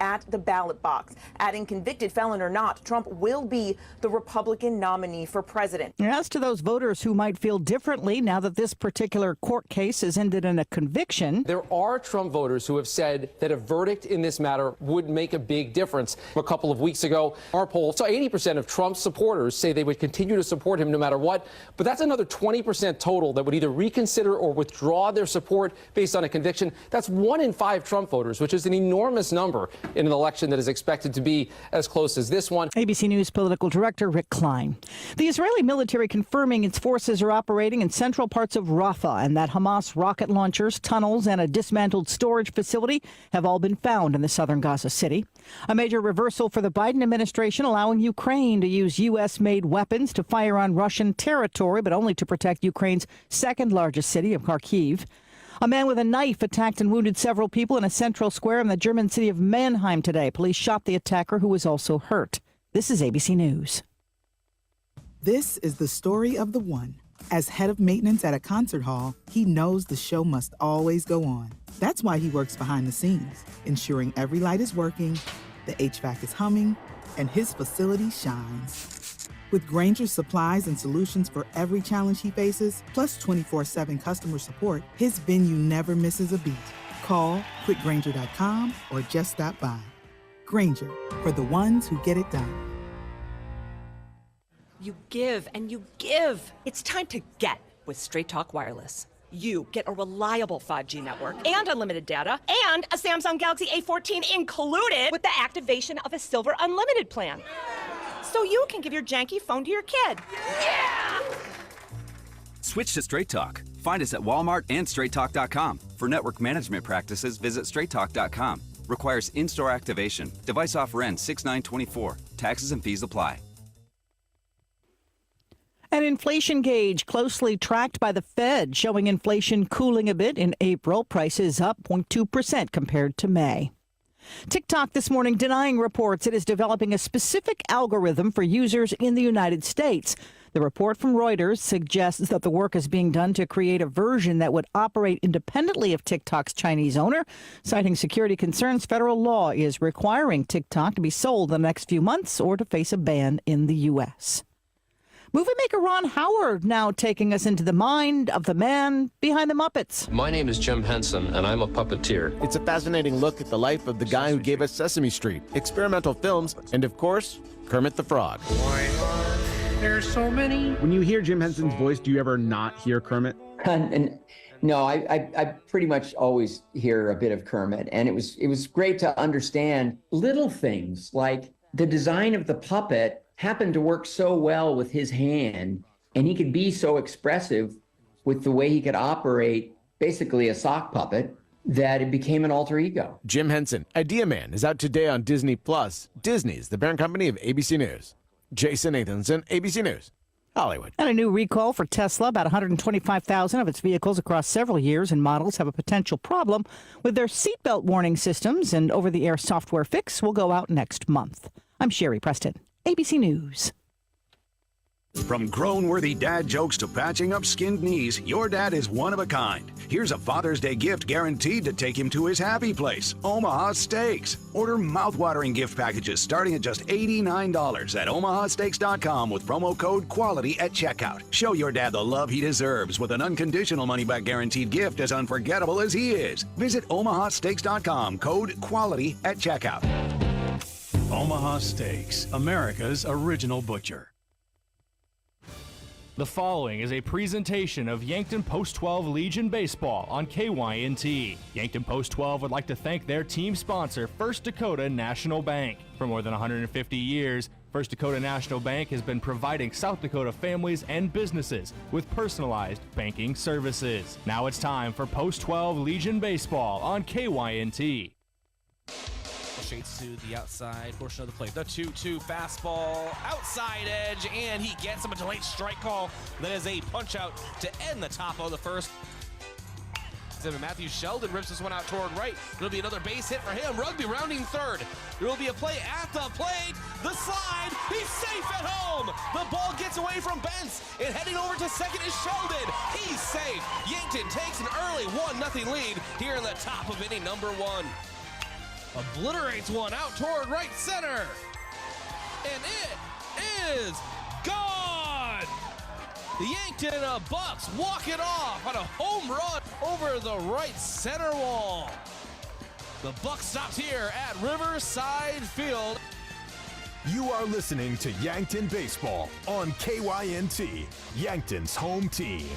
at the ballot box. Adding convicted felon or not, Trump will be the Republican nominee for president. As to those voters who might feel differently now that this particular court case has ended in a conviction, there are Trump voters who have said that a verdict in this matter would make a big difference. A couple of weeks ago, our poll saw 80% of Trump's supporters say they would continue to support him no matter what. But that's another 20% total that would either reconsider or withdraw their support based on a conviction. That's 1 in 5 Trump voters, which is an enormous number in an election that is expected to be as close as this one. ABC News political director Rick Klein. The Israeli military confirming its forces are operating in central parts of Rafah and that Hamas rocket launchers, tunnels, and a dismantled storage facility have all been found in the southern Gaza city. A major reversal for the Biden administration, allowing Ukraine to use U.S.-made weapons to fire on Russian territory, but only to protect Ukraine's second largest city of Kharkiv. A man with a knife attacked and wounded several people in a central square in the German city of Mannheim today. Police shot the attacker, who was also hurt. This is ABC News. This is the story of the one. As head of maintenance at a concert hall, he knows the show must always go on. That's why he works behind the scenes, ensuring every light is working, the HVAC is humming, and his facility shines. With Grainger's supplies and solutions for every challenge he faces, plus 24/7 customer support, his venue never misses a beat. Call quickgrainger.com or just stop by. Grainger, for the ones who get it done. You give and you give. It's time to get with Straight Talk Wireless. You get a reliable 5G network and unlimited data and a Samsung Galaxy A14 included with the activation of a Silver Unlimited plan. So you can give your janky phone to your kid. Yeah! Switch to Straight Talk. Find us at Walmart and StraightTalk.com. For network management practices, visit StraightTalk.com. Requires in-store activation. Device offer ends 6/9/24. Taxes and fees apply. An inflation gauge closely tracked by the Fed showing inflation cooling a bit in April. Prices up 0.2% compared to May. TikTok this morning denying reports it is developing a specific algorithm for users in the United States. The report from Reuters suggests that the work is being done to create a version that would operate independently of TikTok's Chinese owner. Citing security concerns, federal law is requiring TikTok to be sold in the next few months or to face a ban in the U.S. Movie maker Ron Howard now taking us into the mind of the man behind the Muppets. My name is Jim Henson, and I'm a puppeteer. It's a fascinating look at the life of the guy who gave us Sesame Street, experimental films, and of course, Kermit the Frog. Why are there so many? When you hear Jim Henson's voice, do you ever not hear Kermit? No, I pretty much always hear a bit of Kermit, and it was great to understand little things like the design of the puppet happened to work so well with his hand, and he could be so expressive with the way he could operate basically a sock puppet that it became an alter ego. Jim Henson, Idea Man, is out today on Disney+. Disney's the parent company of ABC News. Jason Nathanson, ABC News, Hollywood. And a new recall for Tesla. About 125,000 of its vehicles across several years and models have a potential problem with their seatbelt warning systems. An over-the-air software fix will go out next month. I'm Sherry Preston, ABC News. From grown-worthy dad jokes to patching up skinned knees, your dad is one of a kind. Here's a Father's Day gift guaranteed to take him to his happy place, Omaha Steaks. Order mouth-watering gift packages starting at just $89 at omahasteaks.com with promo code QUALITY at checkout. Show your dad the love he deserves with an unconditional money-back guaranteed gift as unforgettable as he is. Visit omahasteaks.com, code QUALITY at checkout. Omaha Steaks, America's original butcher. The following is a presentation of Yankton Post 12 Legion Baseball on KYNT. Yankton Post 12 would like to thank their team sponsor, First Dakota National Bank. For more than 150 years, First Dakota National Bank has been providing South Dakota families and businesses with personalized banking services. Now it's time for Post 12 Legion Baseball on KYNT. Shades to the outside portion of the plate. The 2-2 fastball, outside edge, and he gets him a delayed strike call. That is a punch out to end the top of the first. Matthew Sheldon rips this one out toward right. It'll be another base hit for him. Rugby rounding third. There will be a play at the plate. The slide. He's safe at home. The ball gets away from Bentz, and heading over to second is Sheldon. He's safe. Yankton takes an early 1-0 lead here in the top of inning number 1. obliterates one out toward right center. And it is gone. The Yankton Bucks walk it off on a home run over the right center wall. The Buck stops here at Riverside Field. You are listening to Yankton Baseball on KYNT, Yankton's home team.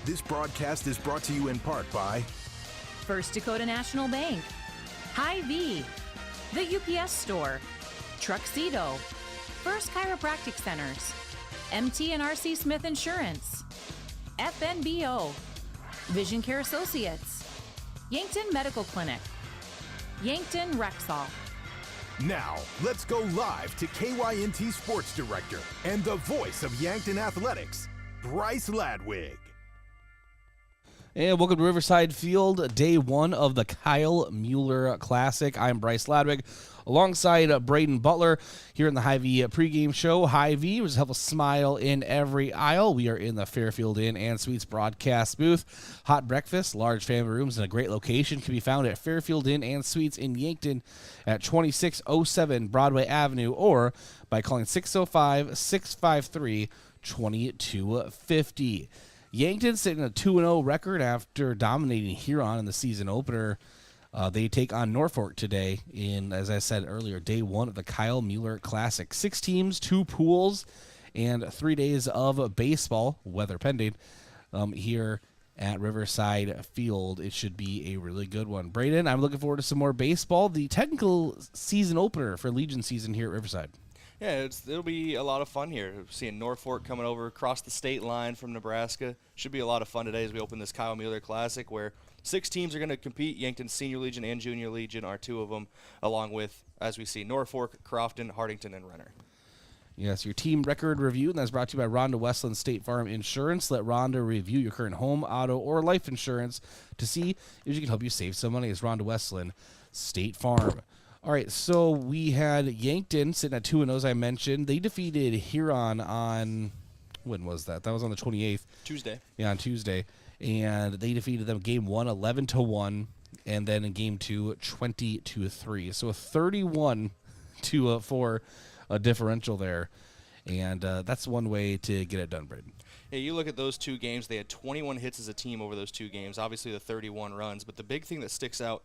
This broadcast is brought to you in part by First Dakota National Bank, Hy-Vee, the UPS Store, Truxedo, First Chiropractic Centers, MT&RC Smith Insurance, FNBO, Vision Care Associates, Yankton Medical Clinic, Yankton Rexall. Now, let's go live to KYNT Sports Director and the voice of Yankton Athletics, Bryce Ladwig. And welcome to Riverside Field, day one of the Kyle Mueller Classic. I'm Bryce Ladwig, alongside Brayden Butler here in the Hy-Vee pregame show. Hy-Vee, which have a smile in every aisle. We are in the Fairfield Inn and Suites broadcast booth. Hot breakfast, large family rooms, and a great location can be found at Fairfield Inn and Suites in Yankton at 2607 Broadway Avenue, or by calling 605-653-2250. Yankton sitting a 2-0 record after dominating Huron in the season opener. They take on Norfolk today in, as I said earlier, day one of the Kyle Mueller Classic. 6 teams, 2 pools, and 3 days of baseball, weather pending, here at Riverside Field. It should be a really good one. Brayden, I'm looking forward to some more baseball. The technical season opener for Legion season here at Riverside. Yeah, it'll be a lot of fun here. Seeing Norfolk coming over across the state line from Nebraska. Should be a lot of fun today as we open this Kyle Mueller Classic, where 6 teams are going to compete. Yankton Senior Legion and Junior Legion are 2 of them, along with, as we see, Norfolk, Crofton, Hardington, and Renner. Yes, your team record review, and that's brought to you by Rhonda Westland State Farm Insurance. Let Rhonda review your current home, auto, or life insurance to see if she can help you save some money. It's Rhonda Westland State Farm. All right, so we had Yankton sitting at 2-0, as I mentioned. They defeated Huron on, when was that? That was on the 28th. Tuesday. Yeah, on Tuesday. And they defeated them game 1, 11-1, and then in game 2, 20-3. So a 31-4 differential there. And that's one way to get it done, Brayden. Yeah, you look at those 2 games. They had 21 hits as a team over those 2 games. Obviously, the 31 runs. But the big thing that sticks out,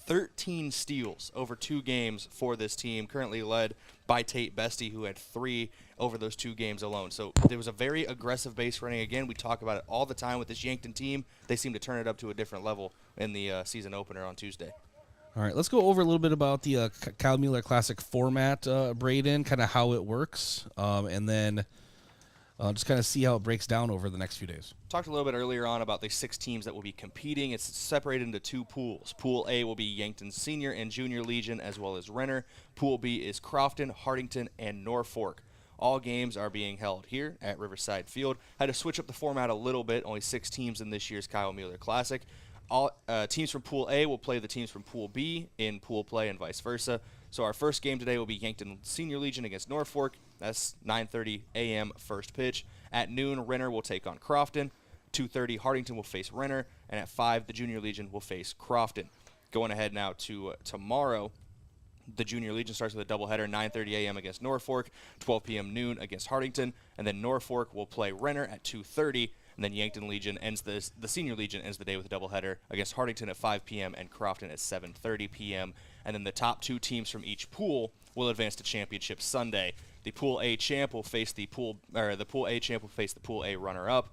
13 steals over 2 games for this team, currently led by Tate Bestie, who had 3 over those 2 games alone. So there was a very aggressive base running. Again, we talk about it all the time with this Yankton team. They seem to turn it up to a different level in the season opener on Tuesday. All right, let's go over a little bit about the Kyle Mueller Classic format, Brayden, kind of how it works, and then just kind of see how it breaks down over the next few days. Talked a little bit earlier on about the 6 teams that will be competing. It's separated into 2 pools. Pool A will be Yankton Senior and Junior Legion, as well as Renner. Pool B is Crofton, Hardington, and Norfolk. All games are being held here at Riverside Field. Had to switch up the format a little bit. Only 6 teams in this year's Kyle Mueller Classic. All teams from Pool A will play the teams from Pool B in pool play and vice versa. So our first game today will be Yankton Senior Legion against Norfolk. That's 9:30 a.m. first pitch. At noon, Renner will take on Crofton. 2:30, Hardington will face Renner. And at 5, the Junior Legion will face Crofton. Going ahead now to tomorrow, the Junior Legion starts with a doubleheader, 9:30 a.m. against Norfolk, 12 p.m. noon against Hardington. And then Norfolk will play Renner at 2:30. And then Yankton Legion ends the Senior Legion ends the day with a doubleheader against Hardington at 5 p.m. and Crofton at 7:30 p.m. And then the top 2 teams from each pool will advance to championship Sunday. The Pool A champ will face the Pool A champ will face the Pool A runner-up.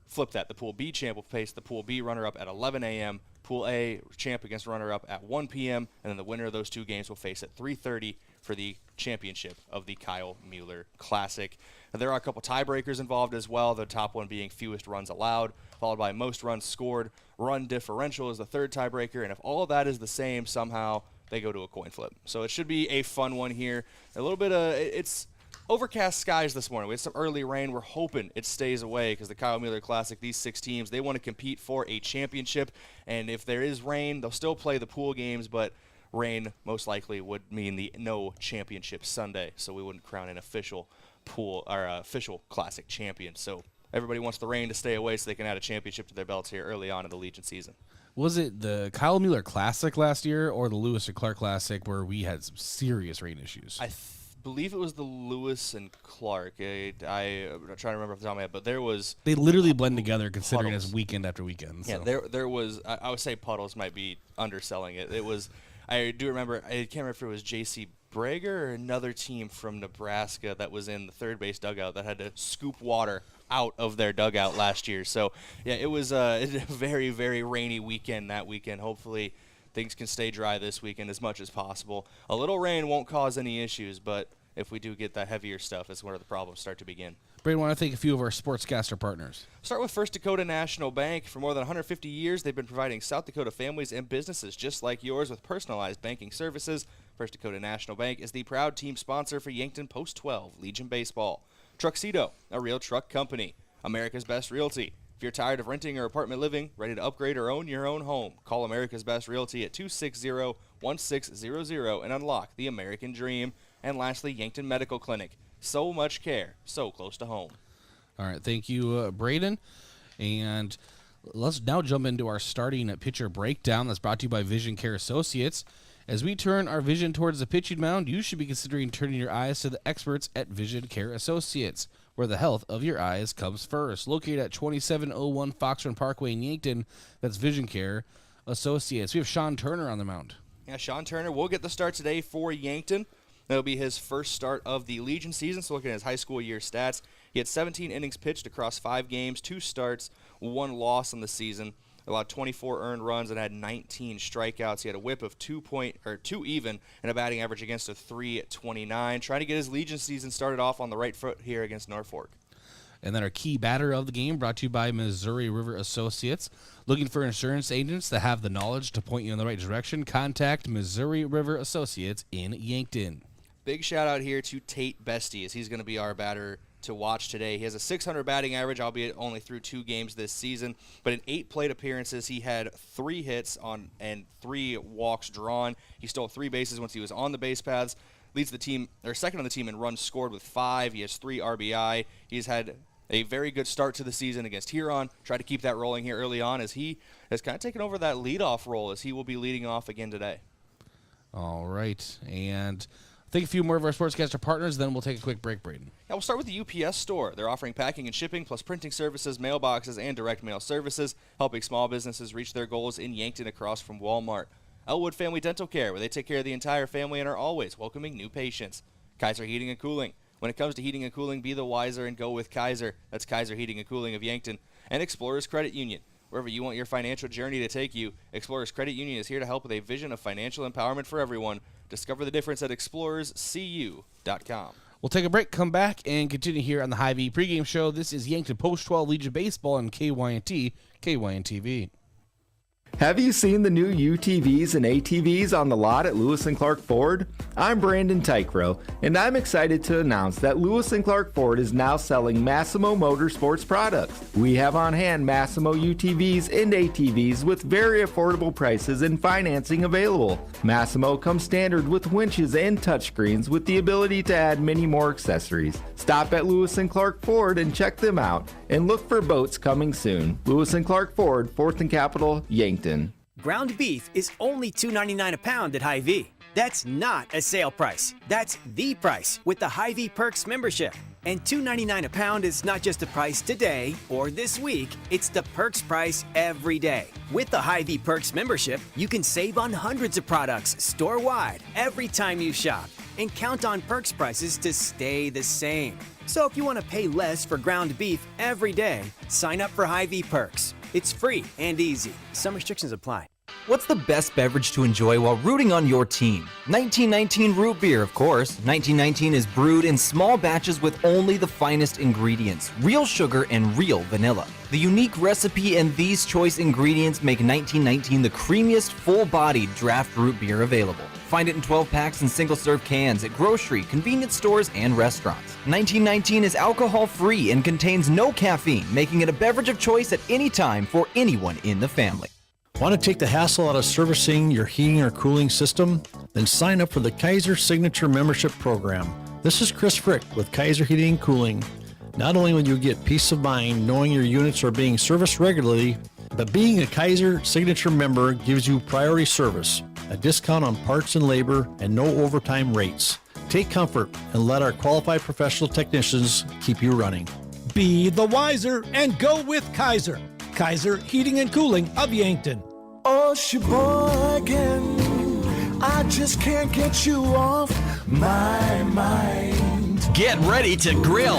Flip that. The Pool B champ will face the Pool B runner-up at 11 a.m. Pool A champ against runner-up at 1 p.m. And then the winner of those 2 games will face at 3:30 for the championship of the Kyle Mueller Classic. Now, there are a couple tiebreakers involved as well, the top one being fewest runs allowed, followed by most runs scored. Run differential is the 3rd tiebreaker, and if all of that is the same, somehow they go to a coin flip. So it should be a fun one here. A little bit of it's overcast skies this morning. We had some early rain. We're hoping it stays away because the Kyle Mueller Classic, these 6 teams, they want to compete for a championship. And if there is rain, they'll still play the pool games, but rain most likely would mean the no championship Sunday. So we wouldn't crown an official pool or official Classic champion. So everybody wants the rain to stay away so they can add a championship to their belts here early on in the Legion season. Was it the Kyle Mueller Classic last year or the Lewis and Clark Classic where we had some serious rain issues? I believe it was the Lewis and Clark. I'm not trying to remember off the top of my head, but there was... They literally blend together considering it's weekend after weekend. Yeah, so. there was... I would say puddles might be underselling it. It was... I do remember... I can't remember if it was J.C. Brager or another team from Nebraska that was in the third base dugout that had to scoop water out of their dugout last year. So, yeah, it was a very, very rainy weekend that weekend. Hopefully things can stay dry this weekend as much as possible. A little rain won't cause any issues, but if we do get that heavier stuff, that's where the problems start to begin. Brayden, I want to thank a few of our sportscaster partners. Start with First Dakota National Bank. For more than 150 years, they've been providing South Dakota families and businesses just like yours with personalized banking services. First Dakota National Bank is the proud team sponsor for Yankton Post 12 Legion Baseball. Truxedo, a real truck company. America's Best Realty. If you're tired of renting or apartment living, ready to upgrade or own your own home, call America's Best Realty at 260-1600 and unlock the American dream. And lastly, Yankton Medical Clinic. So much care, so close to home. All right, thank you, Brayden. And let's now jump into our starting pitcher breakdown that's brought to you by Vision Care Associates. As we turn our vision towards the pitching mound, you should be considering turning your eyes to the experts at Vision Care Associates, where the health of your eyes comes first. Located at 2701 Fox Run Parkway in Yankton, that's Vision Care Associates. We have Sean Turner on the mound. Yeah, Sean Turner will get the start today for Yankton. That'll be his first start of the Legion season, so looking at his high school year stats, he had 17 innings pitched across 5 games, 2 starts, 1 loss on the season, allowed 24 earned runs, and had 19 strikeouts. He had a whip of 2 even and a batting average against a 3.29. Trying to get his Legion season started off on the right foot here against Norfolk. And then our key batter of the game brought to you by Missouri River Associates. Looking for insurance agents that have the knowledge to point you in the right direction? Contact Missouri River Associates in Yankton. Big shout out here to Tate Bestie, as he's going to be our batter to watch today. He has a .600 batting average, albeit only through 2 games this season. But in 8 plate appearances, he had 3 hits and 3 walks drawn. He stole 3 bases once he was on the base paths. Leads the team, or second on the team in runs scored with 5. He has 3 RBI. He's had a very good start to the season against Huron. Tried to keep that rolling here early on, as he has kind of taken over that leadoff role, as he will be leading off again today. All right, and thank a few more of our sportscaster partners, then we'll take a quick break, Brayden. Yeah, we'll start with the UPS store. They're offering packing and shipping, plus printing services, mailboxes, and direct mail services, helping small businesses reach their goals in Yankton across from Walmart. Elwood Family Dental Care, where they take care of the entire family and are always welcoming new patients. Kaiser Heating and Cooling. When it comes to heating and cooling, be the wiser and go with Kaiser. That's Kaiser Heating and Cooling of Yankton. And Explorers Credit Union. Wherever you want your financial journey to take you, Explorers Credit Union is here to help with a vision of financial empowerment for everyone. Discover the difference at explorerscu.com. We'll take a break, come back, and continue here on the High V pregame show. This is Yankton Post 12 Legion Baseball on KYNT, KYNTV. Have you seen the new UTVs and ATVs on the lot at Lewis & Clark Ford? I'm Brandon Tykrow, and I'm excited to announce that Lewis & Clark Ford is now selling Massimo Motorsports products. We have on hand Massimo UTVs and ATVs with very affordable prices and financing available. Massimo comes standard with winches and touchscreens with the ability to add many more accessories. Stop at Lewis & Clark Ford and check them out, and look for boats coming soon. Lewis & Clark Ford, 4th and Capitol, Yankton. Ground beef is only $2.99 a pound at Hy-Vee. That's not a sale price. That's the price with the Hy-Vee Perks membership. And $2.99 a pound is not just a price today or this week, it's the Perks price every day. With the Hy-Vee Perks membership, you can save on hundreds of products store-wide every time you shop, and count on Perks prices to stay the same. So if you want to pay less for ground beef every day, sign up for Hy-Vee Perks. It's free and easy. Some restrictions apply. What's the best beverage to enjoy while rooting on your team? 1919 root beer, of course. 1919 is brewed in small batches with only the finest ingredients, real sugar and real vanilla. The unique recipe and these choice ingredients make 1919 the creamiest, full-bodied draft root beer available. Find it in 12-packs and single-serve cans at grocery, convenience stores, and restaurants. 1919 is alcohol-free and contains no caffeine, making it a beverage of choice at any time for anyone in the family. Want to take the hassle out of servicing your heating or cooling system? Then sign up for the Kaiser Signature Membership Program. This is Chris Frick with Kaiser Heating and Cooling. Not only will you get peace of mind knowing your units are being serviced regularly, But being a Kaiser Signature member gives you priority service, a discount on parts and labor, and no overtime rates. Take comfort and let our qualified professional technicians keep you running. Be the wiser and go with Kaiser. Kaiser Heating and Cooling of Yankton. Oh, Sheboygan, I just can't get you off my mind. Get ready to grill.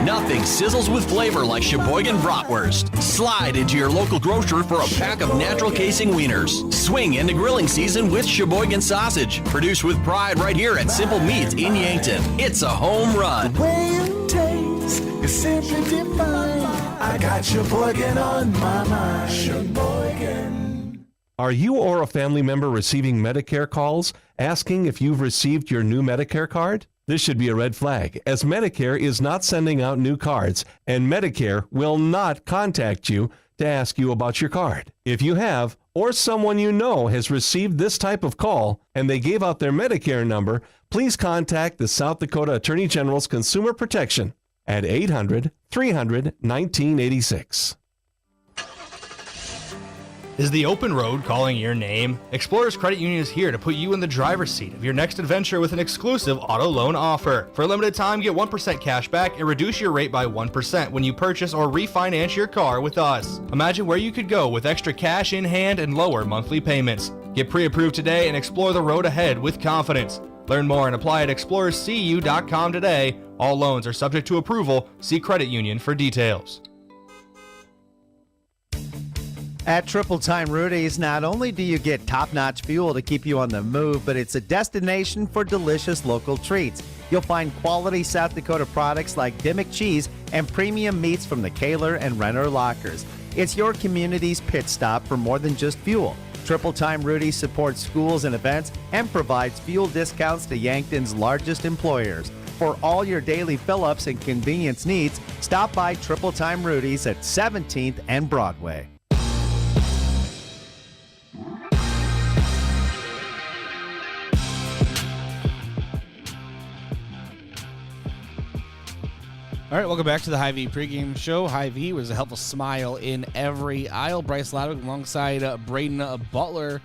Nothing sizzles with flavor like Sheboygan Bratwurst. Slide into your local grocer for a pack of natural casing wieners. Swing into grilling season with Sheboygan sausage. Produced with pride right here at Simple Meats in Yankton. It's a home run. The way you taste is simply divine. I got Sheboygan on my mind. Sheboygan. Are you or a family member receiving Medicare calls asking if you've received your new Medicare card? This should be a red flag, as Medicare is not sending out new cards, and Medicare will not contact you to ask you about your card. If you have, or someone you know has received this type of call, and they gave out their Medicare number, please contact the South Dakota Attorney General's Consumer Protection at 800-300-1986. Is the open road calling your name? Explorers Credit Union is here to put you in the driver's seat of your next adventure with an exclusive auto loan offer. For a limited time, get 1% cash back and reduce your rate by 1% when you purchase or refinance your car with us. Imagine where you could go with extra cash in hand and lower monthly payments. Get pre-approved today and explore the road ahead with confidence. Learn more and apply at explorerscu.com today. All loans are subject to approval. See credit union for details. At Triple Time Rudy's, not only do you get top-notch fuel to keep you on the move, but it's a destination for delicious local treats. You'll find quality South Dakota products like Dimmick cheese and premium meats from the Kaler and Renner lockers. It's your community's pit stop for more than just fuel. Triple Time Rudy's supports schools and events and provides fuel discounts to Yankton's largest employers. For all your daily fill-ups and convenience needs, stop by Triple Time Rudy's at 17th and Broadway. All right, welcome back to the Hy-Vee pregame show. Hy-Vee was a helpful smile in every aisle. Bryce Ladwig alongside Brayden Butler.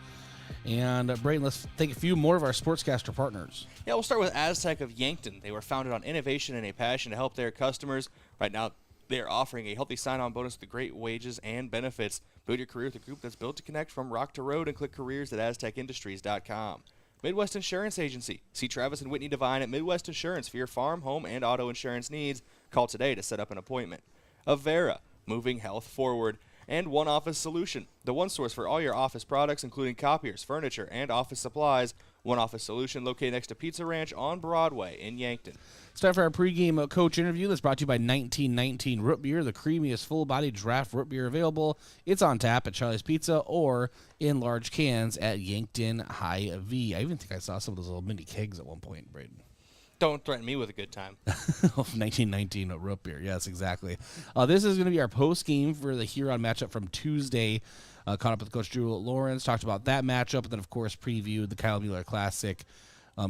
And Brayden, let's take a few more of our sportscaster partners. Yeah, we'll start with Aztec of Yankton. They were founded on innovation and a passion to help their customers. Right now, they are offering a healthy sign-on bonus with great wages and benefits. Build your career with a group that's built to connect from rock to road, and click careers at aztecindustries.com. Midwest Insurance Agency. See Travis and Whitney Devine at Midwest Insurance for your farm, home, and auto insurance needs. Call today to set up an appointment. Avera, moving health forward. And One Office Solution, the one source for all your office products, including copiers, furniture, and office supplies. One Office Solution located next to Pizza Ranch on Broadway in Yankton. It's time for our pregame coach interview that's brought to you by 1919 Root Beer, the creamiest full-bodied draft root beer available. It's on tap at Charlie's Pizza or in large cans at Yankton Hy-Vee. I even think I saw some of those little mini kegs at one point, Brayden. Don't threaten me with a good time. 1919 Root Beer. Yes, exactly. This is going to be our post game for the Huron matchup from Tuesday. Caught up with Coach Drew Lawrence, talked about that matchup, and then, of course, previewed the Kyle Mueller Classic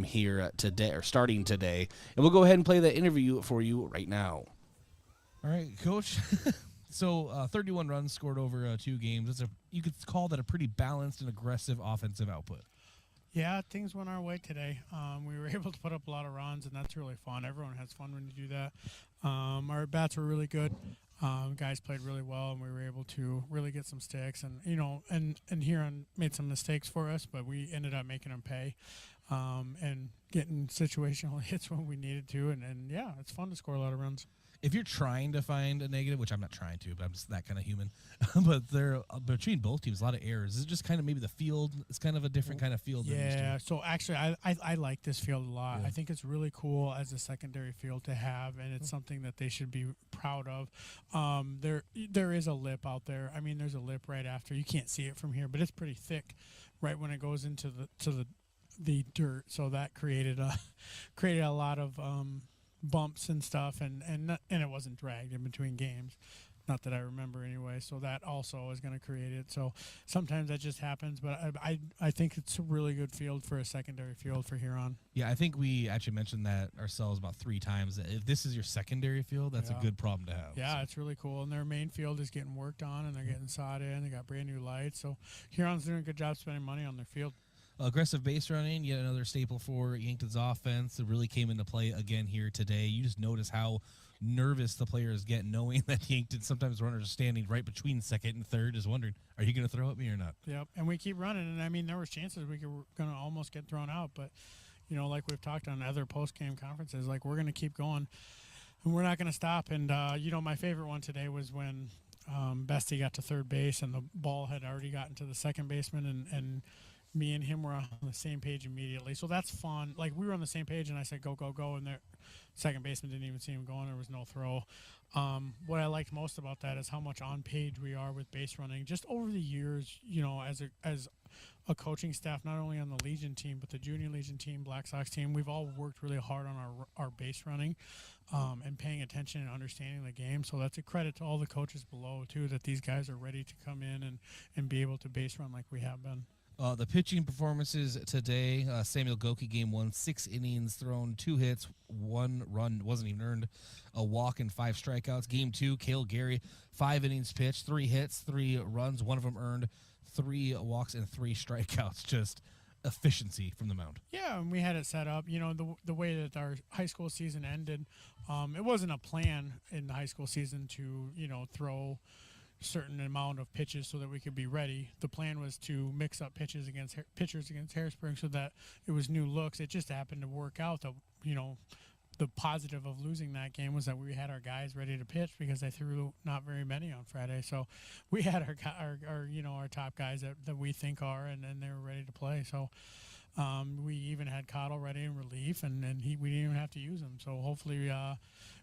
here today, or starting today. And we'll go ahead and play that interview for you right now. All right, Coach. So 31 runs scored over 2 games. You could call that a pretty balanced and aggressive offensive output. Yeah, things went our way today. We were able to put up a lot of runs, and that's really fun. Everyone has fun when you do that. Our bats were really good. Guys played really well, and we were able to really get some sticks. And and Huron made some mistakes for us, but we ended up making them pay and getting situational hits when we needed to. And yeah, it's fun to score a lot of runs. If you're trying to find a negative, which I'm not trying to, but I'm just that kind of human, but there between both teams, a lot of errors. Is it just kind of maybe the field? It's kind of a different kind of field. Yeah, so actually I like this field a lot. Yeah. I think it's really cool as a secondary field to have, and it's something that they should be proud of. There is a lip out there. I mean, there's a lip right after. You can't see it from here, but it's pretty thick right when it goes into the dirt. So that created a lot of bumps and stuff, and it wasn't dragged in between games. Not that I remember anyway, so that also is going to create it. So sometimes that just happens, but I think it's a really good field for a secondary field for Huron. Yeah, I think we actually mentioned that ourselves about 3 times. If this is your secondary field, that's a good problem to have. Yeah, it's really cool. And their main field is getting worked on, and they're getting sod in. They got brand new lights. So Huron's doing a good job spending money on their field. Aggressive base running, yet another staple for Yankton's offense that really came into play again here today. You just notice how nervous the players get knowing that Yankton sometimes runners are standing right between second and third, just wondering, are you going to throw at me or not? Yep, and we keep running, and I mean, there was chances we were going to almost get thrown out, but, you know, like we've talked on other post-game conferences, like we're going to keep going, and we're not going to stop. And, you know, my favorite one today was when Bestie got to third base, and the ball had already gotten to the second baseman, and me and him were on the same page immediately. So that's fun. Like, we were on the same page, and I said, go, go, go, and their second baseman didn't even see him going. There was no throw. What I liked most about that is how much on page we are with base running. Just over the years, you know, as a coaching staff, not only on the Legion team, but the Junior Legion team, Black Sox team, we've all worked really hard on our base running and paying attention and understanding the game. So that's a credit to all the coaches below, too, that these guys are ready to come in and be able to base run like we have been. The pitching performances today, Samuel Goki, game 1, 6 innings thrown, 2 hits, 1 run, wasn't even earned, a walk and 5 strikeouts. Game 2, Cale Gary, 5 innings pitched, 3 hits, 3 runs, 1 of them earned, 3 walks and 3 strikeouts. Just efficiency from the mound. Yeah, and we had it set up. You know, the way that our high school season ended, it wasn't a plan in the high school season to, you know, throw certain amount of pitches so that we could be ready. The plan was to mix up pitchers against Harrisburg so that it was new looks. It just happened to work out that, you know, the positive of losing that game was that we had our guys ready to pitch because they threw not very many on Friday. So we had our you know, our top guys that we think are, and they were ready to play. So we even had Cottle ready in relief, and we didn't even have to use him. So hopefully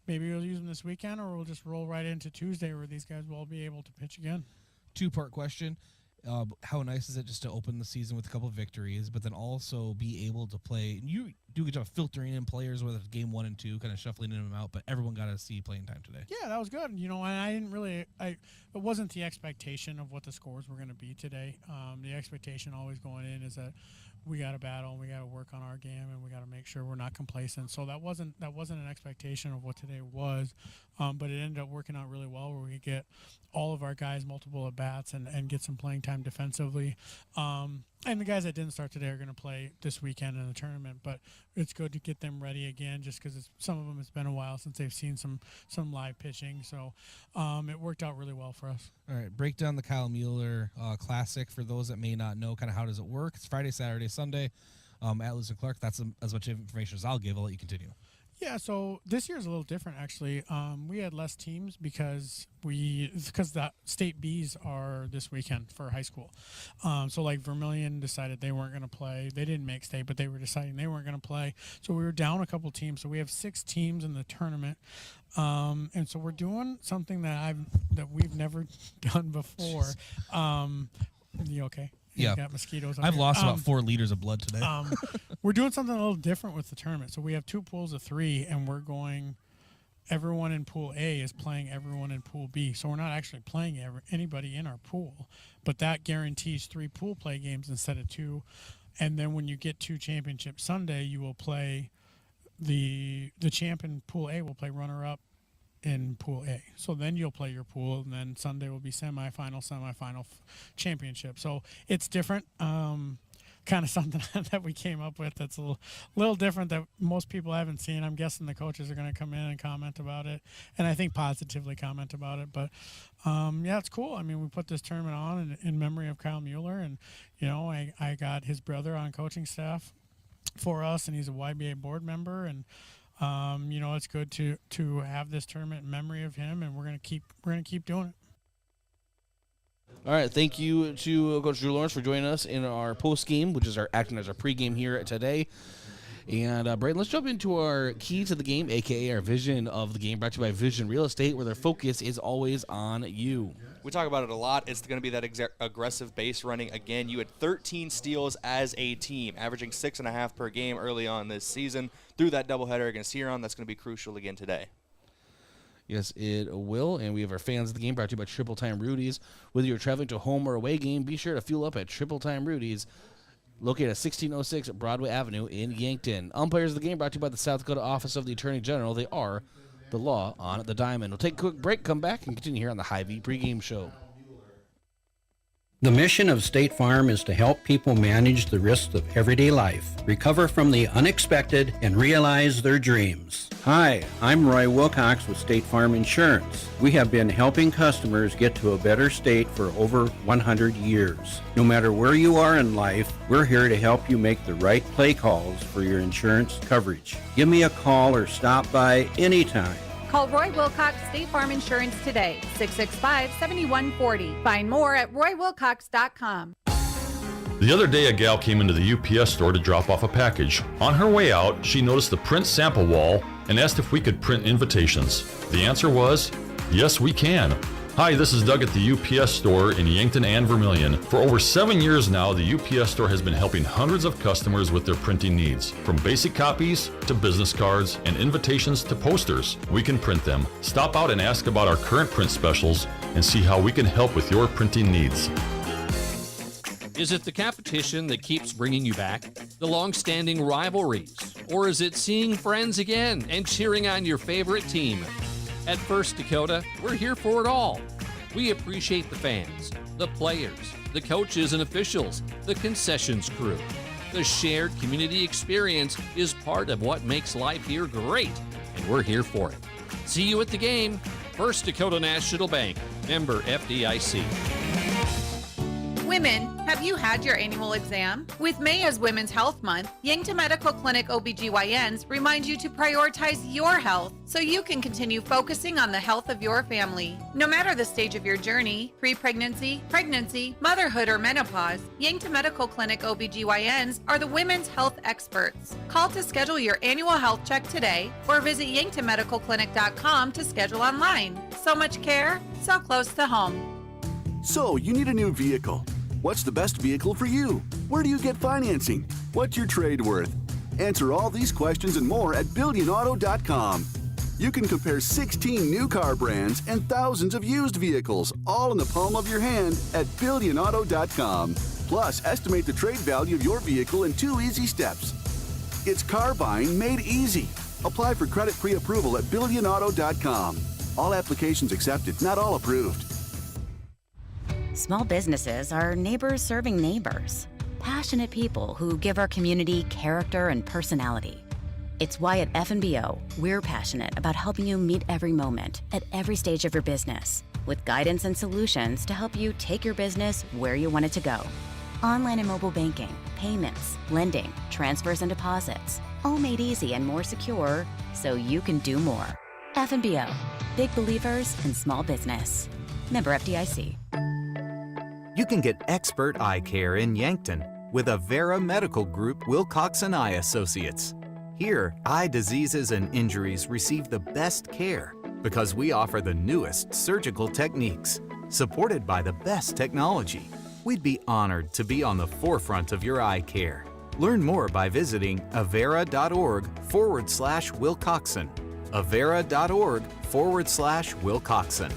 maybe we'll use them this weekend, or we'll just roll right into Tuesday where these guys will all be able to pitch again. 2-part question. How nice is it just to open the season with a couple of victories, but then also be able to play? You do a good job filtering in players, whether it's game 1 and 2, kind of shuffling in them out, but everyone got to see playing time today. Yeah, that was good. You know, and I didn't really, it wasn't the expectation of what the scores were going to be today. The expectation always going in is that we got to battle and we got to work on our game and we got to make sure we're not complacent. So that wasn't an expectation of what today was, but it ended up working out really well where we could get all of our guys multiple at-bats and get some playing time defensively. And the guys that didn't start today are going to play this weekend in the tournament, but it's good to get them ready again just because some of them, it's been a while since they've seen some live pitching. So it worked out really well for us. All right, break down the Kyle Mueller Classic for those that may not know kind of how does it work. It's Friday, Saturday, Sunday at Lewis and Clark. That's as much information as I'll give. I'll let you continue. Yeah, so this year's a little different, actually. We had less teams because the state Bs are this weekend for high school. So, like, Vermilion decided they weren't going to play. They didn't make state, but they were deciding they weren't going to play. So we were down a couple teams. So we have 6 teams in the tournament. And so we're doing something that we've never done before. You okay? Yeah, got mosquitoes. I've lost about 4 liters of blood today. We're doing something a little different with the tournament. So we have 2 pools of 3, and we're going. Everyone in Pool A is playing everyone in Pool B. So we're not actually playing anybody in our pool, but that guarantees 3 pool play games instead of 2. And then when you get to Championship Sunday, you will play the champion Pool A will play runner-up in Pool A. So then you'll play your pool, and then Sunday will be semifinal, championship. So it's different, kind of something that we came up with that's a little different that most people haven't seen. I'm guessing the coaches are going to come in and comment about it, and I think positively comment about it. But, yeah, it's cool. I mean, we put this tournament on in memory of Kyle Mueller, and, you know, I got his brother on coaching staff for us, and he's a YBA board member, and you know, it's good to have this tournament in memory of him, and we're gonna keep doing it. All right, thank you to Coach Drew Lawrence for joining us in our post game, which is acting as our pregame here today. And Brayden, let's jump into our key to the game, aka our vision of the game, brought to you by Vision Real Estate, where their focus is always on you. We talk about it a lot. It's going to be that aggressive base running. Again, you had 13 steals as a team, averaging 6.5 per game early on this season. Through that doubleheader against Huron, that's going to be crucial again today. Yes, it will. And we have our fans of the game brought to you by Triple Time Rudy's. Whether you're traveling to a home or away game, be sure to fuel up at Triple Time Rudy's, located at 1606 Broadway Avenue in Yankton. Umpires of the game brought to you by the South Dakota Office of the Attorney General. They are the law on the diamond. We'll take a quick break, come back, and continue here on the Hy-Vee pregame show. The mission of State Farm is to help people manage the risks of everyday life, recover from the unexpected, and realize their dreams. Hi, I'm Roy Wilcox with State Farm Insurance. We have been helping customers get to a better state for over 100 years. No matter where you are in life, we're here to help you make the right play calls for your insurance coverage. Give me a call or stop by anytime. Call Roy Wilcox State Farm Insurance today, 665-7140. Find more at roywilcox.com. The other day, a gal came into the UPS store to drop off a package. On her way out, she noticed the print sample wall and asked if we could print invitations. The answer was, yes, we can. Hi, this is Doug at the UPS store in Yankton and Vermilion. For over 7 years now, the UPS store has been helping hundreds of customers with their printing needs. From basic copies to business cards and invitations to posters, we can print them. Stop out and ask about our current print specials and see how we can help with your printing needs. Is it the competition that keeps bringing you back? The long-standing rivalries? Or is it seeing friends again and cheering on your favorite team? At First Dakota, we're here for it all. We appreciate the fans, the players, the coaches and officials, the concessions crew. The shared community experience is part of what makes life here great, and we're here for it. See you at the game. First Dakota National Bank, member FDIC. Women, have you had your annual exam? With May as Women's Health Month, Yankton Medical Clinic OBGYNs remind you to prioritize your health so you can continue focusing on the health of your family. No matter the stage of your journey, pre-pregnancy, pregnancy, motherhood, or menopause, Yankton Medical Clinic OBGYNs are the women's health experts. Call to schedule your annual health check today or visit yanktonmedicalclinic.com to schedule online. So much care, so close to home. So, you need a new vehicle. What's the best vehicle for you? Where do you get financing? What's your trade worth? Answer all these questions and more at BillionAuto.com. You can compare 16 new car brands and thousands of used vehicles, all in the palm of your hand at BillionAuto.com. Plus, estimate the trade value of your vehicle in 2 easy steps. It's car buying made easy. Apply for credit pre-approval at BillionAuto.com. All applications accepted, not all approved. Small businesses are neighbors serving neighbors. Passionate people who give our community character and personality. It's why at F&BO, we're passionate about helping you meet every moment at every stage of your business with guidance and solutions to help you take your business where you want it to go. Online and mobile banking, payments, lending, transfers and deposits, all made easy and more secure so you can do more. F&BO, big believers in small business. Member FDIC. You can get expert eye care in Yankton with Avera Medical Group Wilcox & Eye Associates. Here, eye diseases and injuries receive the best care because we offer the newest surgical techniques, supported by the best technology. We'd be honored to be on the forefront of your eye care. Learn more by visiting avera.org/Wilcoxon. avera.org/Wilcoxon.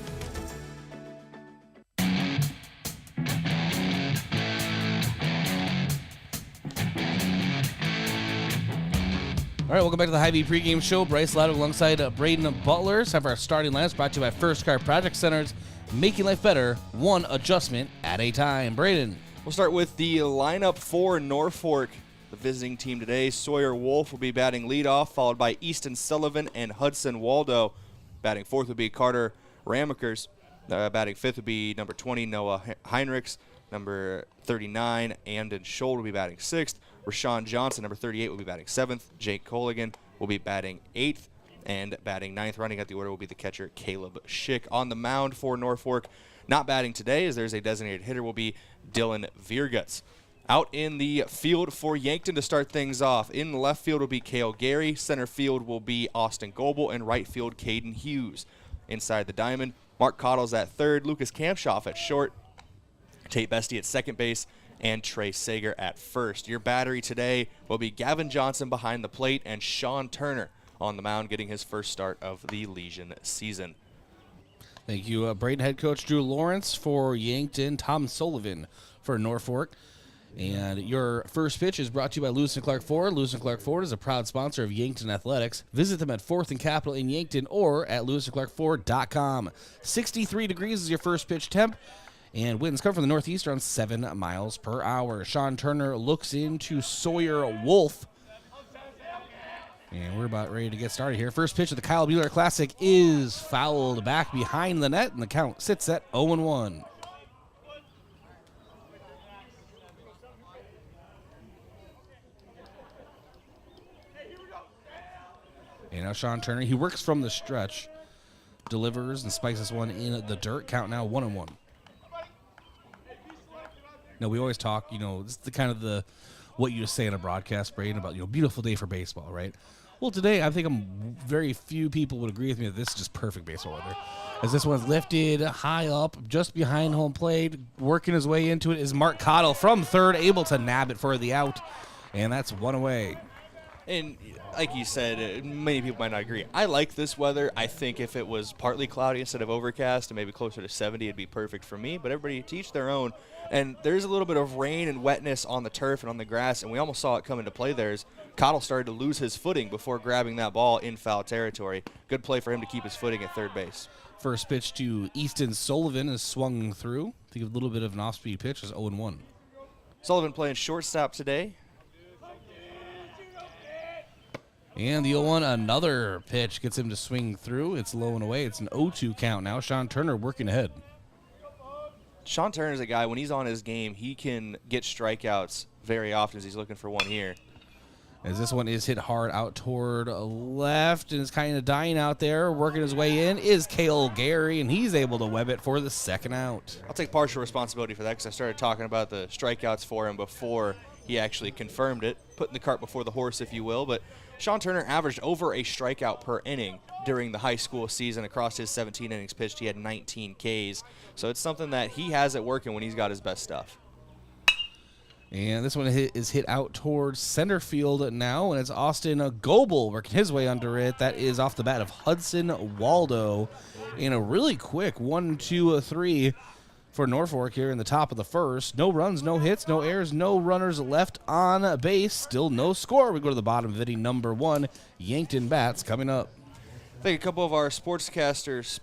All right, welcome back to the Hy-Vee pregame show. Bryce Ladwig alongside Brayden Butler. Some of our starting lineups brought to you by First Car Project Centers, making life better, one adjustment at a time. Brayden. We'll start with the lineup for Norfolk, the visiting team today. Sawyer Wolf will be batting leadoff, followed by Easton Sullivan and Hudson Waldo. Batting fourth would be Carter Ramakers. Batting fifth would be number 20, Noah Heinrichs. Number 39, Amden Scholl will be batting sixth. Rashawn Johnson, number 38, will be batting seventh. Jake Colligan will be batting eighth. And batting ninth, running out the order, will be the catcher Caleb Schick. On the mound for Norfolk, not batting today, as there's a designated hitter, will be Dylan Vierguts. Out in the field for Yankton to start things off. In left field will be Cale Gary. Center field will be Austin Goebel. And right field, Caden Hughes. Inside the diamond, Mark Cottle's at third, Lucas Kampshoff at short, Tate Bestie at second base, and Trey Sager at first. Your battery today will be Gavin Johnson behind the plate and Sean Turner on the mound, getting his first start of the Legion season. Thank you, Brayden head coach Drew Lawrence for Yankton, Tom Sullivan for Norfolk. And your first pitch is brought to you by Lewis & Clark Ford. Lewis & Clark Ford is a proud sponsor of Yankton Athletics. Visit them at 4th and Capitol in Yankton or at lewisandclarkford.com. 63 degrees is your first pitch temp, and winds come from the northeast around 7 miles per hour. Sean Turner looks into Sawyer Wolf. And we're about ready to get started here. First pitch of the Kyle Mueller Classic is fouled back behind the net, and the count sits at 0-1. And now Sean Turner, he works from the stretch, delivers and spikes this one in the dirt. Count now 1-1. Now we always talk, this is the kind of what you say in a broadcast, Brayden, about, beautiful day for baseball, right? Well, today I think very few people would agree with me that this is just perfect baseball weather. As this one's lifted high up, just behind home plate, working his way into it is Mark Cottle from third, able to nab it for the out, and that's one away. And like you said, many people might not agree. I like this weather. I think if it was partly cloudy instead of overcast and maybe closer to 70, it'd be perfect for me. But everybody to each their own. And there's a little bit of rain and wetness on the turf and on the grass, and we almost saw it come into play there as Cottle started to lose his footing before grabbing that ball in foul territory. Good play for him to keep his footing at third base. First pitch to Easton Sullivan is swung through. I think a little bit of an off-speed pitch is 0-1. Sullivan playing shortstop today. And the 0-1, another pitch gets him to swing through. It's low and away. It's an 0-2 count now. Sean Turner working ahead. Sean Turner is a guy, when he's on his game, he can get strikeouts very often as he's looking for one here. As this one is hit hard out toward left and is kind of dying out there. Working his way in is Cale Gary, and he's able to web it for the second out. I'll take partial responsibility for that because I started talking about the strikeouts for him before he actually confirmed it, putting the cart before the horse, if you will. But Sean Turner averaged over a strikeout per inning during the high school season. Across his 17 innings pitched, he had 19 Ks. So it's something that he has it working when he's got his best stuff. And this one is hit out towards center field now, and it's Austin Goebel working his way under it. That is off the bat of Hudson Waldo. And a really quick 1-2-3 for Norfolk here in the top of the first. No runs, no hits, no errors, no runners left on base. Still no score. We go to the bottom of inning number 1. Yankton bats coming up. I think a couple of our sportscasters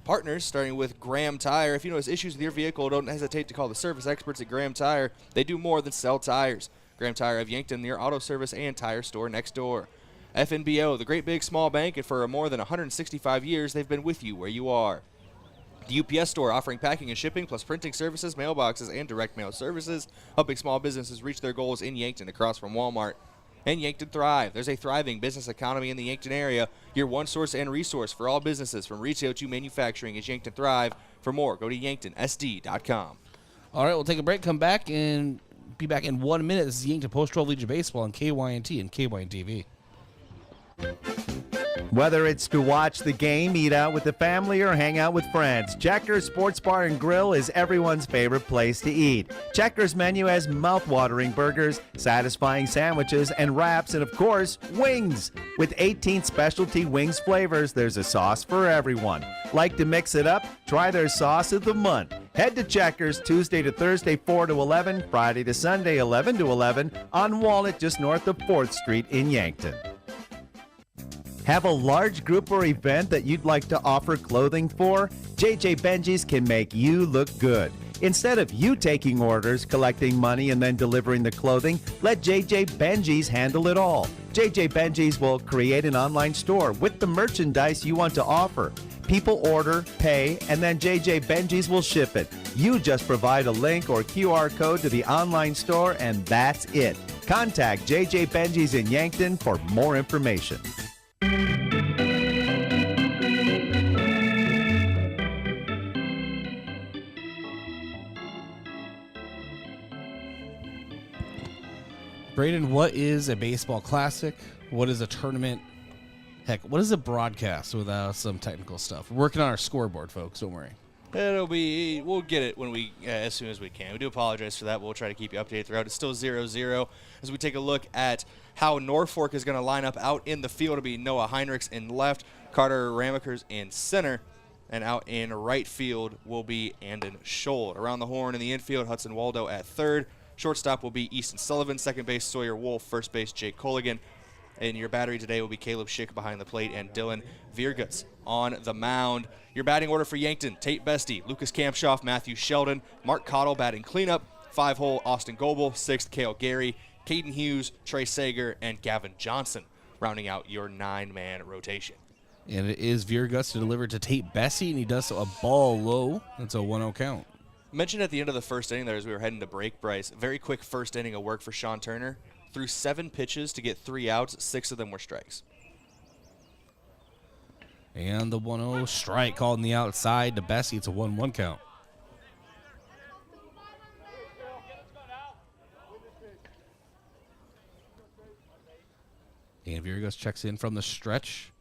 partners, starting with Graham Tire. If you notice issues with your vehicle, don't hesitate to call the service experts at Graham Tire. They do more than sell tires. Graham Tire of Yankton, your auto service and tire store next door. FNBO, the great big small bank, and for more than 165 years, they've been with you where you are. The UPS store, offering packing and shipping, plus printing services, mailboxes, and direct mail services, helping small businesses reach their goals in Yankton across from Walmart. And Yankton Thrive. There's a thriving business economy in the Yankton area. Your one source and resource for all businesses from retail to manufacturing is Yankton Thrive. For more, go to yanktonsd.com. All right, we'll take a break, come back, and be back in 1 minute. This is Yankton Post 12 Legion Baseball on KYNT and KYNTV. Whether it's to watch the game, eat out with the family, or hang out with friends, Checkers Sports Bar and Grill is everyone's favorite place to eat. Checkers menu has mouth-watering burgers, satisfying sandwiches, and wraps, and of course, wings. With 18 specialty wings flavors, there's a sauce for everyone. Like to mix it up? Try their sauce of the month. Head to Checkers Tuesday to Thursday 4 to 11, Friday to Sunday 11 to 11 on Walnut just north of 4th Street in Yankton. Have a large group or event that you'd like to offer clothing for? JJ Benji's can make you look good. Instead of you taking orders, collecting money, and then delivering the clothing, let JJ Benji's handle it all. JJ Benji's will create an online store with the merchandise you want to offer. People order, pay, and then JJ Benji's will ship it. You just provide a link or QR code to the online store, and that's it. Contact JJ Benji's in Yankton for more information. Brayden, what is a baseball classic? What is a tournament? Heck, what is a broadcast without some technical stuff? We're working on our scoreboard, folks. Don't worry. We'll get it when as soon as we can. We do apologize for that. We'll try to keep you updated throughout. It's still 0-0 as we take a look at how Norfolk is going to line up out in the field. It'll be Noah Heinrichs in left, Carter Ramakers in center, and out in right field will be Andon Scholl. Around the horn in the infield, Hudson Waldo at third. Shortstop will be Easton Sullivan. Second base, Sawyer Wolf. First base, Jake Colligan. And your battery today will be Caleb Schick behind the plate and Dylan Vierguts on the mound. Your batting order for Yankton: Tate Bestie, Lucas Kampshoff, Matthew Sheldon, Mark Cottle batting cleanup, 5-hole Austin Goebel, 6th Cale Gary, Caden Hughes, Trey Sager, and Gavin Johnson rounding out your 9-man rotation. And it is Vierguts to deliver to Tate Bessie, and he does so a ball low. That's a 1-0 count. Mentioned at the end of the first inning there as we were heading to break, Bryce, very quick first inning of work for Sean Turner. Threw 7 pitches to get 3 outs. 6 of them were strikes. And the 1-0 strike called on the outside to Bessie. It's a 1-1 count. And Vierguts checks in from the stretch.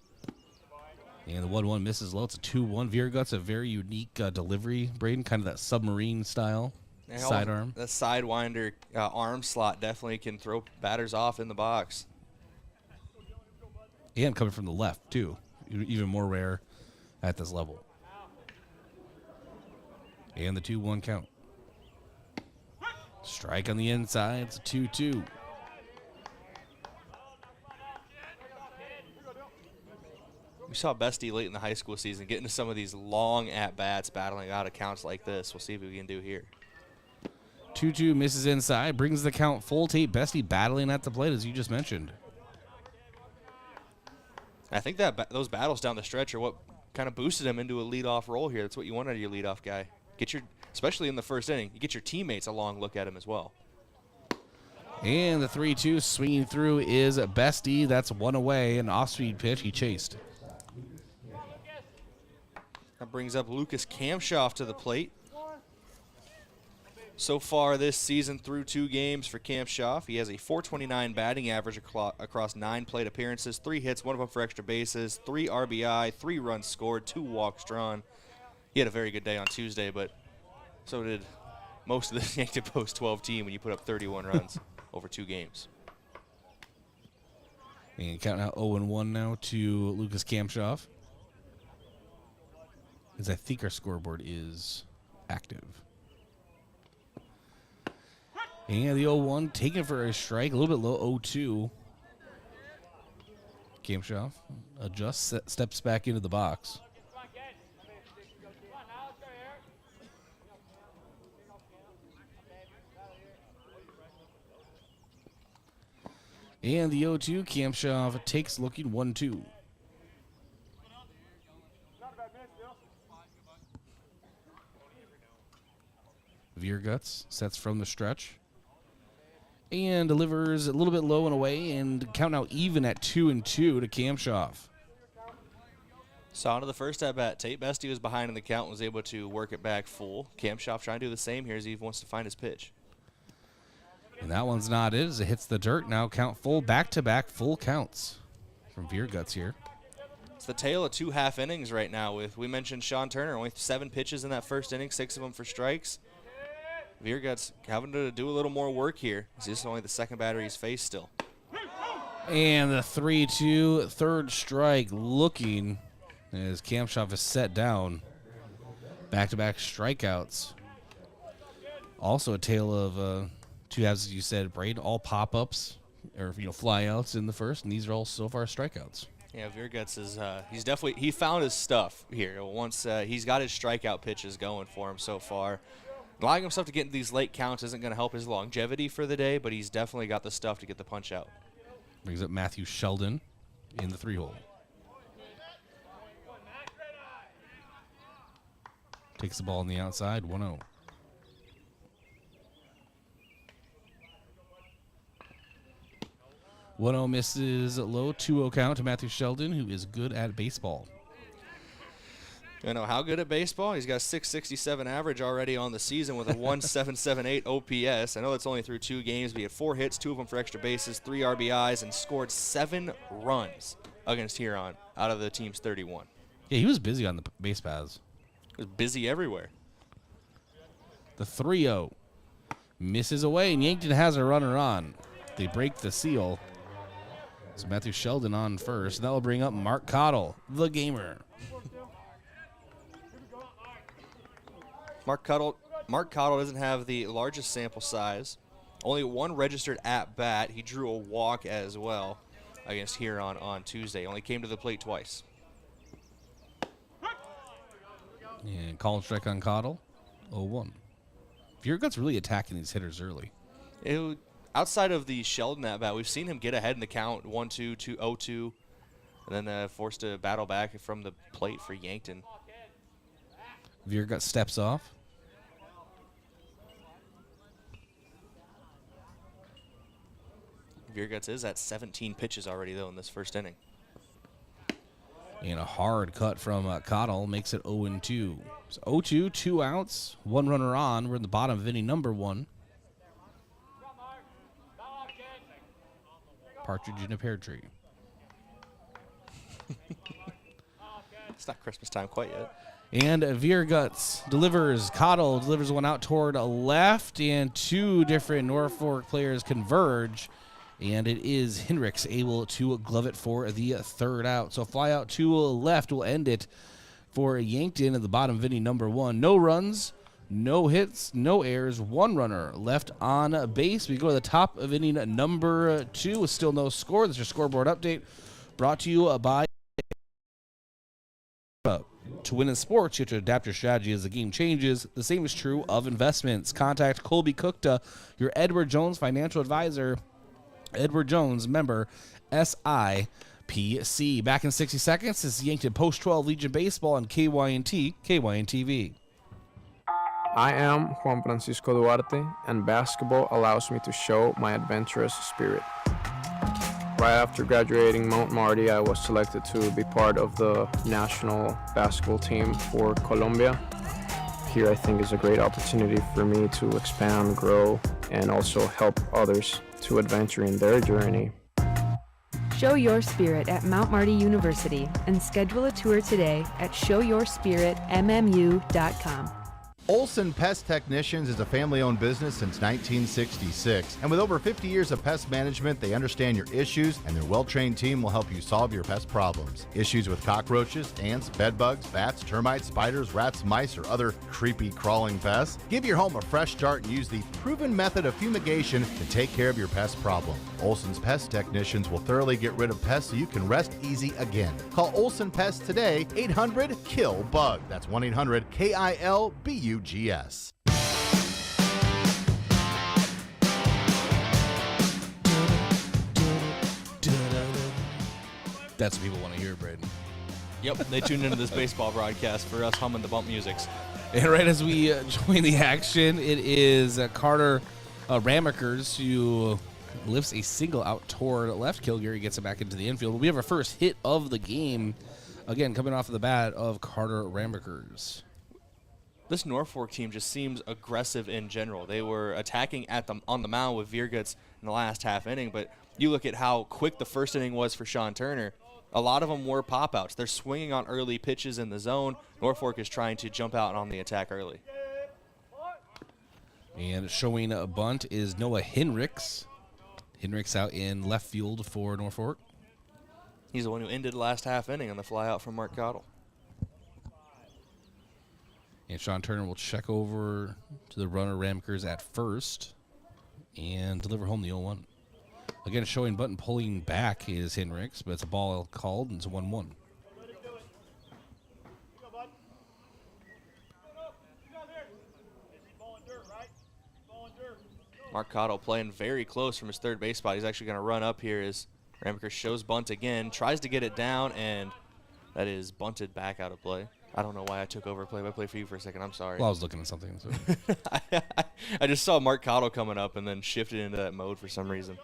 And the 1-1 misses low. It's a 2-1. Vierguts, a very unique delivery, Brayden, kind of that submarine style. Sidearm. The sidewinder arm slot definitely can throw batters off in the box. And coming from the left, too. Even more rare at this level. And the 2-1 count. Strike on the inside. It's a 2-2. We saw Bestie late in the high school season get into some of these long at-bats battling out accounts like this. We'll see if we can do here. 2-2 misses inside, brings the count full. Tate Bestie battling at the plate, as you just mentioned. I think that those battles down the stretch are what kind of boosted him into a leadoff role here. That's what you want out of your leadoff guy. Especially in the first inning, you get your teammates a long look at him as well. And the 3-2 swinging through is Bestie. That's one away, an off-speed pitch. He chased. That brings up Lucas Kampshoff to the plate. So far this season through 2 games for Kampshoff, he has a .429 batting average across 9 plate appearances, 3 hits, 1 of them for extra bases, 3 RBI, 3 runs scored, 2 walks drawn. He had a very good day on Tuesday, but so did most of the Yankton Post 12 team when you put up 31 runs over 2 games. And counting out 0-1 now to Lucas Kampshoff. Because I think our scoreboard is active. And the 0-1 taken for a strike, a little bit low, 0-2. Kampshoff adjusts, steps back into the box. And the 0-2, Kampshoff takes looking 1-2. Vierguts sets from the stretch and delivers a little bit low and away, and count now even at 2-2 to Kampshoff. So into the first at bat, Tate Bestie was behind in the count, was able to work it back full. Kampshoff trying to do the same here as he wants to find his pitch. And that one's not it as it hits the dirt. Now count full, back-to-back full counts from Vierguts here. It's the tale of 2 half innings right now. We mentioned Sean Turner, only 7 pitches in that first inning, 6 of them for strikes. Vierguts having to do a little more work here. This is only the second batter he's faced still. And the 3-2, third strike looking as Kampshoff is set down. Back-to-back strikeouts. Also a tale of 2 halves, as you said, Brayden, all pop-ups or flyouts in the first, and these are all so far strikeouts. Yeah, Vierguts is he found his stuff here. Once he's got his strikeout pitches going for him so far. Allowing himself to get into these late counts isn't going to help his longevity for the day, but he's definitely got the stuff to get the punch out. Brings up Matthew Sheldon in the 3-hole. Takes the ball on the outside, 1-0. Misses low, 2-0 count to Matthew Sheldon, who is good at baseball. You know how good at baseball? He's got a .667 average already on the season with a 1.778 OPS. I know that's only through 2 games, but he had 4 hits, 2 of them for extra bases, 3 RBIs, and scored 7 runs against Huron out of the team's 31. Yeah, he was busy on the base paths. He was busy everywhere. The 3-0 misses away, and Yankton has a runner on. They break the seal. So Matthew Sheldon on first. That will bring up Mark Cottle, the gamer. Mark Cottle doesn't have the largest sample size. Only one registered at bat. He drew a walk as well against Huron on Tuesday. Only came to the plate twice. And call and strike on Cottle. 0-1. Viergut's really attacking these hitters early. Outside of the Sheldon at bat, we've seen him get ahead in the count 1-2, 2-0-2, and then forced to battle back from the plate for Yankton. Viergut steps off. Vierguts is at 17 pitches already, though, in this first inning. And a hard cut from Cottle makes it 0-2. So 0-2, 2 outs, 1 runner on. We're in the bottom of inning number 1. Partridge in a pear tree. It's not Christmas time quite yet. And Vierguts delivers. Cottle delivers one out toward left, and 2 different Norfolk players converge. And it is Henricks able to glove it for the 3rd out. So fly out to left will end it for Yankton at the bottom of inning number 1. No runs, no hits, no errors, 1 runner left on base. We go to the top of inning number 2 with still no score. This is your scoreboard update brought to you by To win in sports, you have to adapt your strategy as the game changes. The same is true of investments. Contact Colby Cookta, your Edward Jones financial advisor. Edward Jones, member SIPC. Back in 60 seconds, this is Yankton Post 12 Legion Baseball on KYNT, KYNTV. I am Juan Francisco Duarte, and basketball allows me to show my adventurous spirit. Right after graduating Mount Marty, I was selected to be part of the national basketball team for Colombia. Here, I think, is a great opportunity for me to expand, grow, and also help others to adventure in their journey. Show your spirit at Mount Marty University and schedule a tour today at showyourspiritmmu.com. Olson Pest Technicians is a family-owned business since 1966, and with over 50 years of pest management, they understand your issues, and their well-trained team will help you solve your pest problems. Issues with cockroaches, ants, bedbugs, bats, termites, spiders, rats, mice, or other creepy crawling pests? Give your home a fresh start and use the proven method of fumigation to take care of your pest problem. Olson's Pest Technicians will thoroughly get rid of pests so you can rest easy again. Call Olson Pest today, 800-KILL-BUG. That's 1-800-KILBUGS. That's what people want to hear, Brayden. Yep, they tuned into this baseball broadcast for us humming the bump musics. And right as we join the action, it is Carter Ramakers who lifts a single out toward left. Kilgary gets it back into the infield. We have our first hit of the game, again, coming off of the bat of Carter Ramakers. This Norfolk team just seems aggressive in general. They were attacking on the mound with Vierguts in the last half inning, but you look at how quick the first inning was for Sean Turner. A lot of them were pop-outs. They're swinging on early pitches in the zone. Norfolk is trying to jump out on the attack early. And showing a bunt is Noah Henricks. Henricks out in left field for Norfolk. He's the one who ended the last half inning on the fly out from Mark Cottle. And Sean Turner will check over to the runner Ramakers at first and deliver home the 0-1. Again, showing button pulling back is Henricks, but it's a ball called and it's a 1-1. Mark Cottle playing very close from his third base spot. He's actually going to run up here as Ramakers shows bunt again, tries to get it down, and that is bunted back out of play. I don't know why I took over play-by-play for you for a second. I'm sorry. Well, I was looking at something. So. I just saw Mark Cottle coming up and then shifted into that mode for some reason.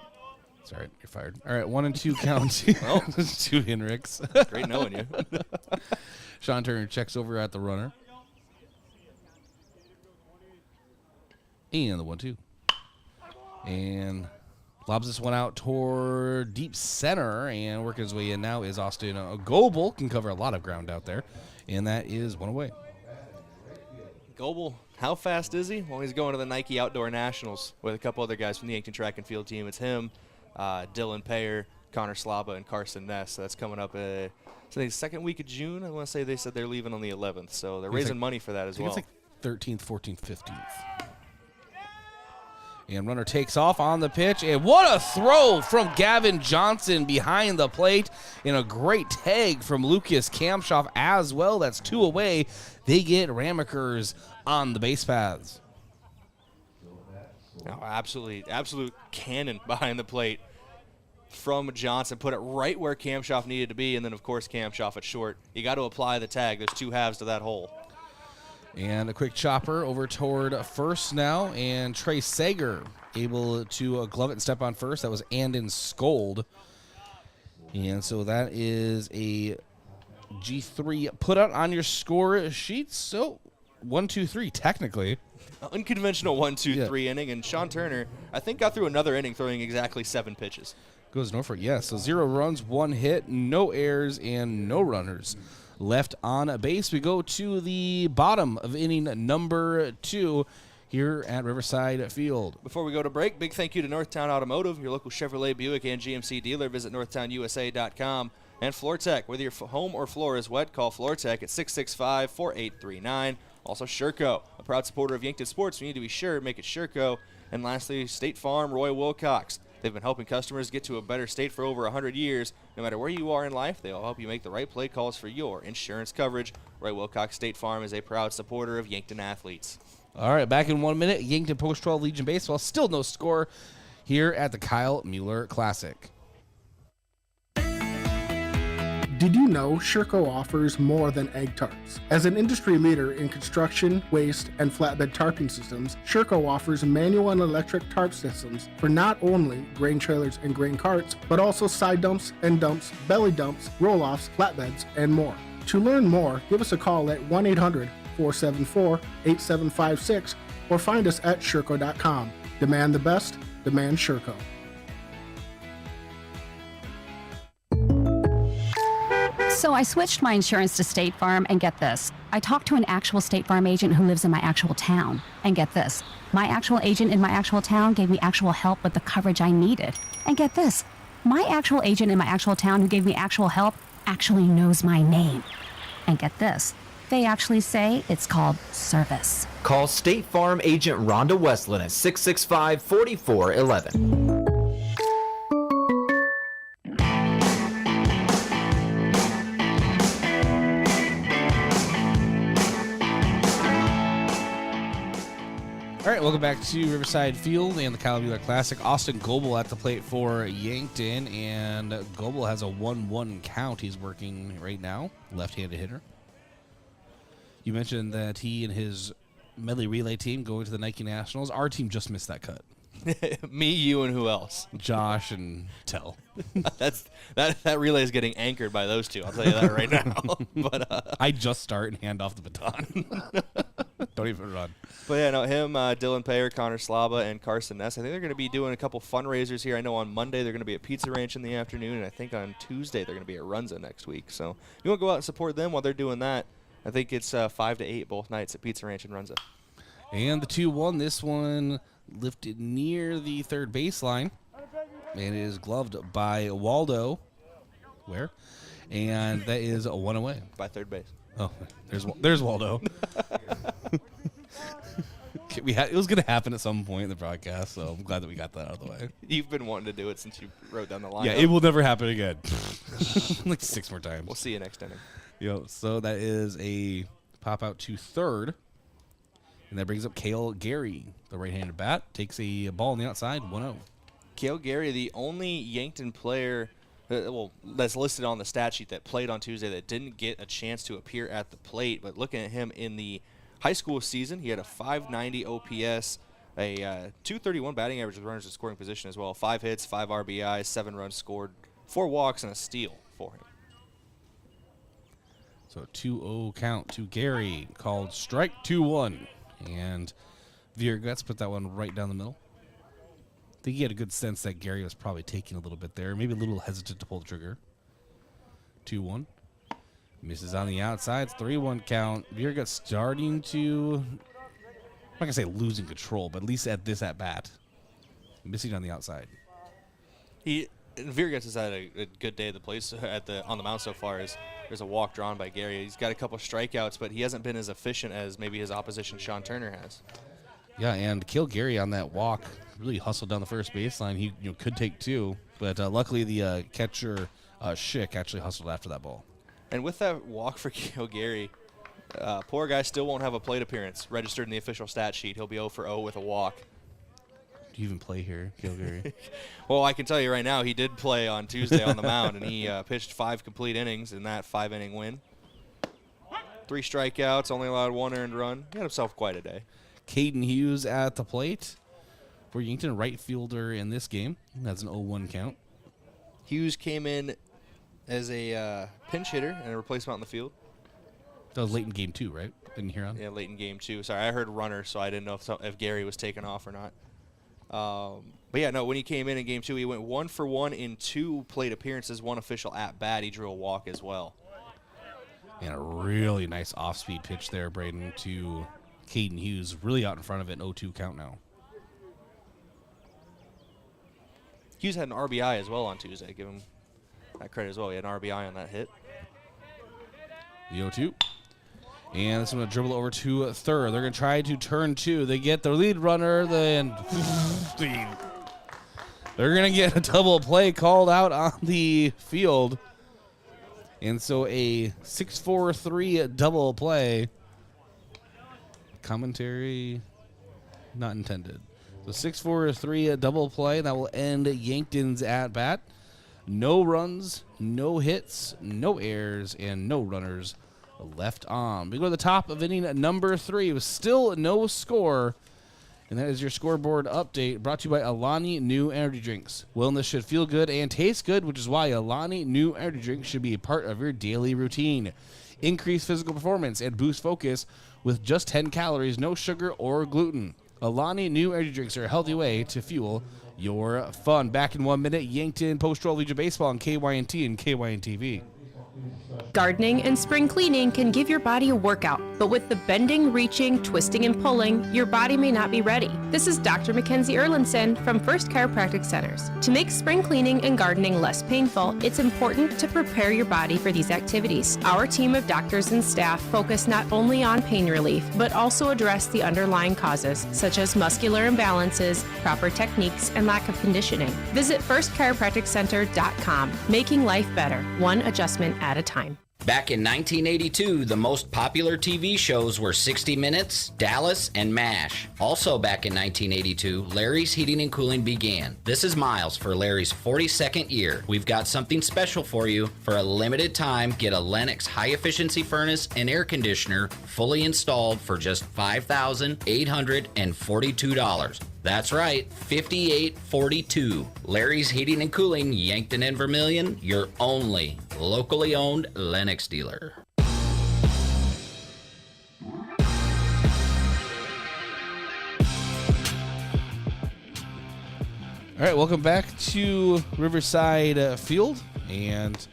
It's all right. You're fired. All right, 1-2 count Well, to Henricks. Great knowing you. Sean Turner checks over at the runner. And the 1-2. And Lobs this one out toward deep center, and working his way in now is Austin Goebel. Can cover a lot of ground out there, and that is one away. Goebel, how fast is he? Well, he's going to the Nike Outdoor Nationals with a couple other guys from the Yankton track and field team. It's him, Dylan Payer, Connor Slaba, and Carson Ness. So that's coming up so the second week of June. I want to say they said they're leaving on the 11th, so they're raising money for that as well. It's like 13th, 14th, 15th. And runner takes off on the pitch, and what a throw from Gavin Johnson behind the plate, and a great tag from Lucas Kamshoff as well. That's 2 away. They get Ramekers on the base paths. Oh, absolute cannon behind the plate from Johnson. Put it right where Kamshoff needed to be, and then, of course, Kamshoff at short. You got to apply the tag. There's 2 halves to that hole. And a quick chopper over toward first now, and Trey Sager able to glove it and step on first. That was Andon Skold. And so that is a G3 put out on your score sheet. So 1-2-3 technically. Unconventional 1-2-3 inning, and Sean Turner, I think, got through another inning throwing exactly 7 pitches. Goes Norfolk, yes. So 0 runs, 1 hit, no errors, and no runners left on base. We go to the bottom of inning number 2 here at Riverside Field. Before we go to break, big thank you to Northtown Automotive, your local Chevrolet, Buick, and GMC dealer. Visit northtownusa.com. And FloorTech, whether your home or floor is wet, call FloorTech at 665-4839. Also, Sherco, a proud supporter of Yankton Sports. We need to be sure, make it Sherco. And lastly, State Farm, Roy Wilcox. They've been helping customers get to a better state for over 100 years. No matter where you are in life, they'll help you make the right play calls for your insurance coverage. Roy Wilcox State Farm is a proud supporter of Yankton athletes. All right, back in 1 minute. Yankton Post 12 Legion Baseball. Still no score here at the Kyle Mueller Classic. Did you know Sherco offers more than egg tarps? As an industry leader in construction, waste, and flatbed tarping systems, Sherco offers manual and electric tarp systems for not only grain trailers and grain carts, but also side dumps, end dumps, belly dumps, roll-offs, flatbeds, and more. To learn more, give us a call at 1-800-474-8756 or find us at Sherco.com. Demand the best, demand Sherco. So I switched my insurance to State Farm, and get this. I talked to an actual State Farm agent who lives in my actual town. And get this. My actual agent in my actual town gave me actual help with the coverage I needed. And get this. My actual agent in my actual town who gave me actual help actually knows my name. And get this. They actually say it's called service. Call State Farm agent Rhonda Westland at 665-4411. All right, welcome back to Riverside Field and the Kyle Mueller Classic. Austin Goebel at the plate for Yankton, and Goebel has a 1-1 count. He's working right now, left-handed hitter. You mentioned that he and his medley relay team going to the Nike Nationals. Our team just missed that cut. Me, you, and who else? Josh and Tell. that relay is getting anchored by those two. I'll tell you that right now. But I just start and hand off the baton. Don't even run. But yeah, no, him, Dylan Payer, Connor Slaba, and Carson Ness. I think they're going to be doing a couple fundraisers here. I know on Monday they're going to be at Pizza Ranch in the afternoon, and I think on Tuesday they're going to be at Runza next week. So you want to go out and support them while they're doing that. I think it's 5 to 8 both nights at Pizza Ranch in Runza. And the 2-1, this one lifted near the third baseline, and it is gloved by Waldo. Where? And that is a 1 away. By third base. Oh, there's Waldo. It was going to happen at some point in the broadcast, so I'm glad that we got that out of the way. You've been wanting to do it since you wrote down the line. Yeah, it will never happen again. Like 6 more times. We'll see you next inning. So that is a pop out to third. And that brings up Cale Gary, the right-handed bat. Takes a ball on the outside, 1-0. Cale Gary, the only Yankton player that's listed on the stat sheet that played on Tuesday that didn't get a chance to appear at the plate. But looking at him in the high school season, he had a .590 OPS, a .231 batting average with runners in scoring position as well. 5 hits, 5 RBIs, 7 runs scored, 4 walks, and a steal for him. So 2-0 count to Gary, called strike 2-1. And Viergetz put that one right down the middle. think he had a good sense that Gary was probably taking a little bit there, maybe a little hesitant to pull the trigger. 2-1. Misses on the outside. It's 3-1 count. Virga starting to, I'm not going to say losing control, but at least at this at-bat. Missing on the outside. Virga has had a good day at the place on the mound so far. There's a walk drawn by Gary. He's got a couple strikeouts, but he hasn't been as efficient as maybe his opposition Sean Turner has. Yeah, and Kale Gary on that walk really hustled down the first baseline. He could take two, but luckily the catcher Schick actually hustled after that ball. And with that walk for Kale Gary, poor guy still won't have a plate appearance registered in the official stat sheet. He'll be 0 for 0 with a walk. Do you even play here, Kale Gary? Well, I can tell you right now, he did play on Tuesday on the mound, and he pitched 5 complete innings in that 5-inning win. 3 strikeouts, only allowed 1 earned run. He had himself quite a day. Caden Hughes at the plate for Yankton, right fielder in this game. That's an 0-1 count. Hughes came in as a pinch hitter and a replacement on the field. That was late in game 2, right? Didn't hear on? Yeah, late in game 2. Sorry, I heard runner, so I didn't know if Gary was taken off or not. But yeah, no, when he came in game 2, he went 1 for 1 in 2 plate appearances, 1 official at-bat. He drew a walk as well. And a really nice off-speed pitch there, Brayden, to Caden Hughes. Really out in front of it, 0-2 count now. Hughes had an RBI as well on Tuesday. Give him that credit as well. He had an RBI on that hit. The 0-2. And this is going to dribble over to third. They're going to try to turn 2. They get their lead runner. Then they're going to get a double play called out on the field. And so a 6-4-3 double play. Commentary not intended. So 6-4-3 double play. That will end Yankton's at-bat. No runs, no hits, no errors, and no runners left on. We go to the top of inning number 3 with still no score. And that is your scoreboard update brought to you by Alani New Energy Drinks. Wellness should feel good and taste good, which is why Alani New Energy Drinks should be a part of your daily routine. Increase physical performance and boost focus with just 10 calories, no sugar or gluten. Alani New Energy Drinks are a healthy way to fuel your fun. Back in 1 minute, Yankton Post 12 Legion Baseball on KYNT and KYNTV. Gardening and spring cleaning can give your body a workout, but with the bending, reaching, twisting, and pulling, your body may not be ready. This is Dr. Mackenzie Erlandson from First Chiropractic Centers. To make spring cleaning and gardening less painful, it's important to prepare your body for these activities. Our team of doctors and staff focus not only on pain relief, but also address the underlying causes, such as muscular imbalances, proper techniques, and lack of conditioning. Visit firstchiropracticcenter.com, making life better, one adjustment at a time. Back in 1982, the most popular TV shows were 60 Minutes, Dallas, and MASH. Also back in 1982, Larry's Heating and Cooling began. This is Miles for Larry's 42nd year. We've got something special for you. For a limited time, get a Lennox high-efficiency furnace and air conditioner fully installed for just $5,842. That's right, $5,842. Larry's Heating and Cooling, Yankton and Vermilion, your only locally owned Lennox dealer. All right, welcome back to Riverside Field. And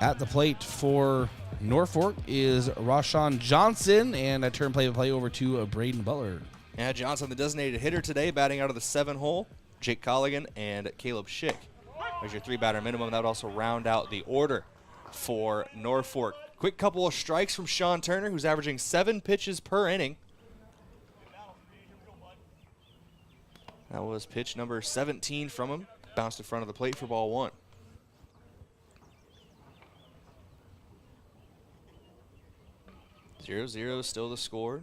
at the plate for Norfolk is Rashawn Johnson. And I turn play-by-play over to Brayden Butler. Yeah, Johnson, the designated hitter today, batting out of the 7-hole. Jake Colligan and Caleb Schick. There's your 3-batter minimum. That would also round out the order for Norfolk. Quick couple of strikes from Sean Turner, who's averaging 7 pitches per inning. That was pitch number 17 from him. Bounced in front of the plate for ball 1. Zero, still the score.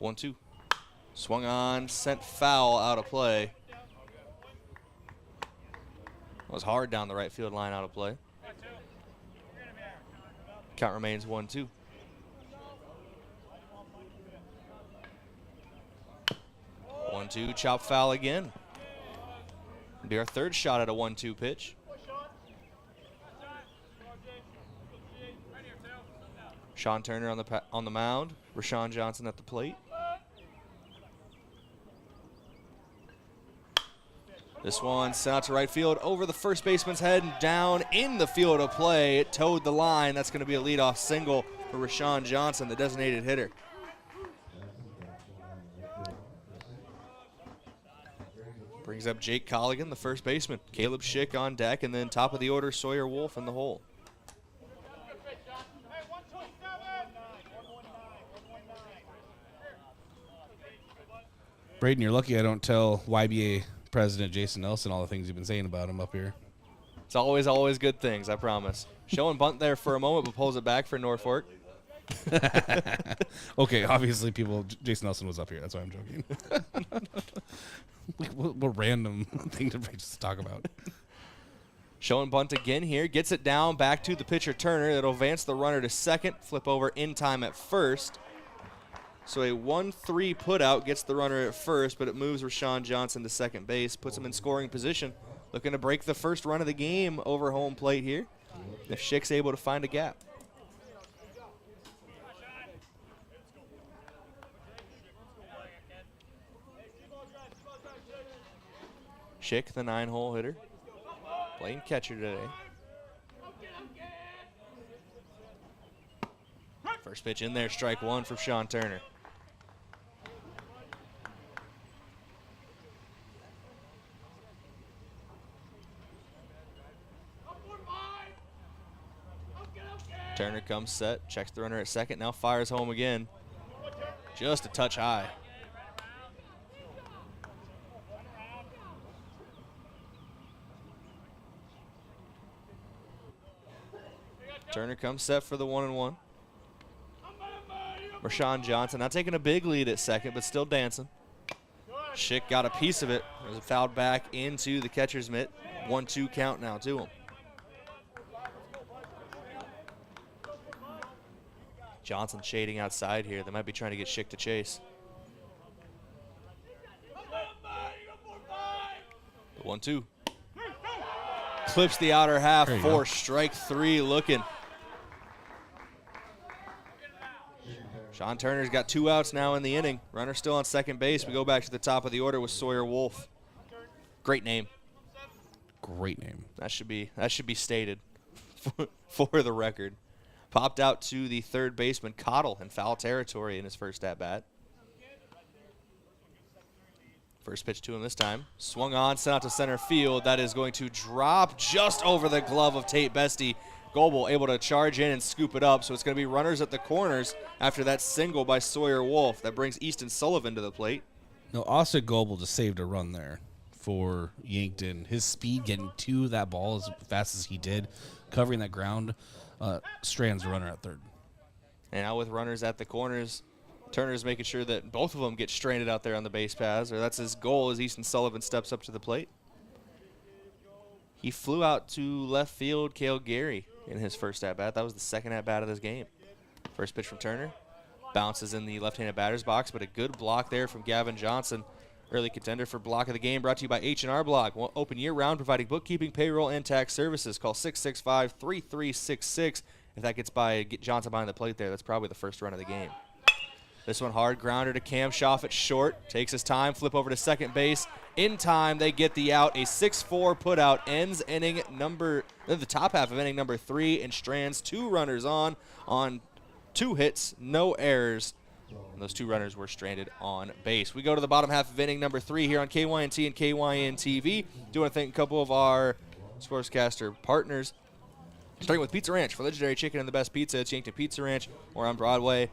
1-2. Swung on, sent foul, out of play. Was hard down the right field line, out of play. Count remains 1-2. Chop foul again. It'll be our third shot at a 1-2 pitch. Sean Turner on the mound. Rashawn Johnson at the plate. This one sent out to right field over the first baseman's head and down in the field of play. It towed the line. That's going to be a leadoff single for Rashawn Johnson, the designated hitter. Brings up Jake Colligan, the first baseman. Caleb Schick on deck, and then top of the order, Sawyer Wolf in the hole. Brayden, you're lucky I don't tell YBA President Jason Nelson all the things you've been saying about him up here. It's always good things, I promise. Showing bunt there for a moment, but pulls it back for Norfolk. Okay, obviously Jason Nelson was up here. That's why I'm joking. What random thing to just talk about. Showing bunt again here. Gets it down back to the pitcher Turner. It'll advance the runner to second. Flip over in time at first. So a 1-3 put out gets the runner at first, but it moves Rashawn Johnson to second base. Puts him in scoring position. Looking to break the first run of the game over home plate here. If Schick's able to find a gap. Schick, the 9-hole hitter, playing catcher today. First pitch in there, strike one from Sean Turner. Turner comes set, checks the runner at second, now fires home again. Just a touch high. Turner comes set for the 1-1. Rashawn Johnson not taking a big lead at second, but still dancing. Schick got a piece of it. It was fouled back into the catcher's mitt. 1-2 count now to him. Johnson shading outside here. They might be trying to get Schick to chase. The 1-2. Clips the outer half for strike three looking. Sean Turner's got 2 outs now in the inning. Runner still on second base. We go back to the top of the order with Sawyer Wolf. Great name. Great name. That should be stated for the record. Popped out to the third baseman, Cottle, in foul territory in his first at-bat. First pitch to him this time. Swung on, sent out to center field. That is going to drop just over the glove of Tate Bestie. Goebel able to charge in and scoop it up, so it's going to be runners at the corners after that single by Sawyer Wolf. That brings Easton Sullivan to the plate. No, Austin Goebel just saved a run there for Yankton. His speed getting to that ball as fast as he did, covering that ground, strands the runner at third. And now with runners at the corners, Turner's making sure that both of them get stranded out there on the base paths, or that's his goal as Easton Sullivan steps up to the plate. He flew out to left field, Cale Gary, in his first at-bat. That was the second at-bat of this game. First pitch from Turner. Bounces in the left-handed batter's box, but a good block there from Gavin Johnson. Early contender for block of the game, brought to you by H&R Block. Open year-round, providing bookkeeping, payroll, and tax services. Call 665-3366. If that gets Johnson behind the plate there, that's probably the first run of the game. This one hard grounder to Cam Schaff at short. Takes his time, flip over to second base. In time, they get the out. A 6-4 put out ends the top half of inning number 3 and strands 2 runners on 2 hits, no errors. And those 2 runners were stranded on base. We go to the bottom half of inning number 3 here on KYNT and KYNTV. Do want to thank a couple of our sportscaster partners. Starting with Pizza Ranch for legendary chicken and the best pizza. It's Yankton Pizza Ranch. We're on Broadway.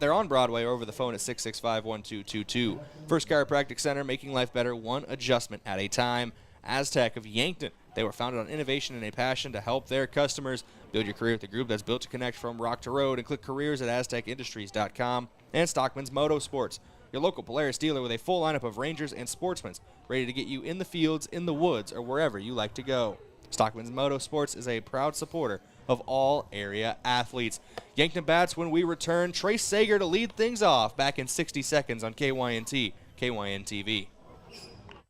They're on Broadway or over the phone at 665-1222. First Chiropractic Center, making life better one adjustment at a time. Aztec of Yankton. They were founded on innovation and a passion to help their customers. Build your career with a group that's built to connect from rock to road, and click careers at aztecindustries.com. And Stockman's Motorsports, your local Polaris dealer with a full lineup of Rangers and Sportsmans, ready to get you in the fields, in the woods, or wherever you like to go. Stockman's Motorsports is a proud supporter of all area athletes. Yankton bats when we return. Trace Sager to lead things off back in 60 seconds on KYNT, KYNTV.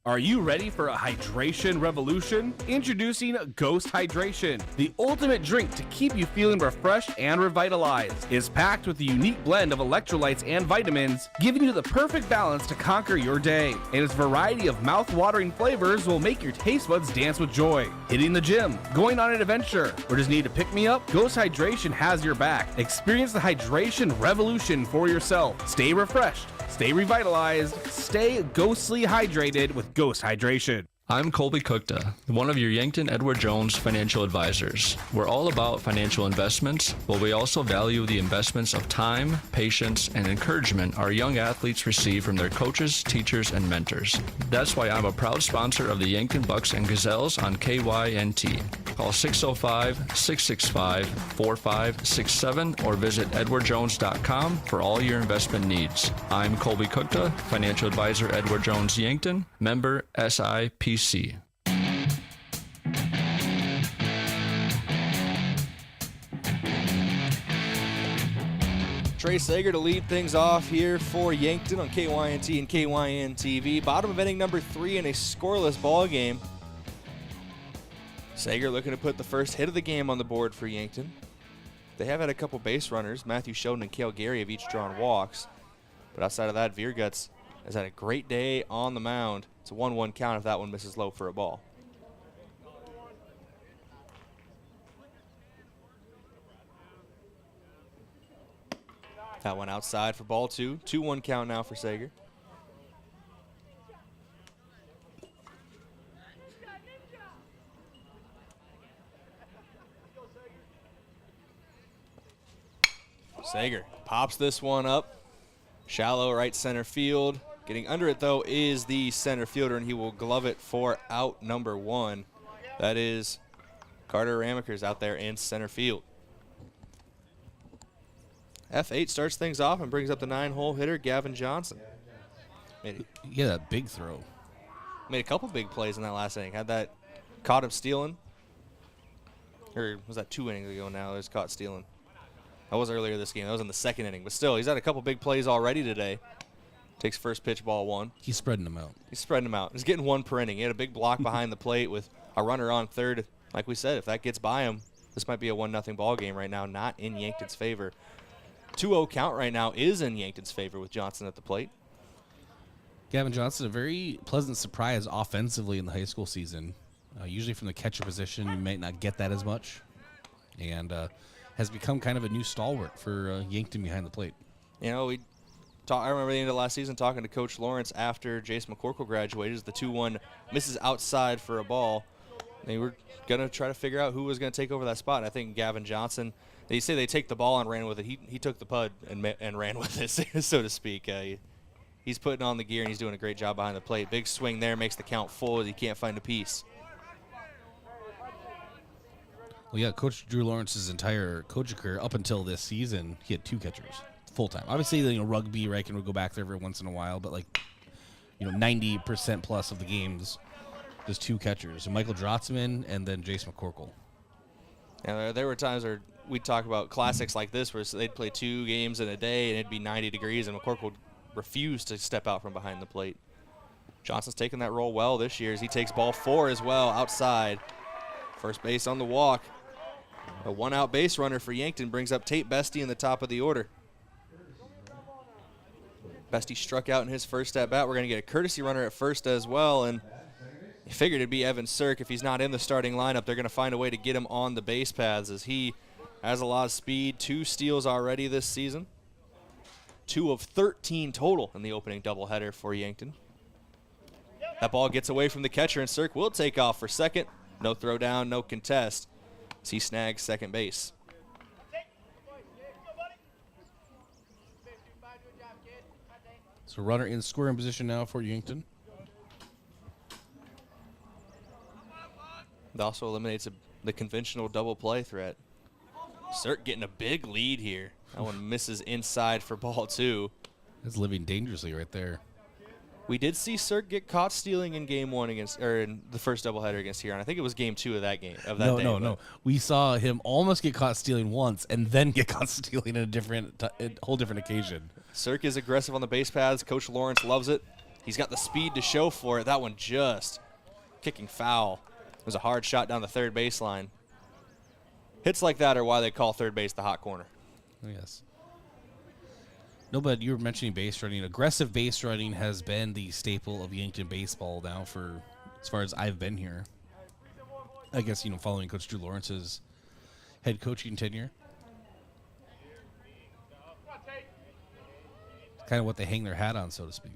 Are you ready for a hydration revolution? Introducing Ghost Hydration, the ultimate drink to keep you feeling refreshed and revitalized. It's packed with a unique blend of electrolytes and vitamins, giving you the perfect balance to conquer your day. And its variety of mouth-watering flavors will make your taste buds dance with joy. Hitting the gym, going on an adventure, or just need to pick me up? Ghost Hydration has your back. Experience the hydration revolution for yourself. Stay refreshed, stay revitalized, stay ghostly hydrated with Ghost Hydration. I'm Colby Cookta, one of your Yankton Edward Jones financial advisors. We're all about financial investments, but we also value the investments of time, patience, and encouragement our young athletes receive from their coaches, teachers, and mentors. That's why I'm a proud sponsor of the Yankton Bucks and Gazelles on KYNT. Call 605-665-4567 or visit edwardjones.com for all your investment needs. I'm Colby Cookta, financial advisor Edward Jones Yankton, member SIPC. Trey Sager to lead things off here for Yankton on KYNT and KYNTV. Bottom of inning number 3 in a scoreless ball game. Sager looking to put the first hit of the game on the board for Yankton. They have had a couple base runners. Matthew Shoden and Cale Gary have each drawn walks. But outside of that, Vierguts has had a great day on the mound. It's a 1-1 count if that one misses low for a ball. That one outside for ball 2. 2-1 count now for Sager. Sager pops this one up. Shallow right center field. Getting under it, though, is the center fielder, and he will glove it for out number 1. That is Carter Ramekers out there in center field. F8 starts things off and brings up the 9-hole hitter, Gavin Johnson. Yeah, that big throw. Made a couple big plays in that last inning. Had that, caught him stealing. Or was that 2 innings ago now? It was caught stealing. That was earlier this game. That was in the 2nd inning. But still, he's had a couple big plays already today. Takes first pitch, ball 1. He's spreading them out. He's spreading them out. He's getting 1 per inning. He had a big block behind the plate with a runner on third. Like we said, if that gets by him, this might be a 1-0 ball game right now, not in Yankton's favor. 2-0 count right now is in Yankton's favor with Johnson at the plate. Gavin Johnson, a very pleasant surprise offensively in the high school season. Usually from the catcher position, you might not get that as much. And has become kind of a new stalwart for Yankton behind the plate. You know, I remember the end of last season talking to Coach Lawrence after Jace McCorkle graduated. The 2-1 misses outside for a ball. They were going to try to figure out who was going to take over that spot. I think Gavin Johnson, they say they take the ball and ran with it. He took the pud and ran with it, so to speak. He's putting on the gear, and he's doing a great job behind the plate. Big swing there, makes the count full as he can't find a piece. Well, yeah, Coach Drew Lawrence's entire coaching career up until this season, he had 2 catchers full-time. Obviously, rugby, right, can go back there every once in a while, but, 90% plus of the games, just 2 catchers. Michael Drotzman and then Jace McCorkle. Yeah, there were times where we'd talk about classics like this where they'd play 2 games in a day and it'd be 90 degrees, and McCorkle would refuse to step out from behind the plate. Johnson's taking that role well this year as he takes ball 4 as well outside. First base on the walk. A 1-out base runner for Yankton brings up Tate Bestie in the top of the order. Bestie struck out in his first at-bat. We're going to get a courtesy runner at first as well, and you figured it'd be Evan Sirk. If he's not in the starting lineup, they're going to find a way to get him on the base paths as he has a lot of speed. 2 steals already this season. 2 of 13 total in the opening doubleheader for Yankton. That ball gets away from the catcher, and Sirk will take off for second. No throw down, no contest as he snags second base. So runner in scoring position now for Yankton. It also eliminates the conventional double play threat. Sirk getting a big lead here. That one misses inside for ball 2. That's living dangerously right there. We did see Sirk get caught stealing in game 1 in the first doubleheader against Huron. I think it was game 2 of that game. No. We saw him almost get caught stealing once and then get caught stealing in a whole different occasion. Sirk is aggressive on the base paths. Coach Lawrence loves it. He's got the speed to show for it. That one just kicking foul. It was a hard shot down the third baseline. Hits like that are why they call third base the hot corner. Oh, yes. No, but you were mentioning base running. Aggressive base running has been the staple of Yankton baseball now for as far as I've been here. I guess, following Coach Drew Lawrence's head coaching tenure. Kind of what they hang their hat on, so to speak.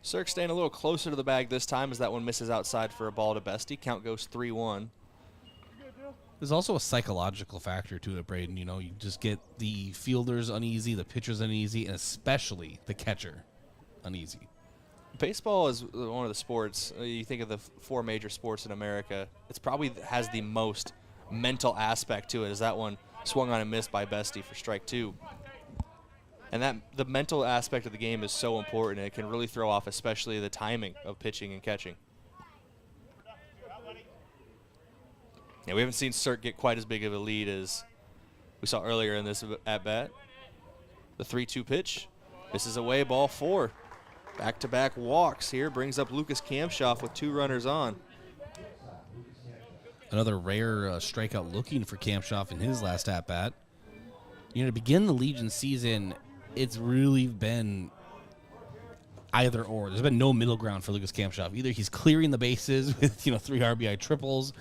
Cirque staying a little closer to the bag this time as that one misses outside for a ball to Bestie. Count goes 3-1. There's also a psychological factor to it, Brayden. You just get the fielders uneasy, the pitchers uneasy, and especially the catcher uneasy. Baseball is one of the sports, you think of the 4 major sports in America, it's probably has the most mental aspect to it, as that one swung on and missed by Bestie for strike 2. And the mental aspect of the game is so important, and it can really throw off especially the timing of pitching and catching. Yeah, we haven't seen Cirque get quite as big of a lead as we saw earlier in this at-bat. The 3-2 pitch. This is away, ball 4. Back-to-back walks here brings up Lucas Kamshoff with 2 runners on. Another rare strikeout looking for Kamshoff in his last at-bat. To begin the Legion season, it's really been either or. There's been no middle ground for Lucas Kamshoff. Either he's clearing the bases with 3 RBI triples,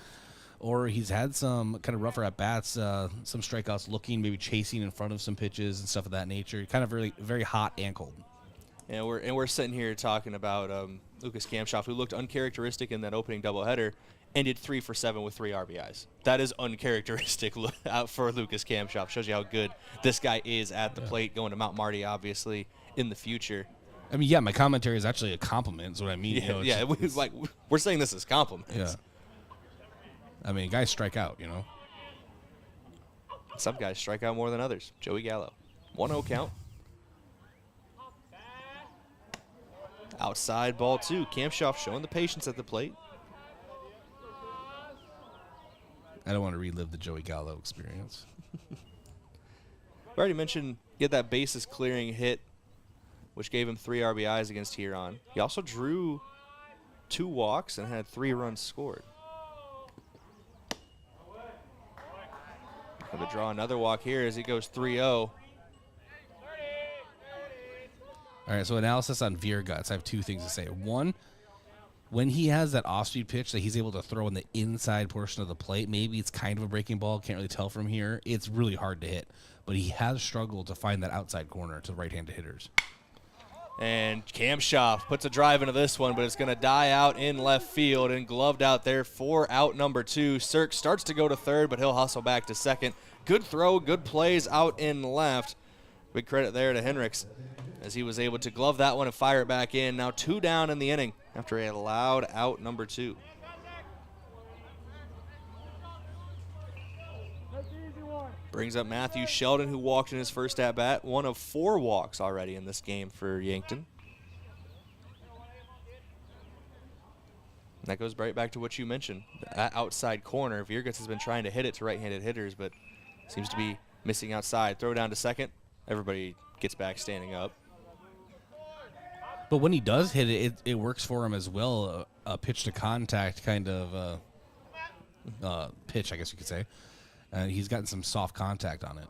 or he's had some kind of rougher at-bats, some strikeouts looking, maybe chasing in front of some pitches and stuff of that nature. Kind of very, very hot and cold. And we're sitting here talking about Lucas Kamshoff, who looked uncharacteristic in that opening doubleheader, ended 3 for 7 with 3 RBIs. That is uncharacteristic out for Lucas Kamshoff. Shows you how good this guy is at the plate, going to Mount Marty, obviously, in the future. I mean, yeah, my commentary is actually a compliment, is what I mean. Yeah, we're saying this as compliments. Yeah. I mean, guys strike out, Some guys strike out more than others. Joey Gallo. 1-0 count. Outside ball 2. Kamshoff showing the patience at the plate. I don't want to relive the Joey Gallo experience. We already mentioned he had that bases clearing hit, which gave him 3 RBIs against Huron. He also drew 2 walks and had 3 runs scored. Going to draw another walk here as he goes 3-0. All right, so analysis on Veer Guts. I have 2 things to say. One, when he has that off-speed pitch that he's able to throw in the inside portion of the plate, maybe it's kind of a breaking ball, can't really tell from here. It's really hard to hit, but he has struggled to find that outside corner to right-handed hitters. And Kamshoff puts a drive into this one, but it's going to die out in left field and gloved out there for out number 2. Cirque starts to go to third, but he'll hustle back to second. Good throw, good plays out in left. Big credit there to Henricks as he was able to glove that one and fire it back in. Now 2 down in the inning after a loud out number 2. Brings up Matthew Sheldon, who walked in his first at-bat. 1 of 4 walks already in this game for Yankton. And that goes right back to what you mentioned. That outside corner, Viergats has been trying to hit it to right-handed hitters, but seems to be missing outside. Throw down to second. Everybody gets back standing up. But when he does hit it, it works for him as well. A pitch to contact kind of pitch, I guess you could say. He's gotten some soft contact on it.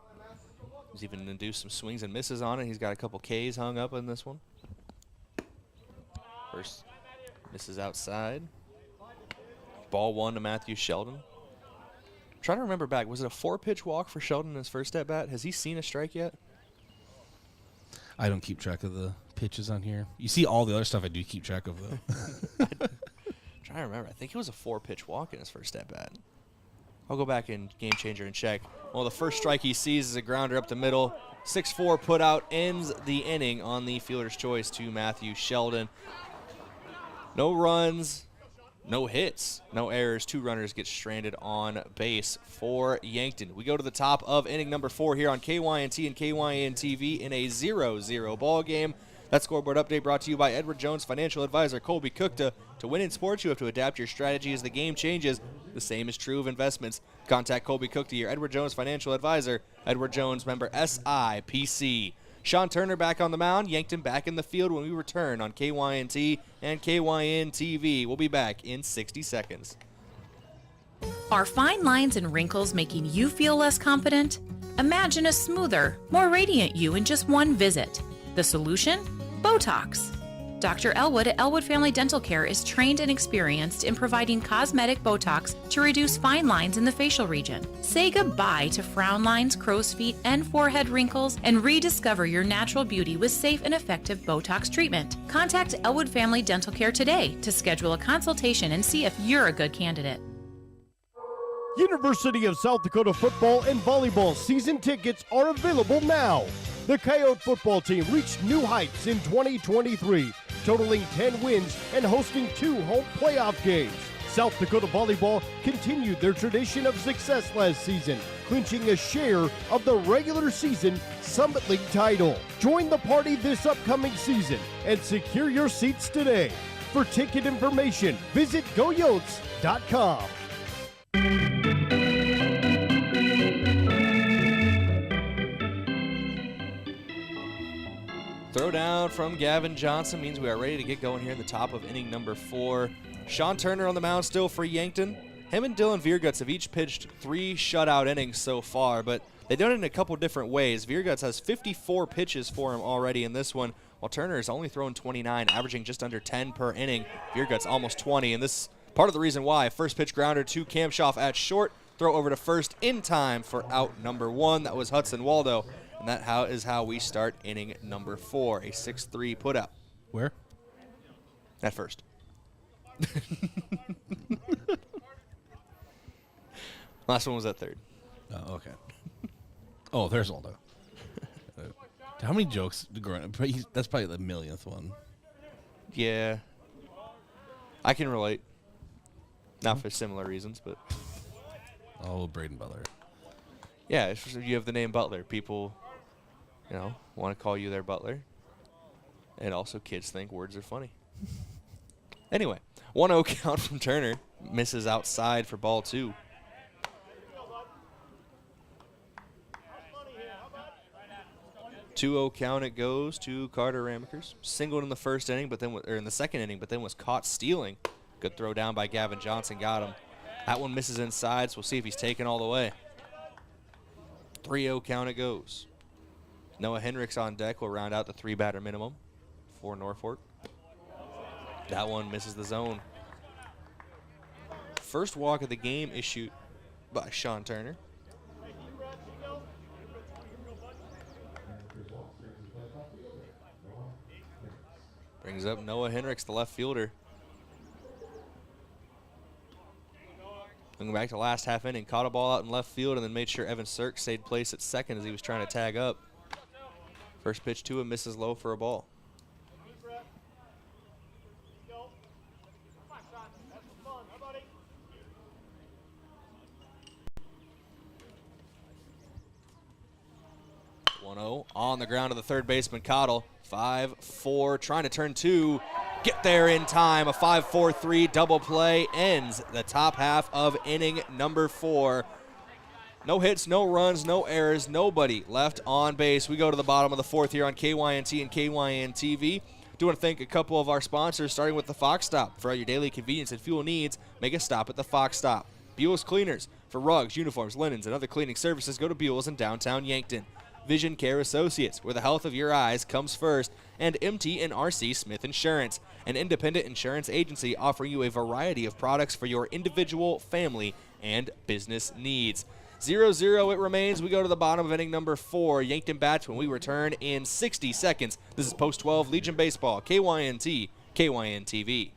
He's even induced some swings and misses on it. He's got a couple Ks hung up in this one. First misses outside. Ball 1 to Matthew Sheldon. I'm trying to remember back. Was it a 4-pitch walk for Sheldon in his first at-bat? Has he seen a strike yet? I don't keep track of the pitches on here. You see all the other stuff I do keep track of, though. I'm trying to remember. I think it was a 4-pitch walk in his first at-bat. I'll go back in Game Changer and check. Well, the first strike he sees is a grounder up the middle. 6-4 put out ends the inning on the fielder's choice to Matthew Sheldon. No runs, no hits, no errors. 2 runners get stranded on base for Yankton. We go to the top of inning number 4 here on KYNT and KYNTV in a 0-0 ball game. That scoreboard update brought to you by Edward Jones financial advisor Colby Cookta. To win in sports, you have to adapt your strategy as the game changes. The same is true of investments. Contact Colby Cookta, your Edward Jones financial advisor. Edward Jones, member SIPC. Sean Turner back on the mound, Yankton back in the field when we return on KYNT and KYNTV. We'll be back in 60 seconds. Are fine lines and wrinkles making you feel less confident? Imagine a smoother, more radiant you in just one visit. The solution? Botox. Dr. Elwood at Elwood Family Dental Care is trained and experienced in providing cosmetic Botox to reduce fine lines in the facial region. Say goodbye to frown lines, crow's feet, and forehead wrinkles, and rediscover your natural beauty with safe and effective Botox treatment. Contact Elwood Family Dental Care today to schedule a consultation and see if you're a good candidate. University of South Dakota football and volleyball season tickets are available now. The Coyote football team reached new heights in 2023, totaling 10 wins and hosting 2 home playoff games. South Dakota volleyball continued their tradition of success last season, clinching a share of the regular season Summit League title. Join the party this upcoming season and secure your seats today. For ticket information, visit goyotes.com. Throw down from Gavin Johnson means we are ready to get going here in the top of inning number 4. Sean Turner on the mound still for Yankton. Him and Dylan Vierguts have each pitched 3 shutout innings so far, but they've done it in a couple different ways. Vierguts has 54 pitches for him already in this one, while Turner has only thrown 29, averaging just under 10 per inning. Vierguts almost 20, and this part of the reason why. First pitch grounder to Kamshoff at short, throw over to first in time for out number 1. That was Hudson Waldo. And that is how we start inning number 4, a 6-3 put up. Where? At first. Last one was at third. Oh, okay. Oh, there's Waldo. How many jokes growing up? That's probably the millionth one. Yeah. I can relate. Not for similar reasons, but. Oh, Brayden Butler. Yeah, it's just, you have the name Butler. People, want to call you their butler. And also kids think words are funny. Anyway, 1-0 count from Turner. Misses outside for ball 2. Two-0 count it goes to Carter Ramakers. Singled in the first inning, in the second inning, but then was caught stealing. Good throw down by Gavin Johnson, got him. That one misses inside, so we'll see if he's taken all the way. 3-0 count it goes. Noah Hendricks on deck will round out the 3-batter minimum for Norfolk. That one misses the zone. First walk of the game issued by Sean Turner. Brings up Noah Hendricks, the left fielder. Looking back to last half inning, caught a ball out in left field and then made sure Evan Sirk stayed place at second as he was trying to tag up. First pitch to him, misses low for a ball. On the ground to the third baseman, Cottle. 5-4, trying to turn 2. Get there in time. A 5-4-3 double play ends the top half of inning number 4. No hits, no runs, no errors, nobody left on base. We go to the bottom of the 4th here on KYNT and KYNTV. Do want to thank a couple of our sponsors, starting with the Fox Stop. For all your daily convenience and fuel needs, make a stop at the Fox Stop. Buell's Cleaners. For rugs, uniforms, linens, and other cleaning services, go to Buell's in downtown Yankton. Vision Care Associates, where the health of your eyes comes first, and MT and RC Smith Insurance, an independent insurance agency offering you a variety of products for your individual, family, and business needs. 0-0 it remains. We go to the bottom of inning number 4. Yankton bats when we return in 60 seconds. This is Post 12 Legion Baseball, KYNT, KYNTV.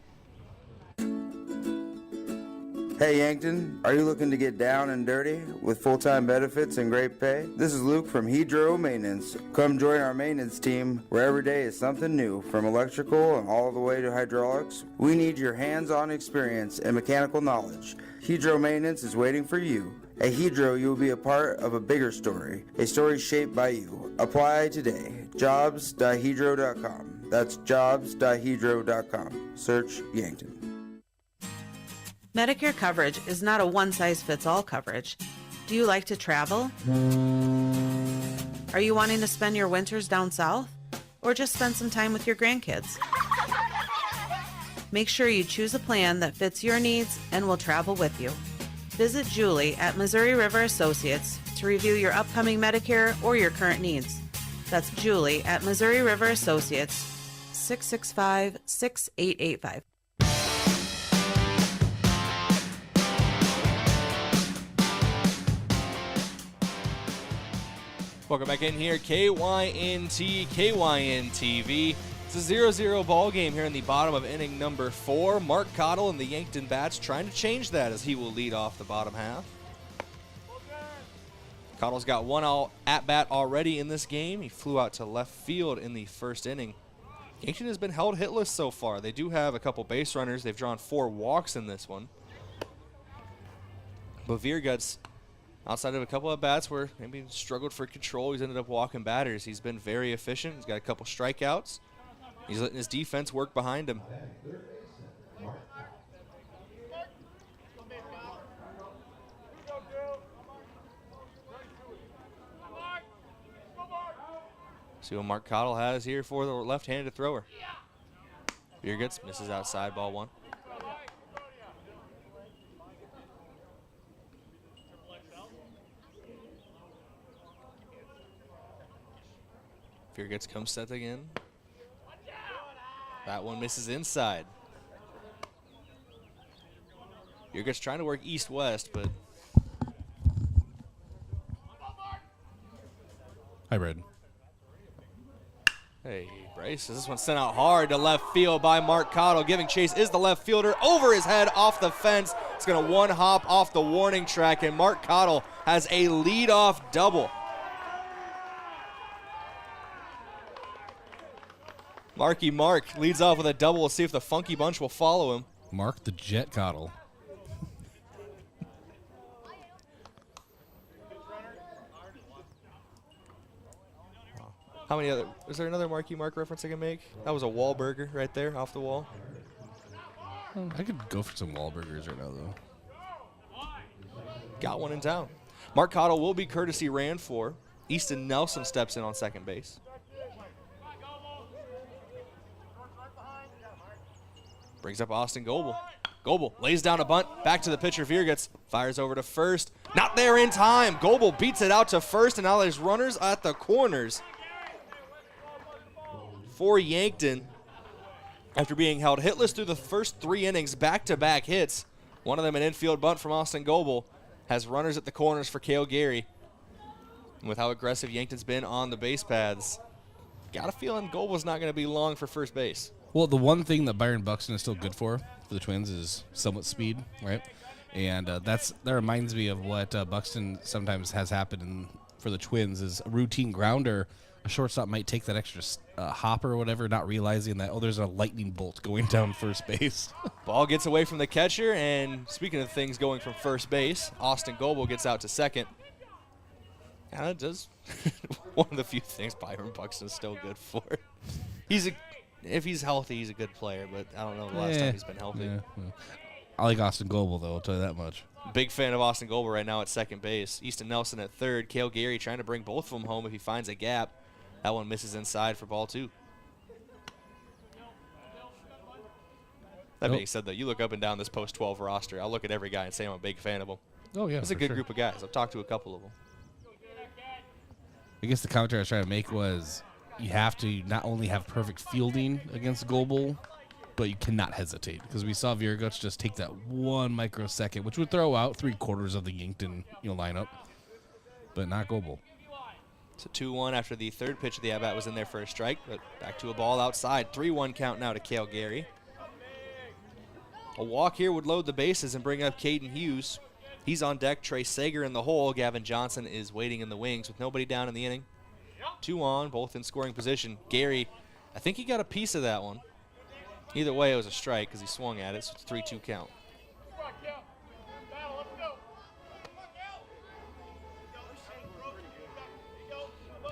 Hey Yankton, are you looking to get down and dirty with full-time benefits and great pay? This is Luke from Hydro Maintenance. Come join our maintenance team where every day is something new, from electrical and all the way to hydraulics. We need your hands-on experience and mechanical knowledge. Hydro Maintenance is waiting for you. At Hydro, you will be a part of a bigger story, a story shaped by you. Apply today. Jobs.hydro.com. That's jobs.hydro.com. Search Yankton. Medicare coverage is not a one-size-fits-all coverage. Do you like to travel? Are you wanting to spend your winters down south? Or just spend some time with your grandkids? Make sure you choose a plan that fits your needs and will travel with you. Visit Julie at Missouri River Associates to review your upcoming Medicare or your current needs. That's Julie at Missouri River Associates, 665-6885. Welcome back in here, KYNT, KYNTV. It's a 0-0 ball game here in the bottom of inning number 4. Mark Cottle and the Yankton Bats trying to change that as he will lead off the bottom half. Cottle's got one at-bat already in this game. He flew out to left field in the first inning. Yankton has been held hitless so far. They do have a couple base runners. They've drawn 4 walks in this one. But Vierguts, outside of a couple of bats where maybe struggled for control, he's ended up walking batters. He's been very efficient. He's got a couple strikeouts. He's letting his defense work behind him. See what Mark Cottle has here for the left-handed thrower. Vierguts misses outside, ball 1. Vierguts comes set again. That one misses inside. Vierguts trying to work east-west, but... Hi, Brayden. Hey, Bryce, this one sent out hard to left field by Mark Cottle. Giving chase is the left fielder over his head off the fence. It's going to one hop off the warning track, and Mark Cottle has a leadoff double. Marky Mark leads off with a double. We'll see if the Funky Bunch will follow him. Mark the Jet Cottle. How many other? Is there another Marky Mark reference I can make? That was a Wahlburger right there off the wall. I could go for some Wahlburgers right now, though. Got one in town. Mark Cottle will be courtesy ran for. Easton Nelson steps in on second base. Brings up Austin Goebel. Goebel lays down a bunt. Back to the pitcher, Vierguts. Fires over to first. Not there in time. Goebel beats it out to first, and now there's runners at the corners for Yankton. After being held hitless through the first 3 innings, back-to-back hits. One of them an infield bunt from Austin Goebel. Has runners at the corners for Cale Gary. And with how aggressive Yankton's been on the base paths, got a feeling Goebel's not going to be long for first base. Well, the one thing that Byron Buxton is still good for the Twins is somewhat speed, right? And that reminds me of what Buxton sometimes has happened for the Twins is a routine grounder. A shortstop might take that extra hopper or whatever, not realizing that, oh, there's a lightning bolt going down first base. Ball gets away from the catcher, and speaking of things going from first base, Austin Goebel gets out to second. And it does one of the few things Byron Buxton's still good for. If he's healthy, he's a good player, but I don't know the last time he's been healthy. Yeah. I like Austin Goebel, though, I'll tell you that much. Big fan of Austin Goebel right now at second base. Easton Nelson at third. Cale Gary trying to bring both of them home if he finds a gap. That one misses inside for ball 2. That being said, though, you look up and down this post-12 roster, I'll look at every guy and say I'm a big fan of them. Oh, yeah, it's a good group of guys. I've talked to a couple of them. I guess the commentary I was trying to make was you have to not only have perfect fielding against Goebel, but you cannot hesitate. Because we saw Vierguts just take that 1 microsecond, which would throw out 3/4 of the Yankton lineup, but not Goebel. So 2-1 after the third pitch of the at-bat was in there for a strike, but back to a ball outside. 3-1 count now to Cale Gary. A walk here would load the bases and bring up Caden Hughes. He's on deck. Trey Sager in the hole. Gavin Johnson is waiting in the wings with nobody down in the inning. 2 on, both in scoring position. Gary, I think he got a piece of that one. Either way, it was a strike because he swung at it, so it's a 3-2 count.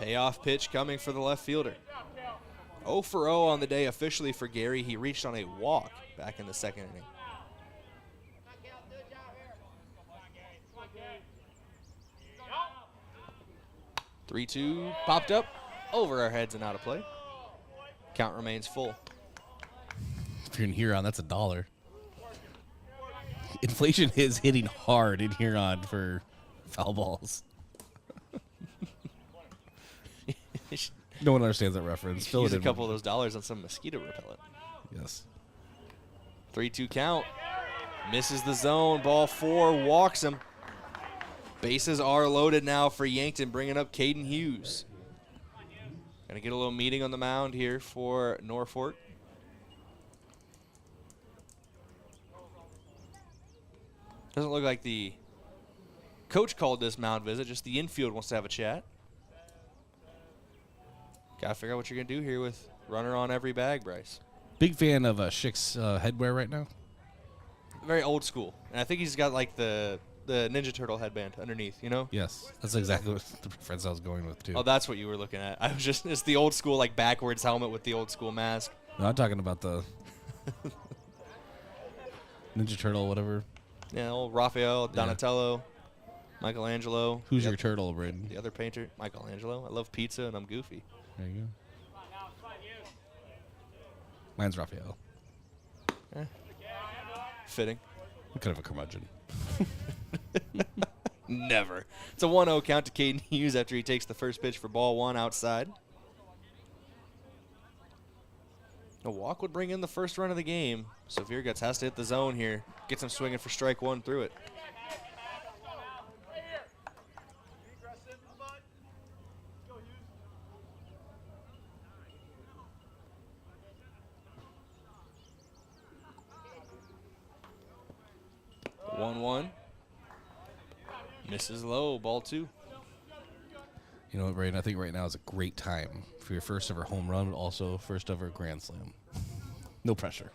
Payoff pitch coming for the left fielder. 0 for 0 on the day officially for Gary. He reached on a walk back in the second inning. 3-2 popped up over our heads and out of play. Count remains full. If you're in Huron, that's $1. Inflation is hitting hard in Huron for foul balls. No one understands that reference. Use a couple of those dollars on some mosquito repellent. Yes. 3-2 count. Misses the zone. Ball 4 walks him. Bases are loaded now for Yankton, bringing up Caden Hughes. Going to get a little meeting on the mound here for Norfolk. Doesn't look like the coach called this mound visit, just the infield wants to have a chat. Got to figure out what you're going to do here with runner on every bag, Bryce. Big fan of Schick's headwear right now. Very old school. And I think he's got like the Ninja Turtle headband underneath, you know? Yes. That's exactly what the reference I was going with, too. Oh, that's what you were looking at. I was just, it's the old school, like backwards helmet with the old school mask. No, I'm talking about the Ninja Turtle, whatever. Yeah, old Raphael, Donatello, Michelangelo. Who's your turtle, Brayden? The other painter, Michelangelo. I love pizza and I'm goofy. There you go. Mine's Raphael. Fitting. I'm kind of a curmudgeon. Never. It's a 1-0 count to Caden Hughes after he takes the first pitch for ball 1 outside. A walk would bring in the first run of the game. So Vierguts has to hit the zone here. Gets him swinging for strike 1 through it. Misses low, ball 2. You know what, Brayden? I think right now is a great time for your first ever home run, but also first ever grand slam. No pressure.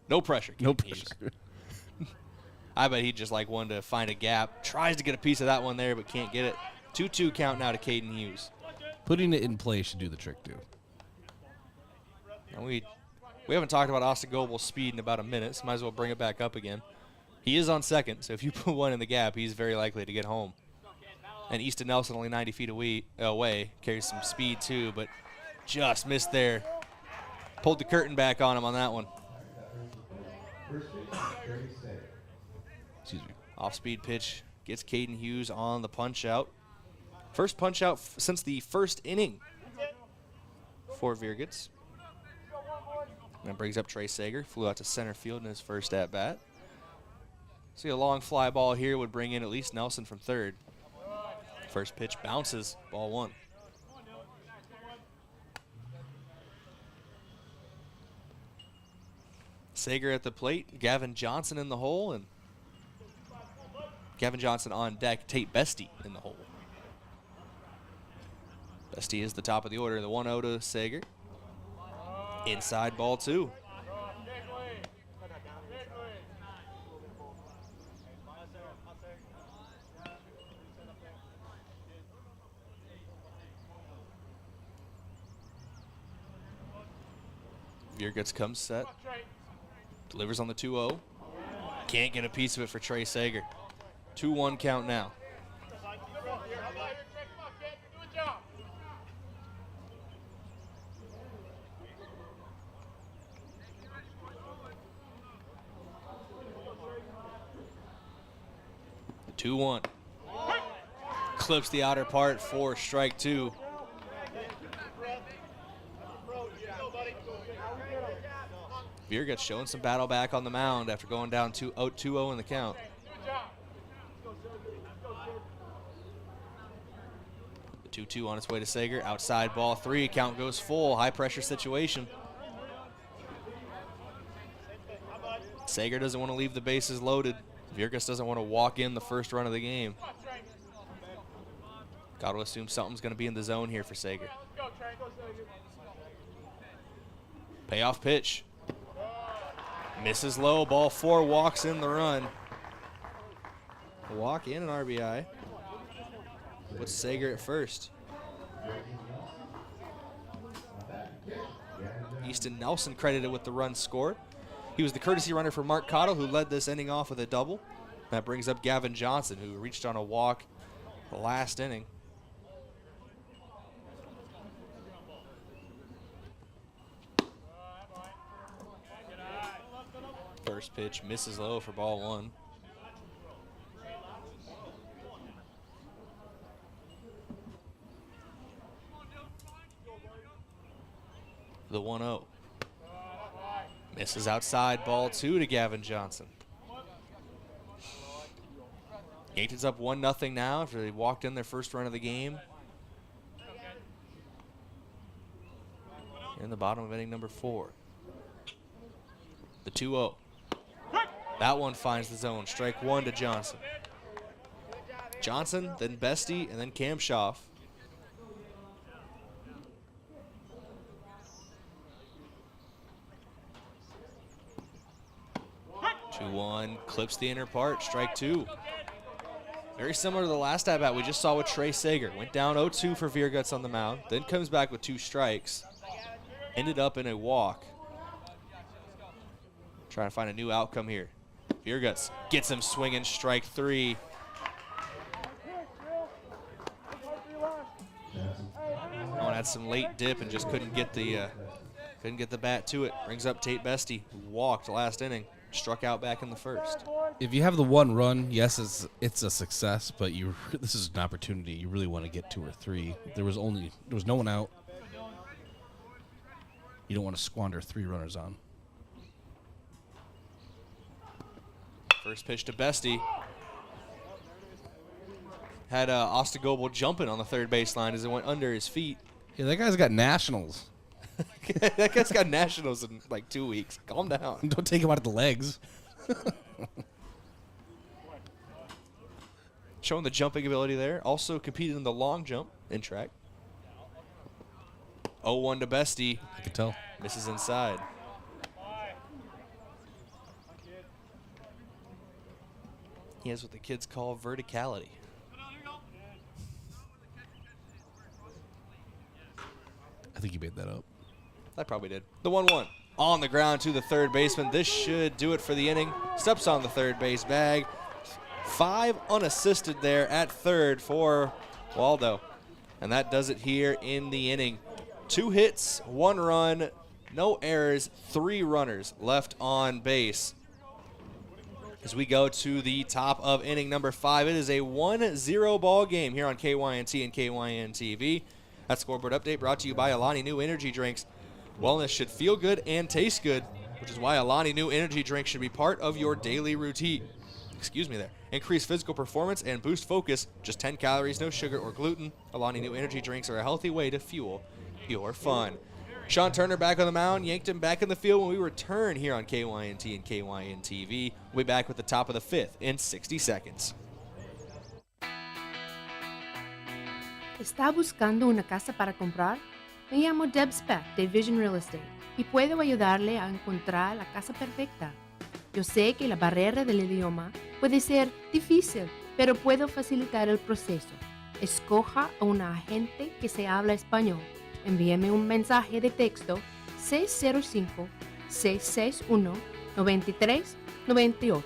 No pressure. No pressure. I bet he just like wanted to find a gap. Tries to get a piece of that one there, but can't get it. 2-2 count now to Caden Hughes. Putting it in play should do the trick, too. And we haven't talked about Austin Goble's speed in about a minute, so might as well bring it back up again. He is on second, so if you put one in the gap, he's very likely to get home. And Easton Nelson, only 90 feet away, carries some speed too, but just missed there. Pulled the curtain back on him on that one. Excuse me. Off-speed pitch gets Caden Hughes on the punch-out. First punch-out since the first inning for Vierguts. And brings up Trey Sager. Flew out to center field in his first at-bat. See, a long fly ball here would bring in at least Nelson from third. First pitch bounces, ball 1. Sager at the plate, Gavin Johnson in the hole, and Gavin Johnson on deck, Tate Bestie in the hole. Bestie is the top of the order, the 1-0 to Sager. Inside, ball 2. Vierguts comes set. Delivers on the 2-0. Can't get a piece of it for Trey Sager. 2-1 count now. The 2-1. Clips the outer part for strike 2. Vierguts showing some battle back on the mound after going down 2-0 in the count. The 2-2 on its way to Sager. Outside, ball 3. Count goes full. High pressure situation. Sager doesn't want to leave the bases loaded. Vierguts doesn't want to walk in the first run of the game. Got to assume something's going to be in the zone here for Sager. Payoff pitch. Misses low, ball 4, walks in the run. A walk in an RBI. Puts Sager at first. Easton Nelson credited with the run scored. He was the courtesy runner for Mark Cottle, who led this inning off with a double. That brings up Gavin Johnson, who reached on a walk last inning. First pitch misses low for ball 1. The 1-0. Misses outside, ball 2 to Gavin Johnson. Yankton's up 1-0 now after they walked in their first run of the game. In the bottom of inning number 4. The 2-0. That one finds the zone. Strike 1 to Johnson. Johnson, then Bestie, and then Cam Schaff. 2-1, clips the inner part, strike 2. Very similar to the last at-bat we just saw with Trey Sager. Went down 0-2 for Vierguts on the mound, then comes back with 2 strikes. Ended up in a walk. Trying to find a new outcome here. Vierguts gets him swinging, strike 3. Oh, and had some late dip and just couldn't get the bat to it. Brings up Tate Bestie, who walked last inning. Struck out back in the first. If you have the 1 run, yes, it's a success, but this is an opportunity. You really want to get 2 or 3. There was no one out. You don't want to squander 3 runners on. First pitch to Bestie. Had Ostagobel jumping on the third baseline as it went under his feet. Yeah, that guy's got nationals. That guy's got nationals in like 2 weeks. Calm down. Don't take him out of the legs. Showing the jumping ability there. Also competed in the long jump in track. 0-1 to Bestie. I can tell. Misses inside. He has what the kids call verticality. I think you made that up. I probably did. The 1-1 on the ground to the third baseman. This should do it for the inning. Steps on the third base bag. 5 unassisted there at third for Waldo. And that does it here in the inning. 2 hits, 1 run, no errors, 3 runners left on base. As we go to the top of inning number 5, it is a 1-0 ball game here on KYNT and KYNTV. That scoreboard update brought to you by Alani New Energy Drinks. Wellness should feel good and taste good, which is why Alani New Energy Drinks should be part of your daily routine. Excuse me there. Increase physical performance and boost focus. Just 10 calories, no sugar or gluten. Alani New Energy Drinks are a healthy way to fuel your fun. Sean Turner back on the mound, Yankton back in the field when we return here on KYNT and KYNTV. We'll be back with the top of the 5th in 60 seconds. ¿Está buscando una casa para comprar? Me llamo Deb Speck de Vision Real Estate y puedo ayudarle a encontrar la casa perfecta. Yo sé que la barrera del idioma puede ser difícil, pero puedo facilitar el proceso. Escoja a un agente que se habla español. Envíeme un mensaje de texto 605-661-9398.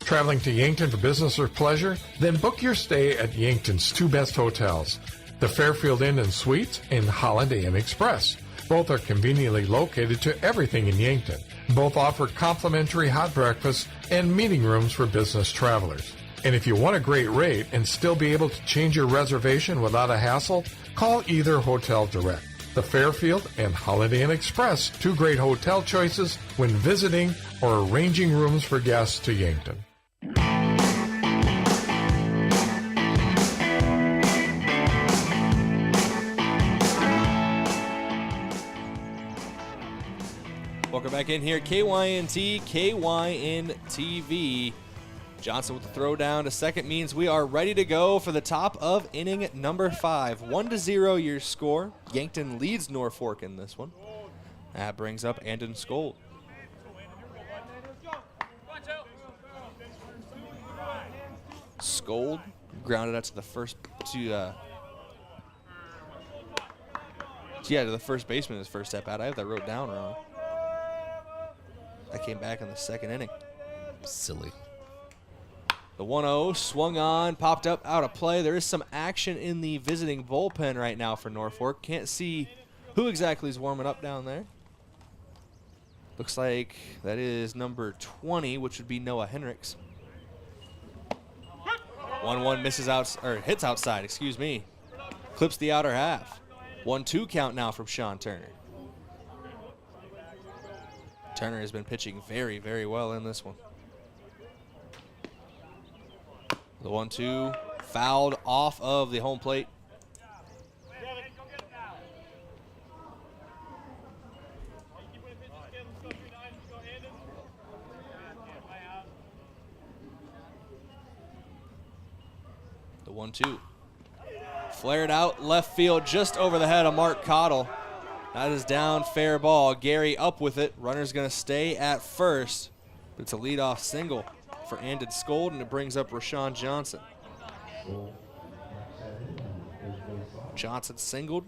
Traveling to Yankton for business or pleasure? Then book your stay at Yankton's 2 best hotels, the Fairfield Inn and Suites and Holiday Inn Express. Both are conveniently located to everything in Yankton. Both offer complimentary hot breakfast and meeting rooms for business travelers. And if you want a great rate and still be able to change your reservation without a hassle, call either hotel direct. The Fairfield and Holiday Inn Express, 2 great hotel choices when visiting or arranging rooms for guests to Yankton. Welcome back in here, KYNT, KYNTV. Johnson with the throw down to second means we are ready to go for the top of inning number 5. 1-0 your score. Yankton leads Norfolk in this one. That brings up Andon Skold. Skold grounded out to the first to the first baseman his first step out. I have that wrote down wrong. That came back in the second inning. Silly. The 1-0 swung on, popped up, out of play. There is some action in the visiting bullpen right now for Norfolk. Can't see who exactly is warming up down there. Looks like that is number 20, which would be Noah Hendricks. 1-1 misses out, or hits outside, excuse me. Clips the outer half. 1-2 count now from Sean Turner. Turner has been pitching very, very well in this one. The 1-2 fouled off of the home plate. The 1-2 flared out left field just over the head of Mark Cottle. That is down, fair ball. Gary up with it. Runner's going to stay at first. But it's a leadoff single for Andon Skold, and it brings up Rashawn Johnson. Johnson singled.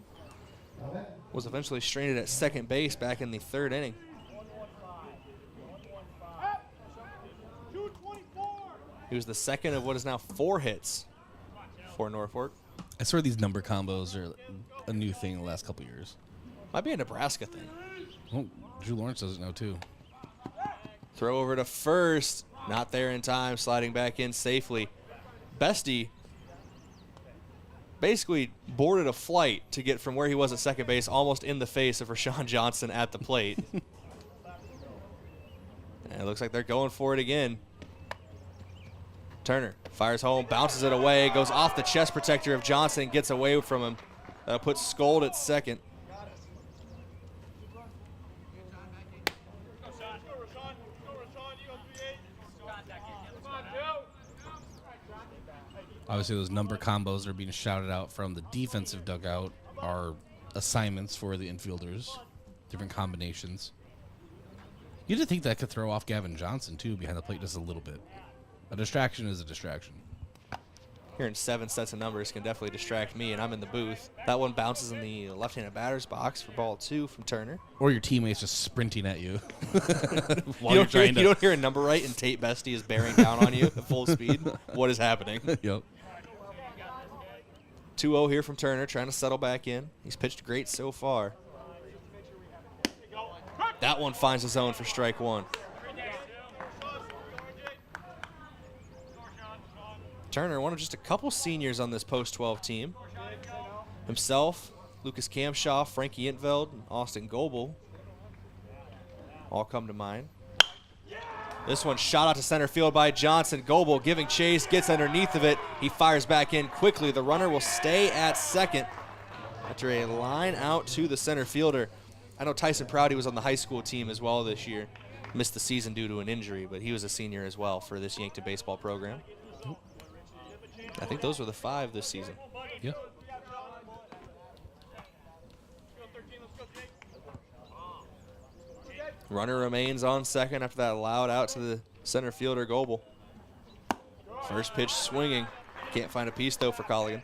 Was eventually stranded at second base back in the third inning. He was the second of what is now 4 hits for Norfolk. I swear these number combos are a new thing in the last couple years. Might be a Nebraska thing. Well, Drew Lawrence doesn't know too. Throw over to first. Not there in time, sliding back in safely. Bestie basically boarded a flight to get from where he was at second base almost in the face of Rashawn Johnson at the plate. And it looks like they're going for it again. Turner fires home, bounces it away, goes off the chest protector of Johnson, gets away from him. That'll put Skold at second. Obviously, those number combos that are being shouted out from the defensive dugout are assignments for the infielders, different combinations. You'd think that could throw off Gavin Johnson, too, behind the plate just a little bit. A distraction is a distraction. Hearing 7 sets of numbers can definitely distract me, and I'm in the booth. That one bounces in the left-handed batter's box for ball 2 from Turner. Or your teammates just sprinting at you. You don't hear a number right, and Tate Bestie is bearing down on you at full speed. What is happening? Yep. 2-0 here from Turner, trying to settle back in. He's pitched great so far. That one finds the zone for strike 1. Turner, one of just a couple seniors on this post-12 team. Himself, Lucas Kamshaw, Frankie Intveld, and Austin Goebel all come to mind. This one shot out to center field by Johnson. Goebel giving chase, gets underneath of it. He fires back in quickly. The runner will stay at second after a line out to the center fielder. I know Tyson Prouty was on the high school team as well this year. Missed the season due to an injury, but he was a senior as well for this Yankton baseball program. I think those were the 5 this season. Yeah. Runner remains on second after that loud out to the center fielder, Goebel. First pitch swinging. Can't find a piece, though, for Colligan.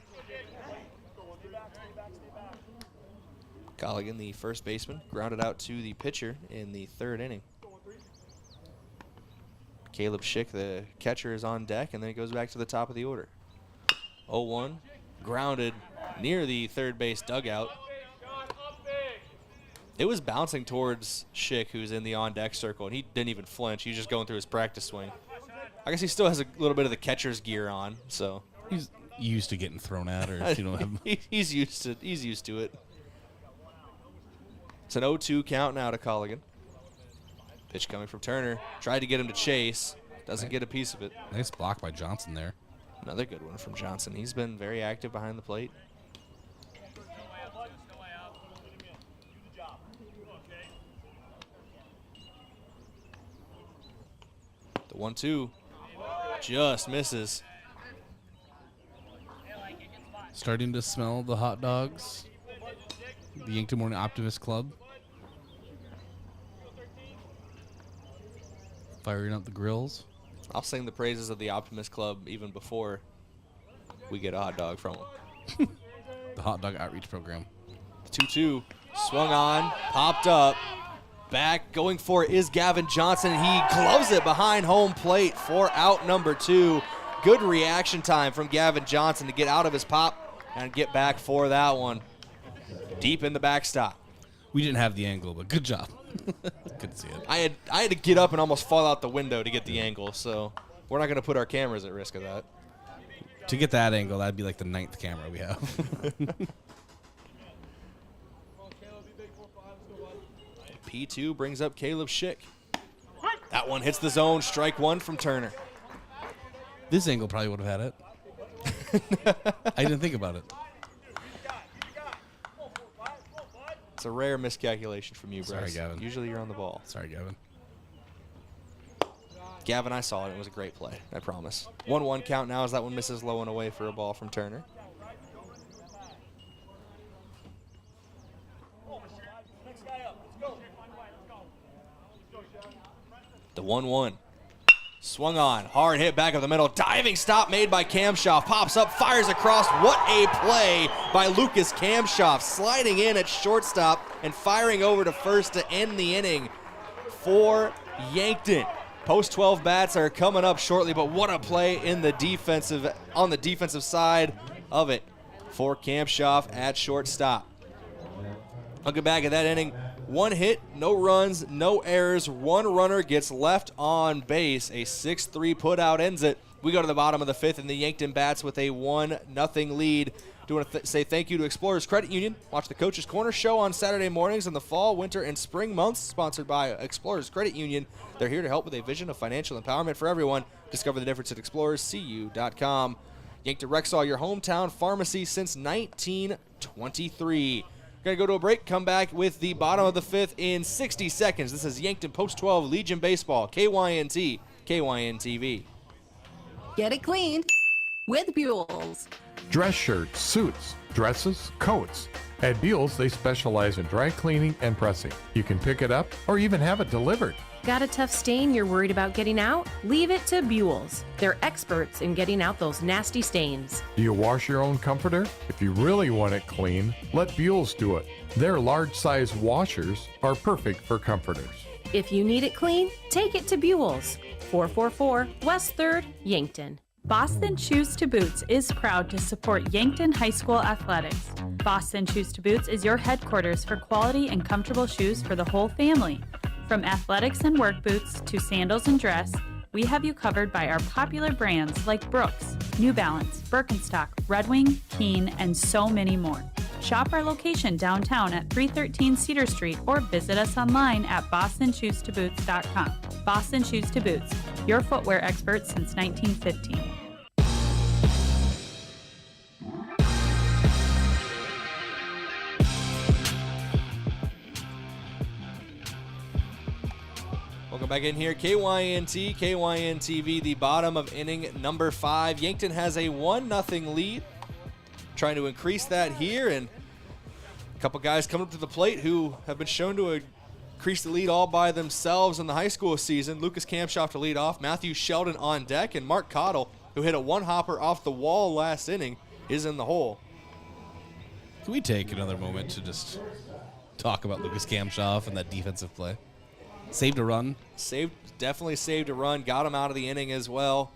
Colligan, the first baseman, grounded out to the pitcher in the third inning. Caleb Schick, the catcher, is on deck, and then it goes back to the top of the order. 0-1, grounded near the third base dugout. It was bouncing towards Schick, who's in the on-deck circle, and he didn't even flinch. He was just going through his practice swing. I guess he still has a little bit of the catcher's gear on, so. He's used to getting thrown at, or if you don't have. He's used to it. It's an 0-2 count now to Colligan. Pitch coming from Turner. Tried to get him to chase. Doesn't get a piece of it. Nice block by Johnson there. Another good one from Johnson. He's been very active behind the plate. The 1-2 just misses. Starting to smell the hot dogs. The Yankton Morning Optimist Club. Firing up the grills. I'll sing the praises of the Optimist Club even before we get a hot dog from them. The hot dog outreach program. 2-2 swung on, popped up. Back, going for it is Gavin Johnson. He gloves it behind home plate for out number 2. Good reaction time from Gavin Johnson to get out of his pop and get back for that one. Deep in the backstop. We didn't have the angle, but good job. Couldn't see it. I had to get up and almost fall out the window to get the angle, so we're not going to put our cameras at risk of that. To get that angle, that'd be like the 9th camera we have. P2 brings up Caleb Schick. That one hits the zone. Strike one from Turner. This angle probably would have had it. I didn't think about it. It's a rare miscalculation from you, Bryce. Sorry, Gavin. Usually you're on the ball. Sorry, Gavin. Gavin, I saw it. It was a great play. I promise. 1-1 count now as that one misses low and away for a ball from Turner. The 1-1. Swung on. Hard hit back of the middle. Diving stop made by Kamshoff. Pops up, fires across. What a play by Lucas Kamshoff. Sliding in at shortstop and firing over to first to end the inning for Yankton. Post 12 bats are coming up shortly, but what a play on the defensive side of it for Kamshoff at shortstop. Looking back at that inning, 1 hit, no runs, no errors. 1 runner gets left on base. A 6-3 putout ends it. We go to the bottom of the 5th, and the Yankton bats with a 1-0 lead. Do want to say thank you to Explorers Credit Union. Watch the Coach's Corner show on Saturday mornings in the fall, winter, and spring months, sponsored by Explorers Credit Union. They're here to help with a vision of financial empowerment for everyone. Discover the difference at explorerscu.com. Yankton Rexall, your hometown pharmacy since 1923. Going to go to a break, come back with the bottom of the 5th in 60 seconds. This is Yankton Post 12 Legion Baseball, KYNT, KYNTV. Get it cleaned with Buell's. Dress shirts, suits, dresses, coats. At Buell's, they specialize in dry cleaning and pressing. You can pick it up or even have it delivered. Got a tough stain you're worried about getting out? Leave it to Buell's. They're experts in getting out those nasty stains. Do you wash your own comforter? If you really want it clean, let Buell's do it. Their large-size washers are perfect for comforters. If you need it clean, take it to Buell's. 444 West 3rd, Yankton. Boston Shoes to Boots is proud to support Yankton High School athletics. Boston Shoes to Boots is your headquarters for quality and comfortable shoes for the whole family. From athletics and work boots to sandals and dress, we have you covered by our popular brands like Brooks, New Balance, Birkenstock, Red Wing, Keen, and so many more. Shop our location downtown at 313 Cedar Street or visit us online at bostonshoestoboots.com. Boston Shoes to Boots, your footwear expert since 1915. Welcome back in here. KYNT, KYNTV, the bottom of inning number 5. Yankton has a 1-0 lead. Trying to increase that here, and a couple guys coming up to the plate who have been shown to increase the lead all by themselves in the high school season. Lucas Kamshoff to lead off, Matthew Sheldon on deck, and Mark Cottle, who hit a 1-hopper off the wall last inning, is in the hole. Can we take another moment to just talk about Lucas Kamshoff and that defensive play? Saved a run. Definitely saved a run. Got him out of the inning as well.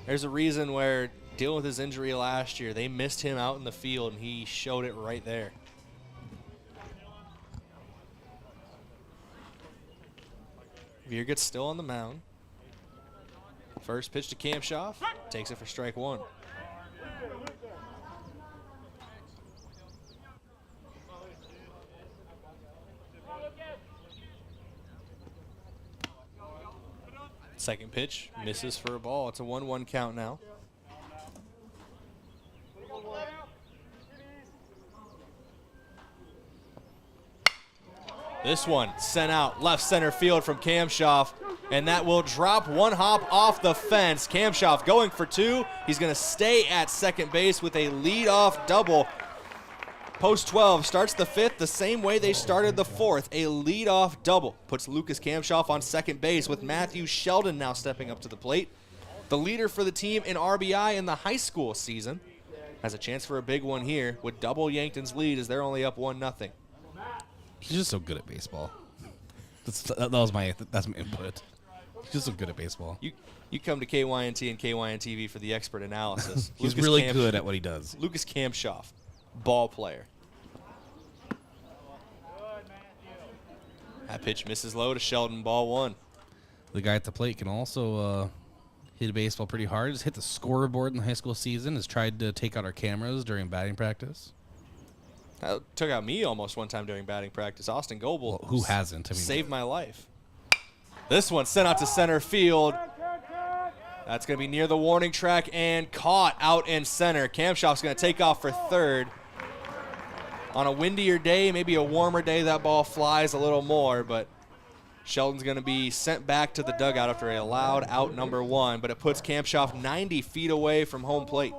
There's a reason where dealing with his injury last year, they missed him out in the field, and he showed it right there. Vierget's still on the mound. First pitch to Kamshoff. Takes it for strike 1. Second pitch, misses for a ball. It's a 1-1 count now. This one sent out left center field from Kamshoff, and that will drop 1 hop off the fence. Kamshoff going for 2. He's going to stay at second base with a leadoff double. Post 12 starts the 5th the same way they started the 4th. A leadoff double puts Lucas Kamshoff on second base with Matthew Sheldon now stepping up to the plate. The leader for the team in RBI in the high school season has a chance for a big one here with double Yankton's lead as they're only up 1-0. He's just so good at baseball. That's my input. He's just so good at baseball. You come to KYNT and KYNTV for the expert analysis. He's really good at what he does. Lucas Kamshoff, ball player. That pitch misses low to Sheldon, ball 1. The guy at the plate can also hit a baseball pretty hard. Has hit the scoreboard in the high school season. Has tried to take out our cameras during batting practice. That took out me almost one time during batting practice. Austin Goebel. Well, who hasn't? I mean, saved my life. This one sent out to center field. That's going to be near the warning track and caught out in center. Kamshoff's going to take off for third. On a windier day, maybe a warmer day, that ball flies a little more, but Sheldon's going to be sent back to the dugout after a loud out number 1, but it puts Kamshoff 90 feet away from home plate.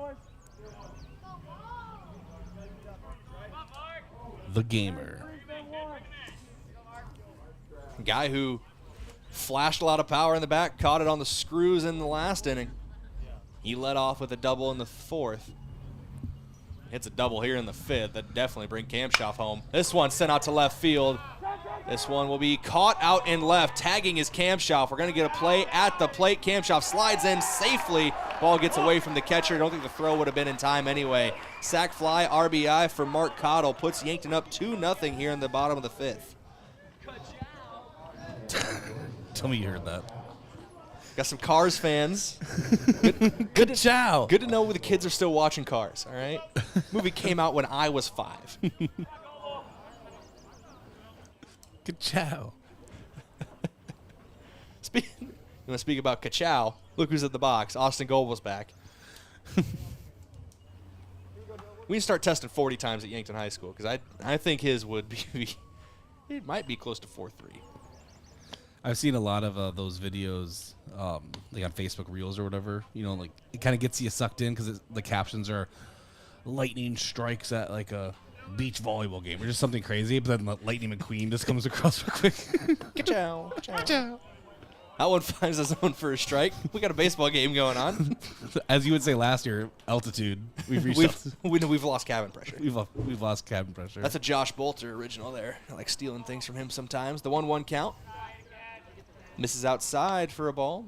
The gamer. Guy who flashed a lot of power in the back, caught it on the screws in the last inning. He led off with a double in the 4th. Hits a double here in the 5th. That definitely bring Kamshoff home. This one sent out to left field. This one will be caught out in left. Tagging is Kamshoff. We're going to get a play at the plate. Kamshoff slides in safely. Ball gets away from the catcher. I don't think the throw would have been in time anyway. Sack fly, RBI for Mark Cottle. Puts Yankton up 2-0 here in the bottom of the 5th. Tell me you heard that. Got some Cars fans. Good chow. Good to know the kids are still watching Cars, all right? Movie came out when I was 5. Good chow. You want to speak about Kachow? Look who's at the box. Austin Goebel's back. We need to start testing 40 times at Yankton High School because I think his would be, it might be close to 4.3. I've seen a lot of those videos, like on Facebook Reels or whatever. You know, like it kind of gets you sucked in because the captions are lightning strikes at like a beach volleyball game or just something crazy. But then the Lightning McQueen just comes across real quick. Ka-chow, ka-chow. That one finds a zone for a strike. We got a baseball game going on. As you would say last year, altitude. We've lost cabin pressure. We've lost cabin pressure. That's a Josh Bolter original there. I like stealing things from him sometimes. The 1-1 count. Misses outside for a ball.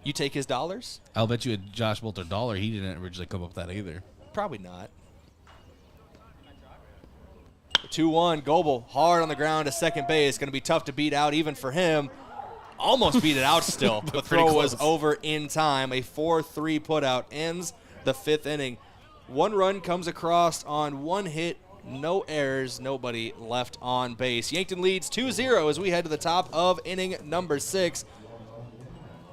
You take his dollars? I'll bet you a Josh Bolter dollar. He didn't originally come up with that either. Probably not. 2-1. Goebel hard on the ground to second base. Going to be tough to beat out even for him. Almost beat it out still. The throw was over in time. A 4-3 putout ends the 5th inning. 1 run comes across on 1 hit. No errors, nobody left on base. Yankton leads 2-0 as we head to the top of inning number 6.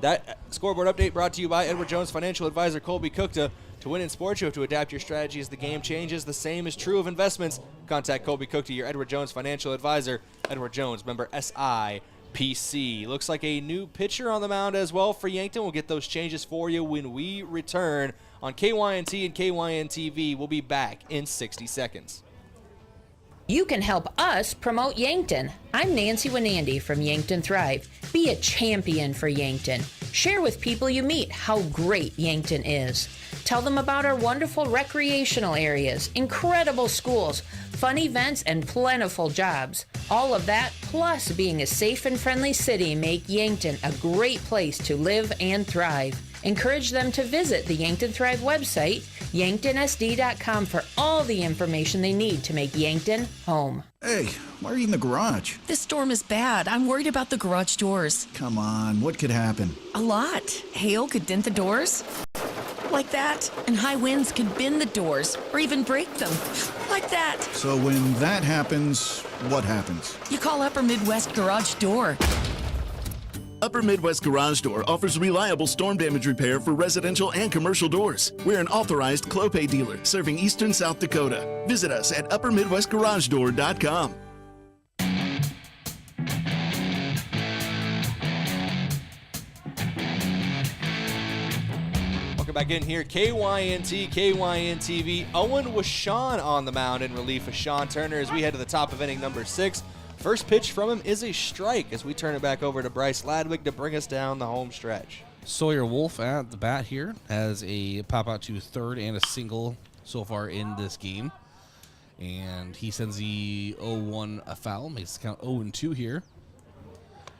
That scoreboard update brought to you by Edward Jones financial advisor Colby Cookta. To win in sports, you have to adapt your strategy as the game changes. The same is true of investments. Contact Colby Cookta, your Edward Jones financial advisor. Edward Jones, member SIPC. Looks like a new pitcher on the mound as well for Yankton. We'll get those changes for you when we return on KYNT and KYNTV. We'll be back in 60 seconds. You can help us promote Yankton. I'm Nancy Winandy from Yankton Thrive. Be a champion for Yankton. Share with people you meet how great Yankton is. Tell them about our wonderful recreational areas, incredible schools, fun events, and plentiful jobs. All of that, plus being a safe and friendly city, make Yankton a great place to live and thrive. Encourage them to visit the Yankton Thrive website, yanktonsd.com, for all the information they need to make Yankton home. Hey, why are you in the garage? This storm is bad. I'm worried about the garage doors. Come on, what could happen? A lot. Hail could dent the doors. Like that. And high winds could bend the doors or even break them. Like that. So when that happens, what happens? You call Upper Midwest Garage Door. Upper Midwest Garage Door offers reliable storm damage repair for residential and commercial doors. We're an authorized Clopay dealer serving eastern South Dakota. Visit us at uppermidwestgaragedoor.com. Welcome back in here. KYNT, KYNTV. Owen Washon on the mound in relief of Sean Turner as we head to the top of inning number 6. First pitch from him is a strike as we turn it back over to Bryce Ladwig to bring us down the home stretch. Sawyer Wolf at the bat here has a pop out to third and a single so far in this game. And he sends the 0-1 a foul, makes the count 0-2 here.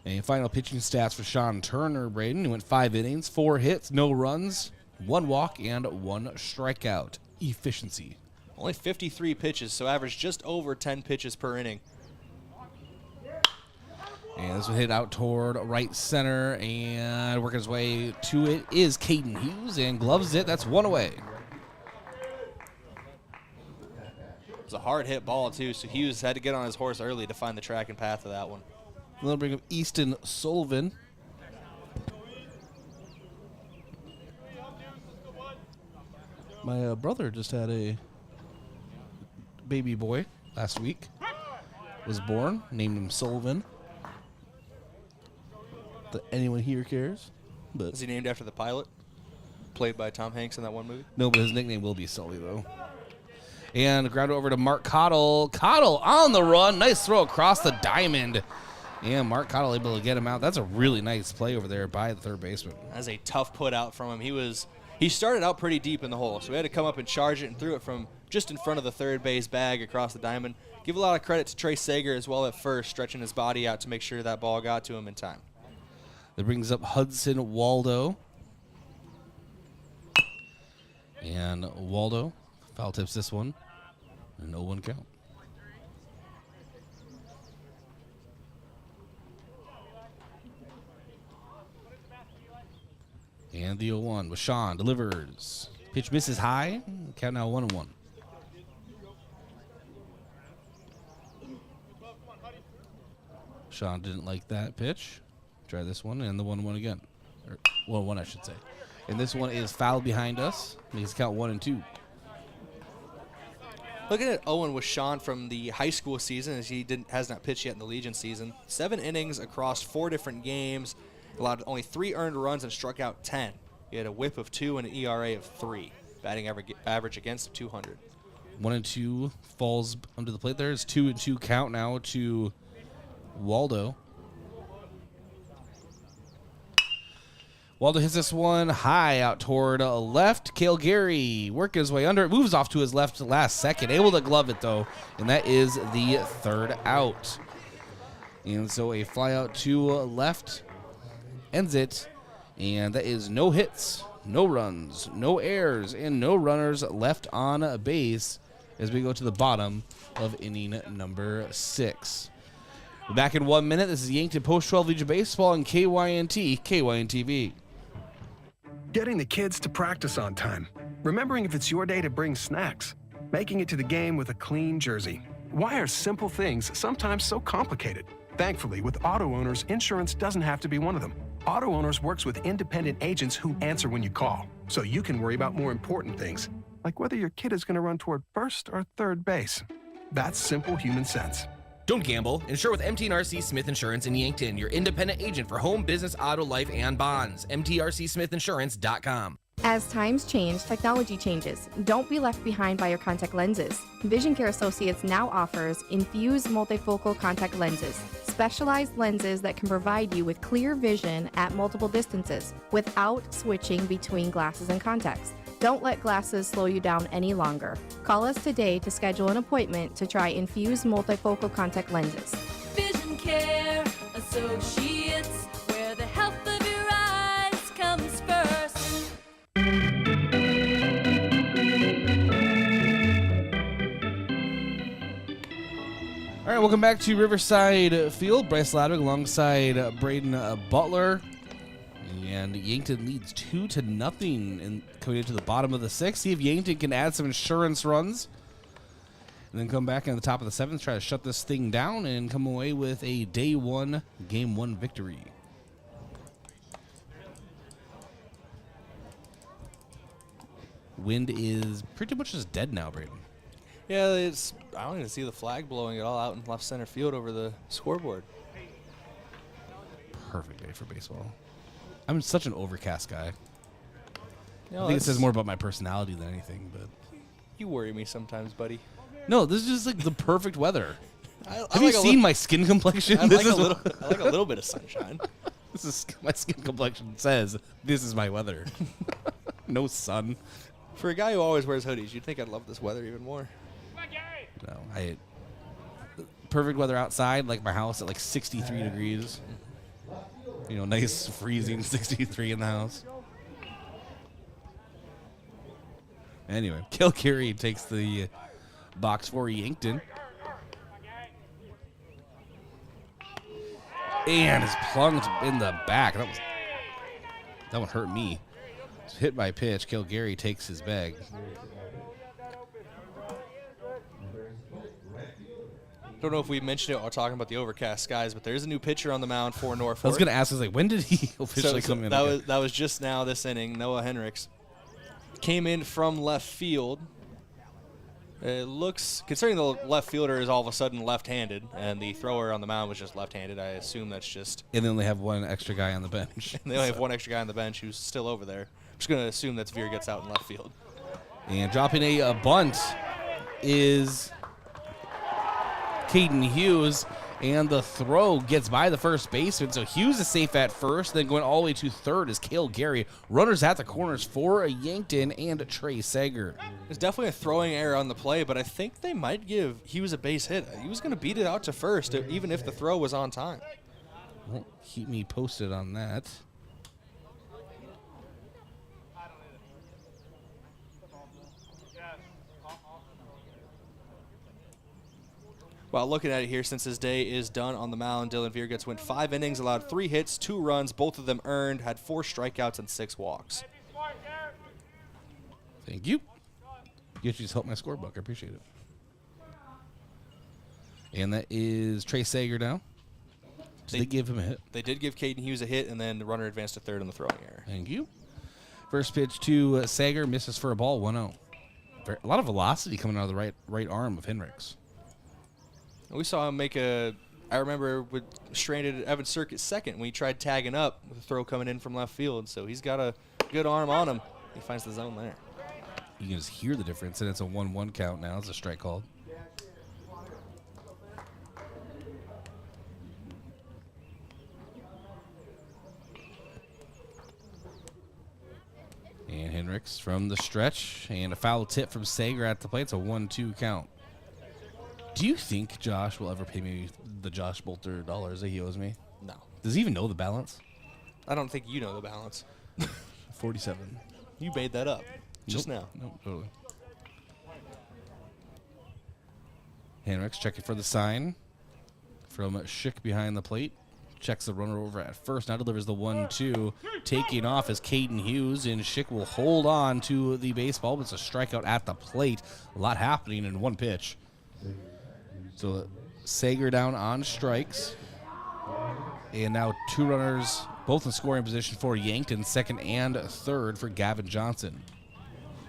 And final pitching stats for Sean Turner, Brayden. He went 5 innings, 4 hits, no runs, 1 walk, and 1 strikeout. Efficiency. Only 53 pitches, so averaged just over 10 pitches per inning. And this one hit out toward right center, and working his way to it is Caden Hughes, and gloves it. That's 1 away. It was a hard hit ball, too, so Hughes had to get on his horse early to find the track and path of that one. They'll bring up Easton Sullivan. My brother just had a baby boy last week. Was born, named him Sullivan. That anyone here cares. But Is he named after the pilot? Played by Tom Hanks in that one movie? No, but his nickname will be Sully, though. And ground over to Mark Cottle. Cottle on the run. Nice throw across the diamond. And Mark Cottle able to get him out. That's a really nice play over there by the third baseman. That's a tough put out from him. He started out pretty deep in the hole, so he had to come up and charge it and threw it from just in front of the third base bag across the diamond. Give a lot of credit to Trey Sager as well at first, stretching his body out to make sure that ball got to him in time. That brings up Hudson Waldo. And Waldo foul tips this one. An 0-1 count. And the 0-1 with Sean delivers. Pitch misses high. Count now 1-1. Sean didn't like that pitch. Try this one and the 1-1 again. Or 1-1, I should say. And this one is foul behind us. Makes it count 1-2. Looking at Owen with Sean from the high school season, as he has not pitched yet in the Legion season. 7 innings across 4 different games. Allowed only 3 earned runs and struck out 10. He had a whip of 2 and an ERA of 3. Batting average against 200. 1-2 falls under the plate there. It's 2-2 count now to Waldo. Waldo hits this one high out toward left. Cale Gary working his way under it. Moves off to his left last second. Able to glove it, though. And that is the 3rd out. And so a fly out to left ends it. And that is no hits, no runs, no errors, and no runners left on base as we go to the bottom of inning number 6. We're back in 1 minute. This is Yankton Post 12 Legion Baseball and KYNT, KYNTV. Getting the kids to practice on time. Remembering if it's your day to bring snacks. Making it to the game with a clean jersey. Why are simple things sometimes so complicated? Thankfully, with auto owners, insurance doesn't have to be one of them. Auto Owners works with independent agents who answer when you call, so you can worry about more important things, like whether your kid is going to run toward first or third base. That's simple human sense. Don't gamble. Insure with MT&RC Smith Insurance in Yankton, your independent agent for home, business, auto, life, and bonds. MTRCSmithInsurance.com. As times change, technology changes. Don't be left behind by your contact lenses. Vision Care Associates now offers infused multifocal contact lenses, specialized lenses that can provide you with clear vision at multiple distances without switching between glasses and contacts. Don't let glasses slow you down any longer. Call us today to schedule an appointment to try infused multifocal contact lenses. Vision Care Associates, where the health of your eyes comes first. All right, welcome back to Riverside Field. Bryce Ladwig alongside Brayden Butler. And Yankton leads 2-0 in coming into the bottom of the 6th. See if Yankton can add some insurance runs. And then come back in the top of the 7th, try to shut this thing down and come away with a day 1, game 1 victory. Wind is pretty much just dead now, Brayden. Yeah, I don't even see the flag blowing at all out in left center field over the scoreboard. Perfect day for baseball. I'm such an overcast guy. You know, I think it says more about my personality than anything, but you worry me sometimes, buddy. No, this is just like the perfect weather. I Have you seen my skin complexion? I like a little bit of sunshine. This is my skin complexion says this is my weather. No sun. For a guy who always wears hoodies, you'd think I'd love this weather even more. No, perfect weather outside, like my house at like 63 degrees. Nice freezing 63 in the house. Anyway, Kilgary takes the box for Yankton. And is plunged in the back. That one hurt me. It's hit by pitch. Kilgary takes his bag. Don't know if we mentioned it while talking about the overcast skies, but there's a new pitcher on the mound for Norfolk. I was going to ask, when did he officially come in? That was just now this inning. Noah Henricks came in from left field. It looks, considering the left fielder is all of a sudden left-handed, and the thrower on the mound was just left-handed, I assume that's just... And they only have one extra guy on the bench. They only have one extra guy on the bench who's still over there. I'm just going to assume that's Veer gets out in left field. And dropping a bunt is Caden Hughes, and the throw gets by the first baseman, so Hughes is safe at first, then going all the way to third is Cale Gary. Runners at the corners for Yankton and Trey Sager. There's definitely a throwing error on the play, but I think they might give Hughes a base hit. He was going to beat it out to first, even if the throw was on time. Well, keep me posted on that. While looking at it here, since his day is done on the mound, Dylan Viergetz went 5 innings, allowed 3 hits, 2 runs, both of them earned, had 4 strikeouts and 6 walks. Thank you. You just helped my scorebook. I appreciate it. And that is Trey Sager now. Did they give him a hit? They did give Caden Hughes a hit, and then the runner advanced to third on the throwing error. Thank you. First pitch to Sager, misses for a ball, 1-0. A lot of velocity coming out of the right arm of Henricks. We saw him make I remember with stranded Evan Circuit second when he tried tagging up with a throw coming in from left field. So he's got a good arm on him. He finds the zone there. You can just hear the difference, and it's a 1-1 count now. It's a strike called. And Henricks from the stretch, and a foul tip from Sager at the plate. It's a 1-2 count. Do you think Josh will ever pay me the Josh Bolter dollars that he owes me? No. Does he even know the balance? I don't think you know the balance. 47. You made that up just now. Nope, totally. Henricks checking for the sign from Schick behind the plate. Checks the runner over at first. Now delivers the 1-2. Taking off is Caden Hughes, and Schick will hold on to the baseball, but it's a strikeout at the plate. A lot happening in one pitch. So Sager down on strikes. And now 2 runners, both in scoring position for Yankton, second and third for Gavin Johnson.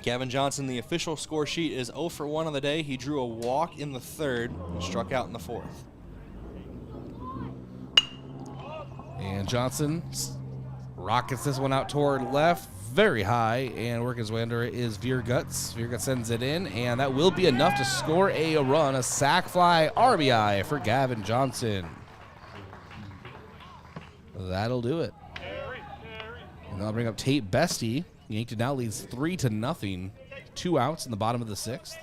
Gavin Johnson, the official score sheet, is 0 for 1 on the day. He drew a walk in the third and struck out in the fourth. And Johnson rockets this one out toward left, very high, and working his way under it is Viergetz. Viergetz sends it in, and that will be enough to score a run, a sac fly RBI for Gavin Johnson. That'll do it. And I'll bring up Tate Bestie. Yankton now leads 3-0. 2 outs in the bottom of the 6th.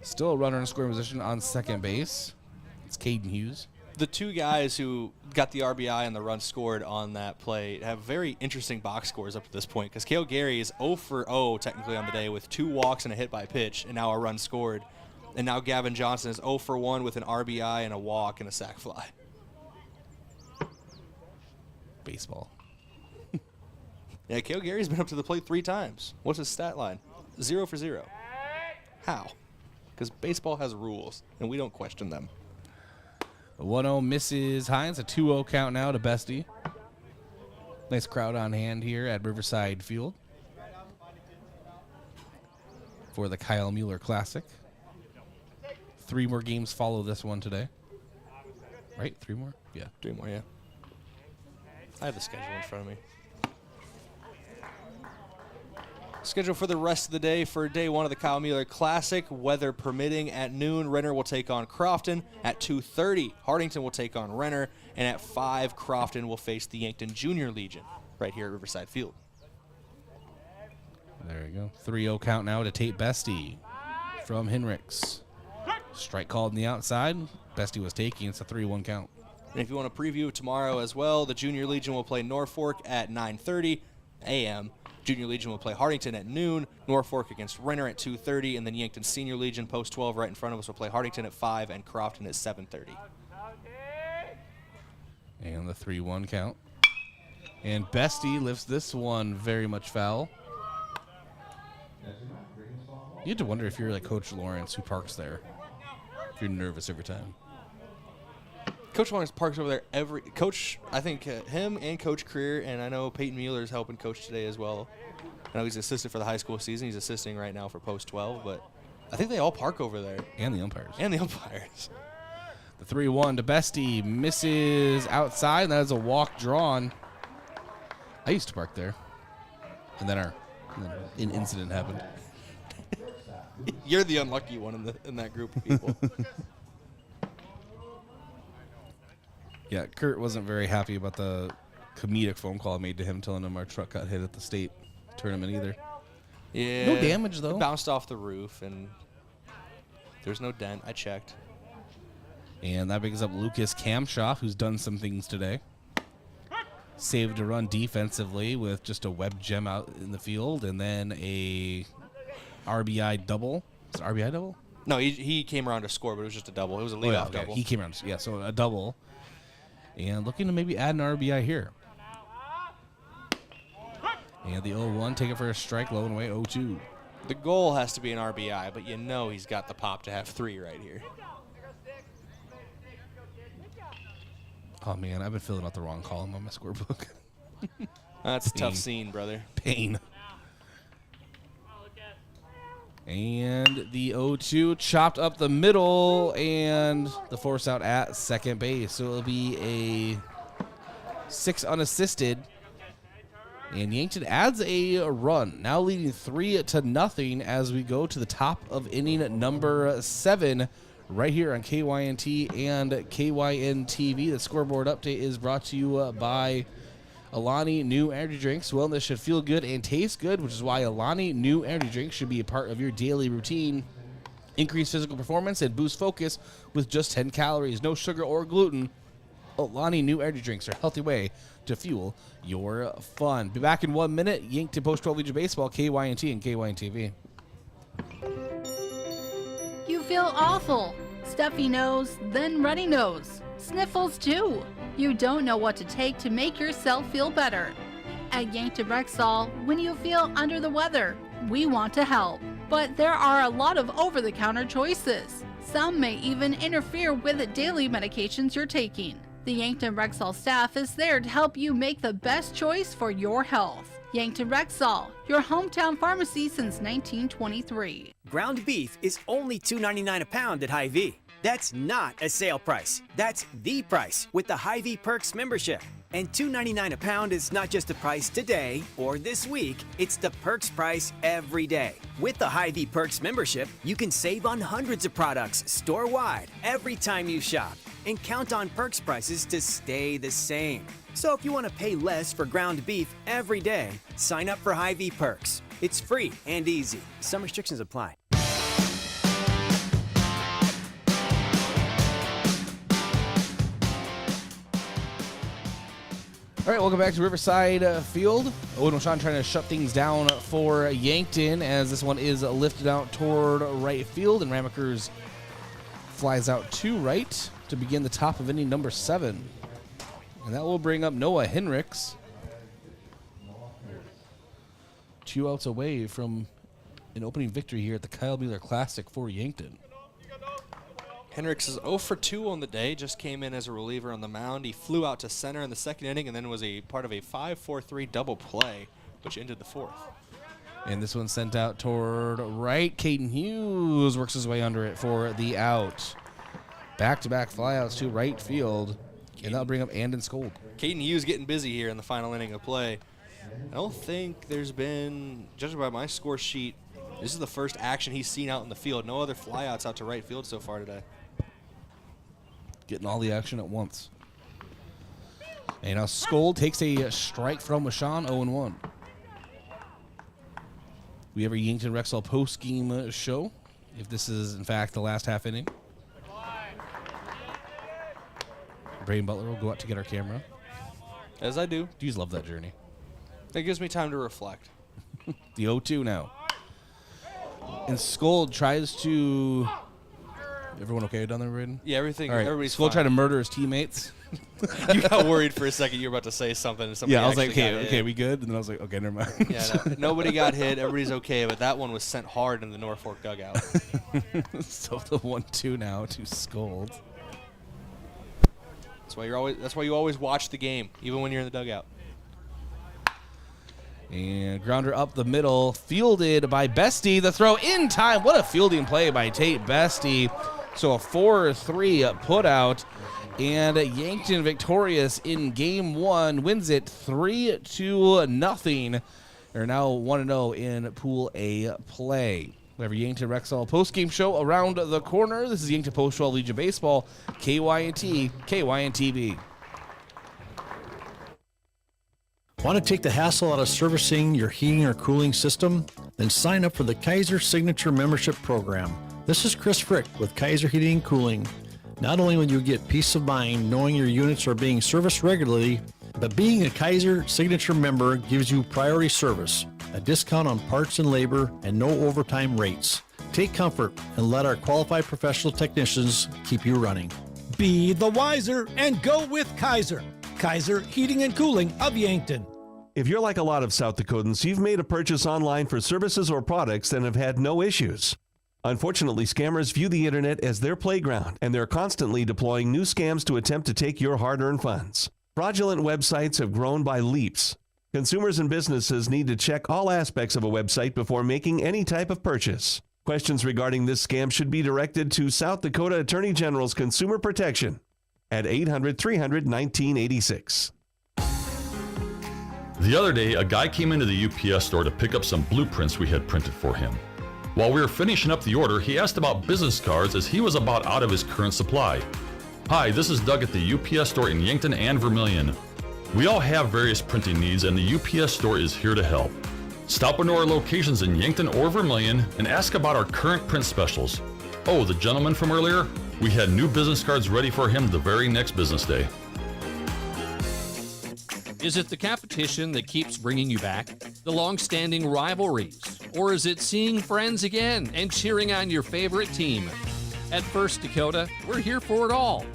Still a runner in scoring position on second base. It's Caden Hughes. The 2 guys who got the RBI and the run scored on that play have very interesting box scores up to this point, because Cale Gary is 0 for 0 technically on the day with 2 walks and a hit by pitch, and now a run scored. And now Gavin Johnson is 0 for 1 with an RBI and a walk and a sac fly. Baseball. Yeah, Cale Gary's been up to the plate 3 times. What's his stat line? 0 for 0. How? Because baseball has rules, and we don't question them. 1-0 misses Hines. A 2-0 count now to Bestie. Nice crowd on hand here at Riverside Field for the Kyle Mueller Classic. 3 more games follow this one today. Right? 3 more? Yeah. 3 more, yeah. I have the schedule in front of me. Schedule for the rest of the day for day 1 of the Kyle Mueller Classic. Weather permitting, at noon, Renner will take on Crofton. At 2:30, Hartington will take on Renner. And at 5, Crofton will face the Yankton Junior Legion right here at Riverside Field. There you go. 3-0 count now to Tate Bestie from Henricks. Strike called on the outside. Bestie was taking. It's a 3-1 count. And if you want to preview tomorrow as well, the Junior Legion will play Norfolk at 9:30 a.m. Junior Legion will play Hardington at noon, Norfolk against Renner at 2:30, and then Yankton Senior Legion, post 12 right in front of us, will play Hardington at 5 and Crofton at 7:30. And the 3-1 count. And Bestie lifts this one very much foul. You have to wonder if you're like Coach Lawrence, who parks there. If you're nervous every time. Coach Lawrence parks over there I think him and Coach Creer, and I know Peyton Mueller is helping coach today as well. I know he's assistant for the high school season. He's assisting right now for post 12, but I think they all park over there. And the umpires. The 3-1 to Bestie misses outside, and that is a walk drawn. I used to park there. And then an incident happened. You're the unlucky one in that group of people. Yeah, Kurt wasn't very happy about the comedic phone call I made to him telling him our truck got hit at the state tournament either. Yeah. No damage, though. It bounced off the roof, and there's no dent. I checked. And that brings up Lucas Kamshoff, who's done some things today. Saved a run defensively with just a web gem out in the field, and then a RBI double. Is it RBI double? No, he came around to score, but it was just a double. It was a leadoff double. He came around, so a double. And looking to maybe add an RBI here. And the 0-1, take it for a strike, low and away, 0-2. The goal has to be an RBI, but you know he's got the pop to have 3 right here. Oh, man, I've been filling out the wrong column on my scorebook. That's a tough scene, brother. Pain. And the 0-2 chopped up the middle, and the force out at second base. So it'll be a 6 unassisted. And Yankton adds a run, now leading 3-0 as we go to the top of inning number 7 right here on KYNT and KYNTV. The scoreboard update is brought to you by Alani New Energy Drinks. Wellness should feel good and taste good, which is why Alani New Energy Drinks should be a part of your daily routine. Increase physical performance and boost focus with just 10 calories, no sugar or gluten. Alani New Energy Drinks are a healthy way to fuel your fun. Be back in 1 minute. Yankton Post 12 Legion Baseball, KYNT and KYNTV. You feel awful. Stuffy nose, then runny nose. Sniffles too. You don't know what to take to make yourself feel better. At Yankton Rexall, when you feel under the weather, we want to help. But there are a lot of over-the-counter choices. Some may even interfere with the daily medications you're taking. The Yankton Rexall staff is there to help you make the best choice for your health. Yankton Rexall, your hometown pharmacy since 1923. Ground beef is only $2.99 a pound at Hy-Vee. That's not a sale price. That's the price with the Hy-Vee Perks membership. And $2.99 a pound is not just the price today or this week, it's the Perks price every day. With the Hy-Vee Perks membership, you can save on hundreds of products store-wide every time you shop and count on Perks prices to stay the same. So if you want to pay less for ground beef every day, sign up for Hy-Vee Perks. It's free and easy. Some restrictions apply. All right, welcome back to Riverside Field. Owen O'Shawn trying to shut things down for Yankton as this one is lifted out toward right field, and Ramakers flies out to right to begin the top of inning number 7. And that will bring up Noah Henricks. 2 outs away from an opening victory here at the Kyle Mueller Classic for Yankton. Henricks is 0 for 2 on the day, just came in as a reliever on the mound. He flew out to center in the second inning and then was a part of a 5-4-3 double play, which ended the 4th. And this one sent out toward right. Caden Hughes works his way under it for the out. Back-to-back flyouts to right field, and that'll bring up Andon Skold. Caden Hughes getting busy here in the final inning of play. I don't think there's been, judging by my score sheet, this is the first action he's seen out in the field. No other flyouts out to right field so far today. Getting all the action at once. And now Skold takes a strike from Washawn, 0-1. We have a Yankton Rexall post-game show, if this is, in fact, the last half inning. Brayden Butler will go out to get our camera. As I do. Do you love that journey? It gives me time to reflect. The 0-2 now. And Skold tries to... Everyone okay down there, Brayden? Yeah, everything. All right. Everybody's Skold fine. tried to murder his teammates. You got worried for a second. You were about to say something. And Yeah, I was like, actually okay, we good? And then I was like, okay, never mind. Yeah, no, nobody got hit. Everybody's okay, but that one was sent hard in the Norfolk dugout. So the 1-2 now to Skold. That's why you always watch the game, even when you're in the dugout. And grounder up the middle, fielded by Bestie. The throw in time. What a fielding play by Tate Bestie. So a 4-3 put out. And Yankton victorious in game 1, wins it 3-0. They're now 1-0 in Pool A play. We have our Yankton Rexall postgame show around the corner. This is Yankton Post Legion Baseball, KYNT, KYNTV. Want to take the hassle out of servicing your heating or cooling system? Then sign up for the Kaiser Signature Membership Program. This is Chris Frick with Kaiser Heating and Cooling. Not only will you get peace of mind knowing your units are being serviced regularly, but being a Kaiser Signature member gives you priority service, a discount on parts and labor, and no overtime rates. Take comfort and let our qualified professional technicians keep you running. Be the wiser and go with Kaiser. Kaiser Heating and Cooling of Yankton. If you're like a lot of South Dakotans, you've made a purchase online for services or products and have had no issues. Unfortunately, scammers view the internet as their playground, and they're constantly deploying new scams to attempt to take your hard-earned funds. Fraudulent websites have grown by leaps. Consumers and businesses need to check all aspects of a website before making any type of purchase. Questions regarding this scam should be directed to South Dakota Attorney General's Consumer Protection at 800-300-1986. The other day, a guy came into the UPS store to pick up some blueprints we had printed for him. While we were finishing up the order, he asked about business cards as he was about out of his current supply. Hi, this is Doug at the UPS store in Yankton and Vermilion. We all have various printing needs, and the UPS store is here to help. Stop into our locations in Yankton or Vermilion and ask about our current print specials. Oh, the gentleman from earlier? We had new business cards ready for him the very next business day. Is it the competition that keeps bringing you back? The long-standing rivalries? Or is it seeing friends again and cheering on your favorite team? At First Dakota, we're here for it all.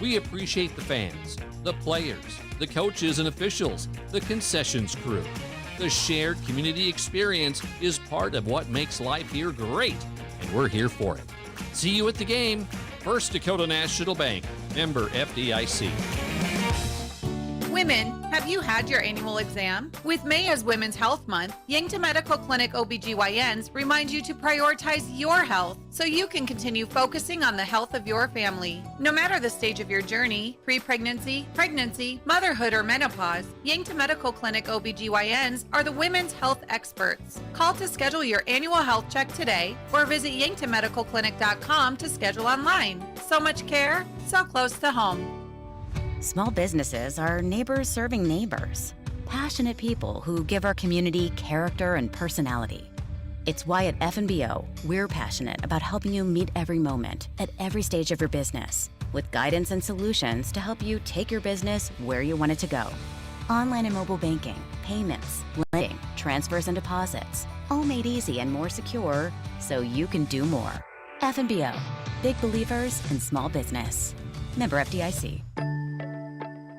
We appreciate the fans, the players, the coaches and officials, the concessions crew. The shared community experience is part of what makes life here great, and we're here for it. See you at the game. First Dakota National Bank, member FDIC. Women, have you had your annual exam? With May as Women's Health Month, Yankton Medical Clinic OBGYNs remind you to prioritize your health so you can continue focusing on the health of your family. No matter the stage of your journey, pre-pregnancy, pregnancy, motherhood, or menopause, Yankton Medical Clinic OBGYNs are the women's health experts. Call to schedule your annual health check today or visit yanktonmedicalclinic.com to schedule online. So much care, so close to home. Small businesses are neighbors serving neighbors. Passionate people who give our community character and personality. It's why at F&BO, we're passionate about helping you meet every moment at every stage of your business with guidance and solutions to help you take your business where you want it to go. Online and mobile banking, payments, lending, transfers and deposits, all made easy and more secure so you can do more. F&BO, big believers in small business. Member FDIC.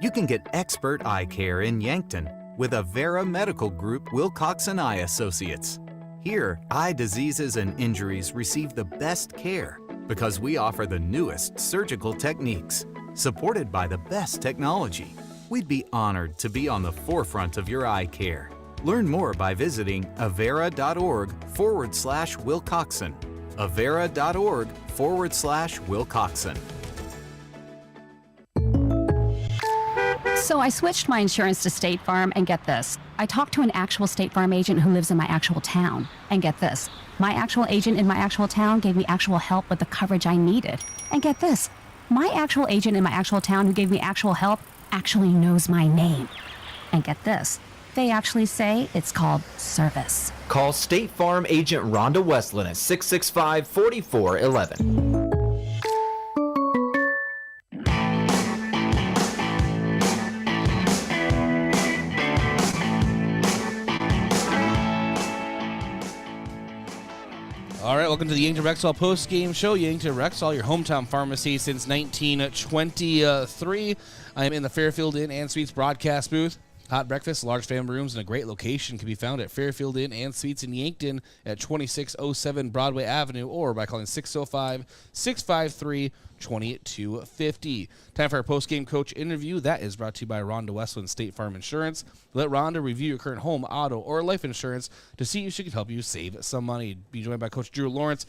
You can get expert eye care in Yankton with Avera Medical Group Wilcoxon Eye Associates. Here, eye diseases and injuries receive the best care because we offer the newest surgical techniques, supported by the best technology. We'd be honored to be on the forefront of your eye care. Learn more by visiting avera.org/Wilcoxon. avera.org/Wilcoxon. So I switched my insurance to State Farm, and get this. I talked to an actual State Farm agent who lives in my actual town. And get this. My actual agent in my actual town gave me actual help with the coverage I needed. And get this. My actual agent in my actual town who gave me actual help actually knows my name. And get this. They actually say it's called service. Call State Farm agent Rhonda Westland at 665-4411. All right, welcome to the Yankton Rexall post-game show. Yankton Rexall, your hometown pharmacy since 1923. I am in the Fairfield Inn and Suites broadcast booth. Hot breakfast, large family rooms, and a great location can be found at Fairfield Inn and Suites in Yankton at 2607 Broadway Avenue or by calling 605-653-2250. Time for our post-game coach interview. That is brought to you by Rhonda Westland State Farm Insurance. Let Rhonda review your current home, auto, or life insurance to see if she can help you save some money. Be joined by Coach Drew Lawrence.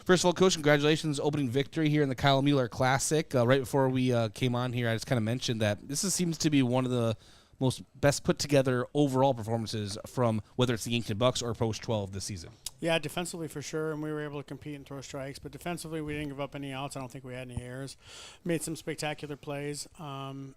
First of all, Coach, congratulations, opening victory here in the Kyle Mueller Classic. Right before we came on here, I just kind of mentioned that this seems to be one of the most best put together overall performances from whether it's the Yankton Bucks or Post 12 this season. Yeah, defensively for sure, and we were able to compete and throw strikes. But defensively, we didn't give up any outs. I don't think we had any errors. Made some spectacular plays, and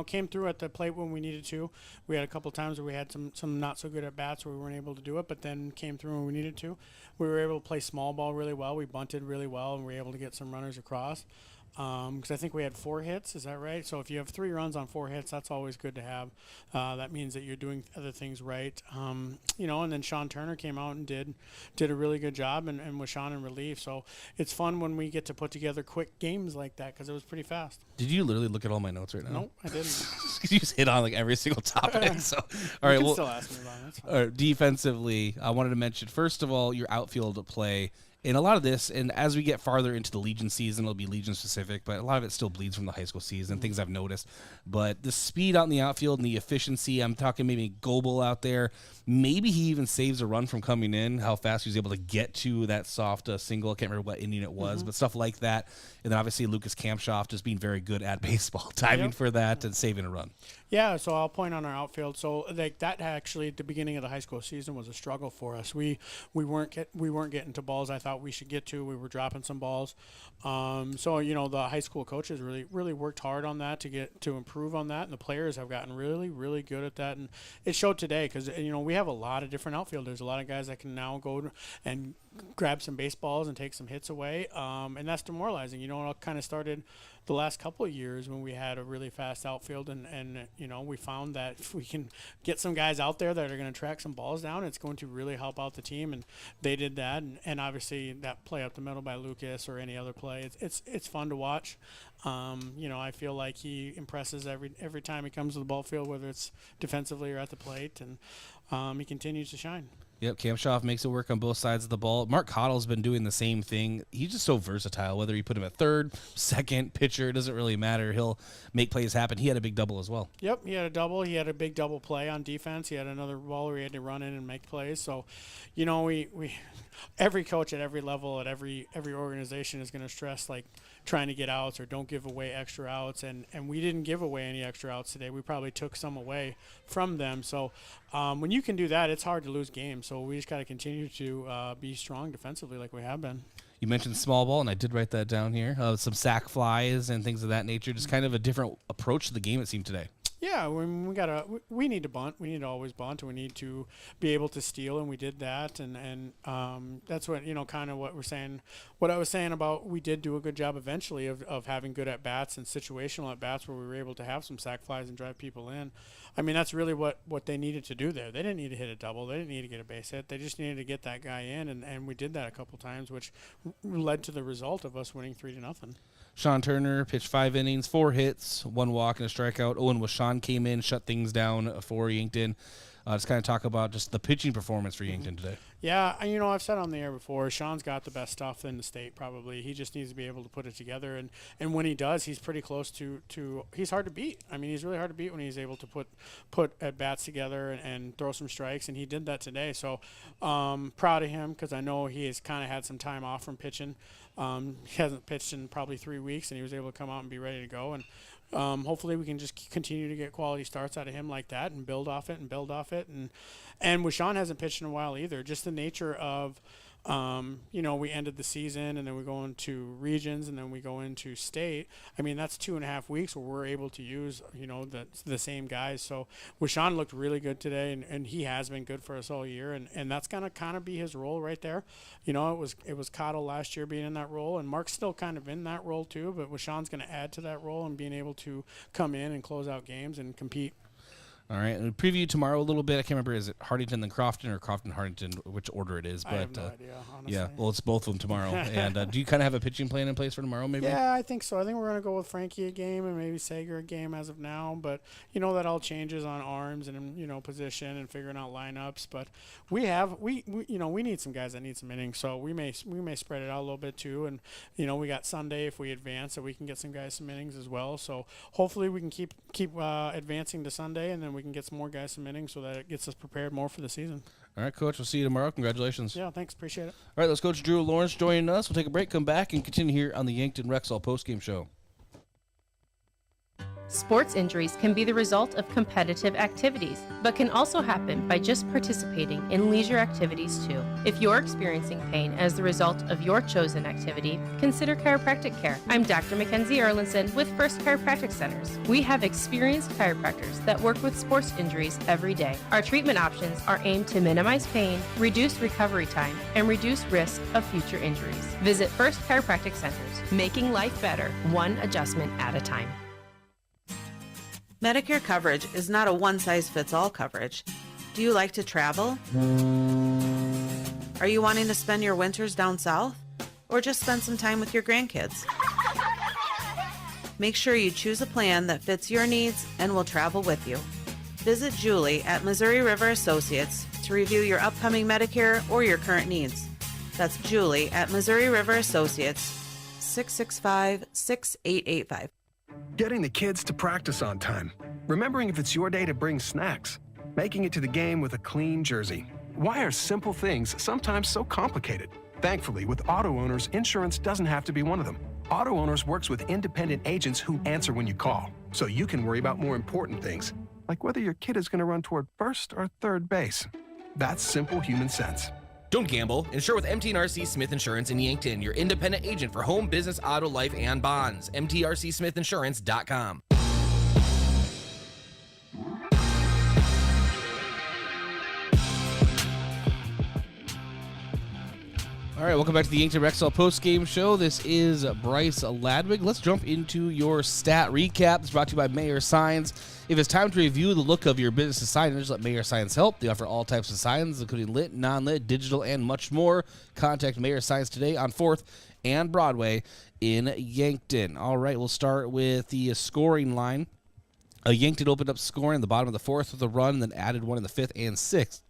came through at the plate when we needed to. We had a couple times where we had some not so good at bats where we weren't able to do it, but then came through when we needed to. We were able to play small ball really well. We bunted really well, and we were able to get some runners across. Because I think we had 4 hits, is that right? So if you have 3 runs on 4 hits, that's always good to have. That means that you're doing other things right. And then Sean Turner came out and did a really good job and was Sean in relief. So it's fun when we get to put together quick games like that because it was pretty fast. Did you literally look at all my notes right now? Nope, I didn't. You just hit on like every single topic. So, all right, you can still ask me about it. That's fine. All right, defensively, I wanted to mention first of all your outfield play. And a lot of this, and as we get farther into the Legion season, it'll be Legion specific, but a lot of it still bleeds from the high school season, things I've noticed. But the speed out in the outfield and the efficiency, I'm talking maybe Goebel out there. Maybe he even saves a run from coming in, how fast he was able to get to that soft single. I can't remember what inning it was, but stuff like that. And then obviously Lucas Kampshoff just being very good at baseball, timing for that and saving a run. Yeah, so I'll point on our outfield. So like that actually at the beginning of the high school season was a struggle for us. We weren't getting to balls I thought we should get to. We were dropping some balls. So the high school coaches really worked hard on that to improve on that, and the players have gotten really good at that, and it showed today because we have a lot of different outfielders, a lot of guys that can now go and grab some baseballs and take some hits away, and that's demoralizing. It kind of started the last couple of years when we had a really fast outfield, and we found that if we can get some guys out there that are going to track some balls down, it's going to really help out the team, and they did that, and obviously that play up the middle by Lucas or any other play, it's fun to watch. I feel like he impresses every time he comes to the ball field, whether it's defensively or at the plate, and he continues to shine. Yep, Kampshoff makes it work on both sides of the ball. Mark Cottle's been doing the same thing. He's just so versatile. Whether you put him at third, second, pitcher, it doesn't really matter. He'll make plays happen. He had a big double as well. Yep, he had a double. He had a big double play on defense. He had another ball where he had to run in and make plays. So, we every coach at every level at every organization is going to stress like trying to get outs or don't give away extra outs, and we didn't give away any extra outs today. We probably took some away from them. So when you can do that, it's hard to lose games. So we just got to continue to be strong defensively like we have been. You mentioned small ball, and I did write that down here. Some sack flies and things of that nature. Just kind of a different approach to the game, it seemed today. Yeah, we need to bunt. We need to always bunt. We need to be able to steal, and we did that. And that's what kind of what we're saying. What I was saying about we did do a good job eventually of having good at bats and situational at bats where we were able to have some sac flies and drive people in. I mean, that's really what they needed to do there. They didn't need to hit a double. They didn't need to get a base hit. They just needed to get that guy in, and we did that a couple times, which led to the result of us winning 3-0. Sean Turner pitched 5 innings, 4 hits, 1 walk, and a strikeout. Owen Washon came in, shut things down for Yankton. Just kind of talk about just the pitching performance for Yankton today. Yeah, I've said on the air before, Sean's got the best stuff in the state probably. He just needs to be able to put it together, and when he does, he's pretty close to he's hard to beat. I mean, he's really hard to beat when he's able to put at bats together and throw some strikes, and he did that today. So proud of him because I know he has kind of had some time off from pitching. He hasn't pitched in probably 3 weeks, and he was able to come out and be ready to go. And hopefully we can just continue to get quality starts out of him like that and build off it. And Washon hasn't pitched in a while either. Just the nature of, we ended the season and then we go into regions and then we go into state. I mean, that's 2.5 weeks where we're able to use, the same guys. So Washon looked really good today, and he has been good for us all year. And that's going to kind of be his role right there. It was Cottle last year being in that role, and Mark's still kind of in that role too, but Washon's going to add to that role and being able to come in and close out games and compete. All right, and preview tomorrow a little bit. I can't remember, is it Hartington then Crofton or Crofton Hartington, which order it is? But I have no idea, honestly. Yeah, well, it's both of them tomorrow. And do you kind of have a pitching plan in place for tomorrow, maybe? Yeah, I think so. I think we're going to go with Frankie a game and maybe Sager a game as of now. But, that all changes on arms and, position and figuring out lineups. But we need some guys that need some innings. So we may spread it out a little bit too. And, we got Sunday if we advance, so we can get some guys some innings as well. So hopefully we can keep advancing to Sunday, and then we can get some more guys some innings so that it gets us prepared more for the season. All right, Coach. We'll see you tomorrow. Congratulations. Yeah, thanks. Appreciate it. All right, let's Coach Drew Lawrence joining us. We'll take a break, come back, and continue here on the Yankton Rexall postgame show. Sports injuries can be the result of competitive activities, but can also happen by just participating in leisure activities too. If you're experiencing pain as the result of your chosen activity, consider chiropractic care. I'm Dr. Mackenzie Erlinson with First Chiropractic Centers. We have experienced chiropractors that work with sports injuries every day. Our treatment options are aimed to minimize pain, reduce recovery time, and reduce risk of future injuries. Visit First Chiropractic Centers, making life better, one adjustment at a time. Medicare coverage is not a one-size-fits-all coverage. Do you like to travel? Are you wanting to spend your winters down south? Or just spend some time with your grandkids? Make sure you choose a plan that fits your needs and will travel with you. Visit Julie at Missouri River Associates to review your upcoming Medicare or your current needs. That's Julie at Missouri River Associates, 665-6885. Getting the kids to practice on time. Remembering if it's your day to bring snacks. Making it to the game with a clean jersey. Why are simple things sometimes so complicated? Thankfully, with auto owners, insurance doesn't have to be one of them. Auto Owners works with independent agents who answer when you call, so you can worry about more important things, like whether your kid is going to run toward first or third base. That's simple human sense. Don't gamble. Insure with MTRC Smith Insurance in Yankton, your independent agent for home, business, auto, life, and bonds. MTRCSmithInsurance.com. All right, welcome back to the Yankton Rexall postgame show. This is Bryce Ladwig. Let's jump into your stat recap. It's brought to you by Mayor Signs. If it's time to review the look of your business signage, let Mayor Signs help. They offer all types of signs, including lit, non-lit, digital, and much more. Contact Mayor Signs today on 4th and Broadway in Yankton. All right, we'll start with the scoring line. Yankton opened up scoring in the bottom of the 4th with a run, and then added one in the 5th and 6th.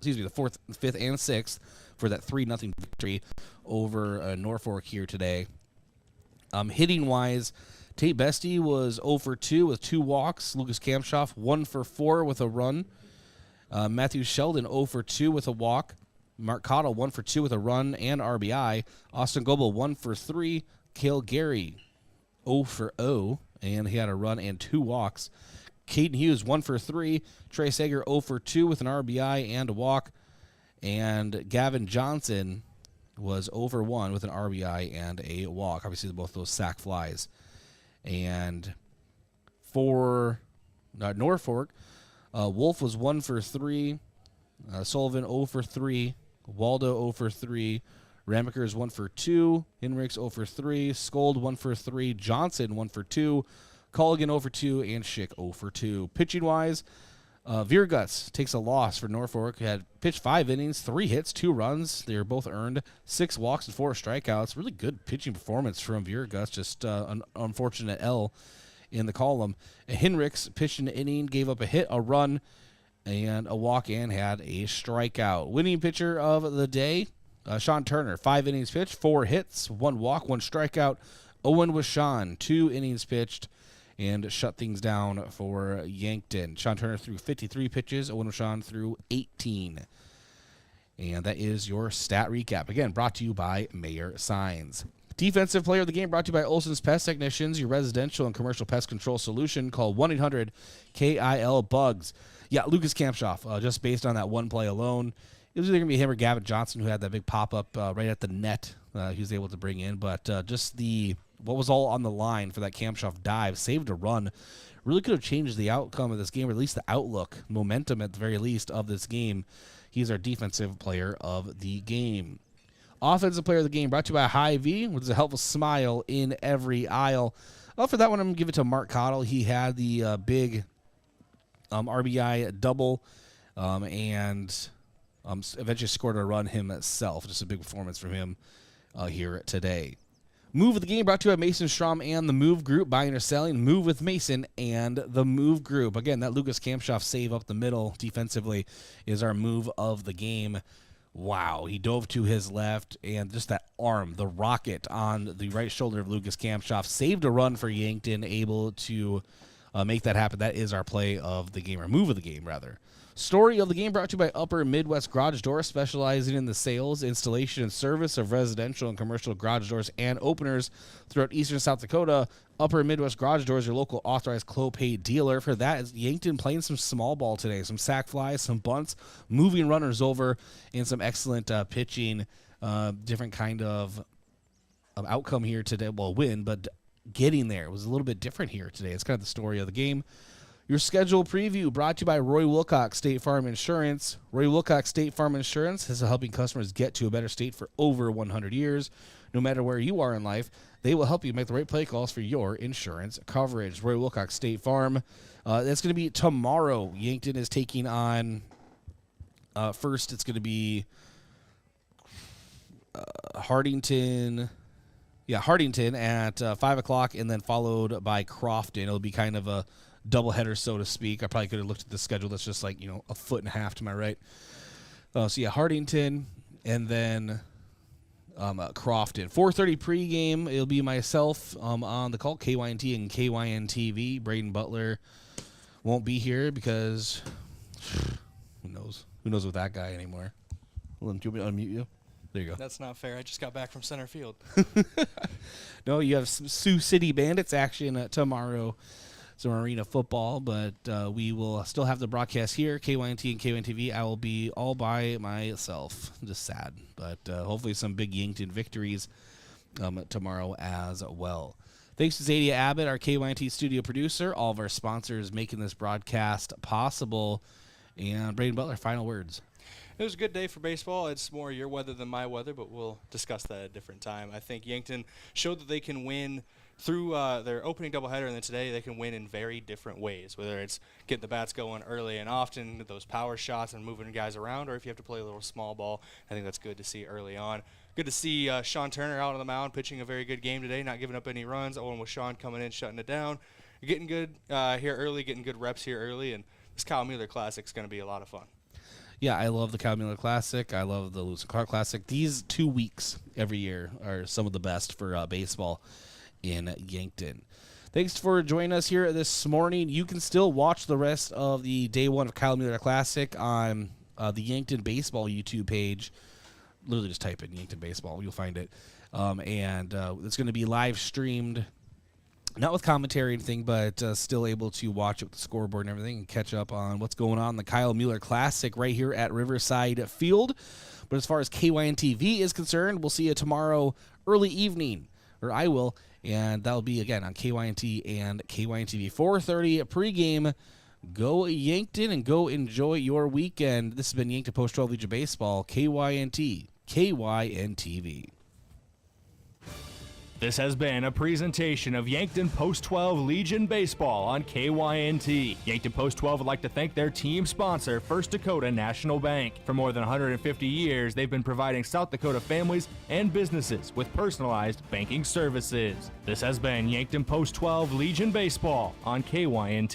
The 4th, 5th, and 6th. For that 3-0 victory over Norfolk here today. Hitting-wise, Tate Bestie was 0 for 2 with 2 walks. Lucas Kamshoff 1 for 4 with a run. Matthew Sheldon 0 for 2 with a walk. Mark Cottle 1 for 2 with a run and RBI. Austin Goebel 1 for 3. Cale Gary 0 for 0, and he had a run and 2 walks. Caden Hughes 1 for 3. Trey Sager 0 for 2 with an RBI and a walk. And Gavin Johnson was over 1 with an RBI and a walk. Obviously, both those sac flies. And for Norfolk, Wolf was 1 for 3. Sullivan 0 for 3. Waldo 0 for 3. Ramaker is 1 for 2. Hinrichs 0 for 3. Skold 1 for 3. Johnson 1 for 2. Culligan 0 for 2. And Schick 0 for 2. Pitching-wise, Vierguts takes a loss for Norfolk. He had pitched 5 innings, 3 hits, 2 runs. They were both earned, 6 walks and 4 strikeouts. Really good pitching performance from Vierguts. Just an unfortunate L in the column. Hinrichs pitched an inning, gave up a hit, a run, and a walk, and had a strikeout. Winning pitcher of the day, Sean Turner. 5 innings pitched, 4 hits, 1 walk, 1 strikeout. Owen Wishon, 2 innings pitched, and shut things down for Yankton. Sean Turner threw 53 pitches. Owen Wishon threw 18. And that is your stat recap. Again, brought to you by Mayor Signs. Defensive player of the game brought to you by Olson's Pest Technicians, your residential and commercial pest control solution. Call 1-800-KIL-BUGS. Yeah, Lucas Kamshoff, just based on that one play alone. It was either going to be him or Gavin Johnson, who had that big pop-up right at the net he was able to bring in. But just what was all on the line for that Kamshoff dive, saved a run, really could have changed the outcome of this game, or at least the outlook, momentum at the very least of this game. He's our defensive player of the game. Offensive player of the game brought to you by Hy-Vee, which is a helpful smile in every aisle. Well, for that one, I'm going to give it to Mark Cottle. He had the big RBI double, and eventually scored a run himself. Just a big performance from him here today. Move of the game brought to you by Mason Strom and the Move Group. Buying or selling, move with Mason and the Move Group. Again, that Lucas Kampshoff save up the middle defensively is our move of the game. Wow, he dove to his left, and just that arm, the rocket on the right shoulder of Lucas Kampshoff, saved a run for Yankton, able to make that happen. That is our play of the game, or move of the game, rather. Story of the game brought to you by Upper Midwest Garage Door, specializing in the sales, installation, and service of residential and commercial garage doors and openers throughout eastern South Dakota. Upper Midwest Garage Door is your local authorized Clopay dealer. For that is Yankton playing some small ball today, some sac flies, some bunts, moving runners over, and some excellent pitching. Different kind of outcome here today. Well, win, but getting there was a little bit different here today. It's kind of the story of the game. Your schedule preview brought to you by Roy Wilcox State Farm Insurance. Roy Wilcox State Farm Insurance has been helping customers get to a better state for over 100 years. No matter where you are in life, they will help you make the right play calls for your insurance coverage. Roy Wilcox State Farm. That's going to be tomorrow. Yankton is taking on, first it's going to be Hardington. Yeah, Hardington at 5 o'clock, and then followed by Crofton. It'll be kind of a doubleheader, so to speak. I probably could have looked at the schedule. That's just like, a foot and a half to my right. So yeah, Hardington, and then Crofton. 4:30 pregame. It'll be myself on the call, KYNT and KYNTV. Brayden Butler won't be here because who knows with that guy anymore. Well, do you want me to unmute you? There you go. That's not fair. I just got back from center field. No, you have some Sioux City Bandits action tomorrow. Some arena football, but we will still have the broadcast here, KYNT and KYNTV. I will be all by myself. Just sad, but hopefully some big Yankton victories tomorrow as well. Thanks to Zadia Abbott, our KYNT studio producer, all of our sponsors making this broadcast possible. And Brayden Butler, final words. It was a good day for baseball. It's more your weather than my weather, but we'll discuss that at a different time. I think Yankton showed that they can win through their opening doubleheader, and then today they can win in very different ways, whether it's getting the bats going early and often, those power shots and moving guys around, or if you have to play a little small ball. I think that's good to see early on. Good to see Sean Turner out on the mound pitching a very good game today, not giving up any runs. Owen with Sean coming in, shutting it down. You're getting good here early, getting good reps here early, and this Kyle Mueller Classic is going to be a lot of fun. Yeah, I love the Kyle Mueller Classic. I love the Lewis and Clark Classic. These 2 weeks every year are some of the best for baseball in Yankton. Thanks for joining us here this morning. You can still watch the rest of the day one of Kyle Mueller Classic on the Yankton Baseball YouTube page. Literally just type in Yankton Baseball. You'll find it. And it's going to be live streamed, not with commentary or anything, but still able to watch it with the scoreboard and everything and catch up on what's going on in the Kyle Mueller Classic right here at Riverside Field. But as far as KYNTV is concerned, we'll see you tomorrow early evening, or I will, and that'll be, again, on KYNT and KYNTV. 4:30 pregame. Go Yankton and go enjoy your weekend. This has been Yankton Post 12 Legion Baseball, KYNT, KYNTV. This has been a presentation of Yankton Post 12 Legion Baseball on KYNT. Yankton Post 12 would like to thank their team sponsor, First Dakota National Bank. For more than 150 years, they've been providing South Dakota families and businesses with personalized banking services. This has been Yankton Post 12 Legion Baseball on KYNT.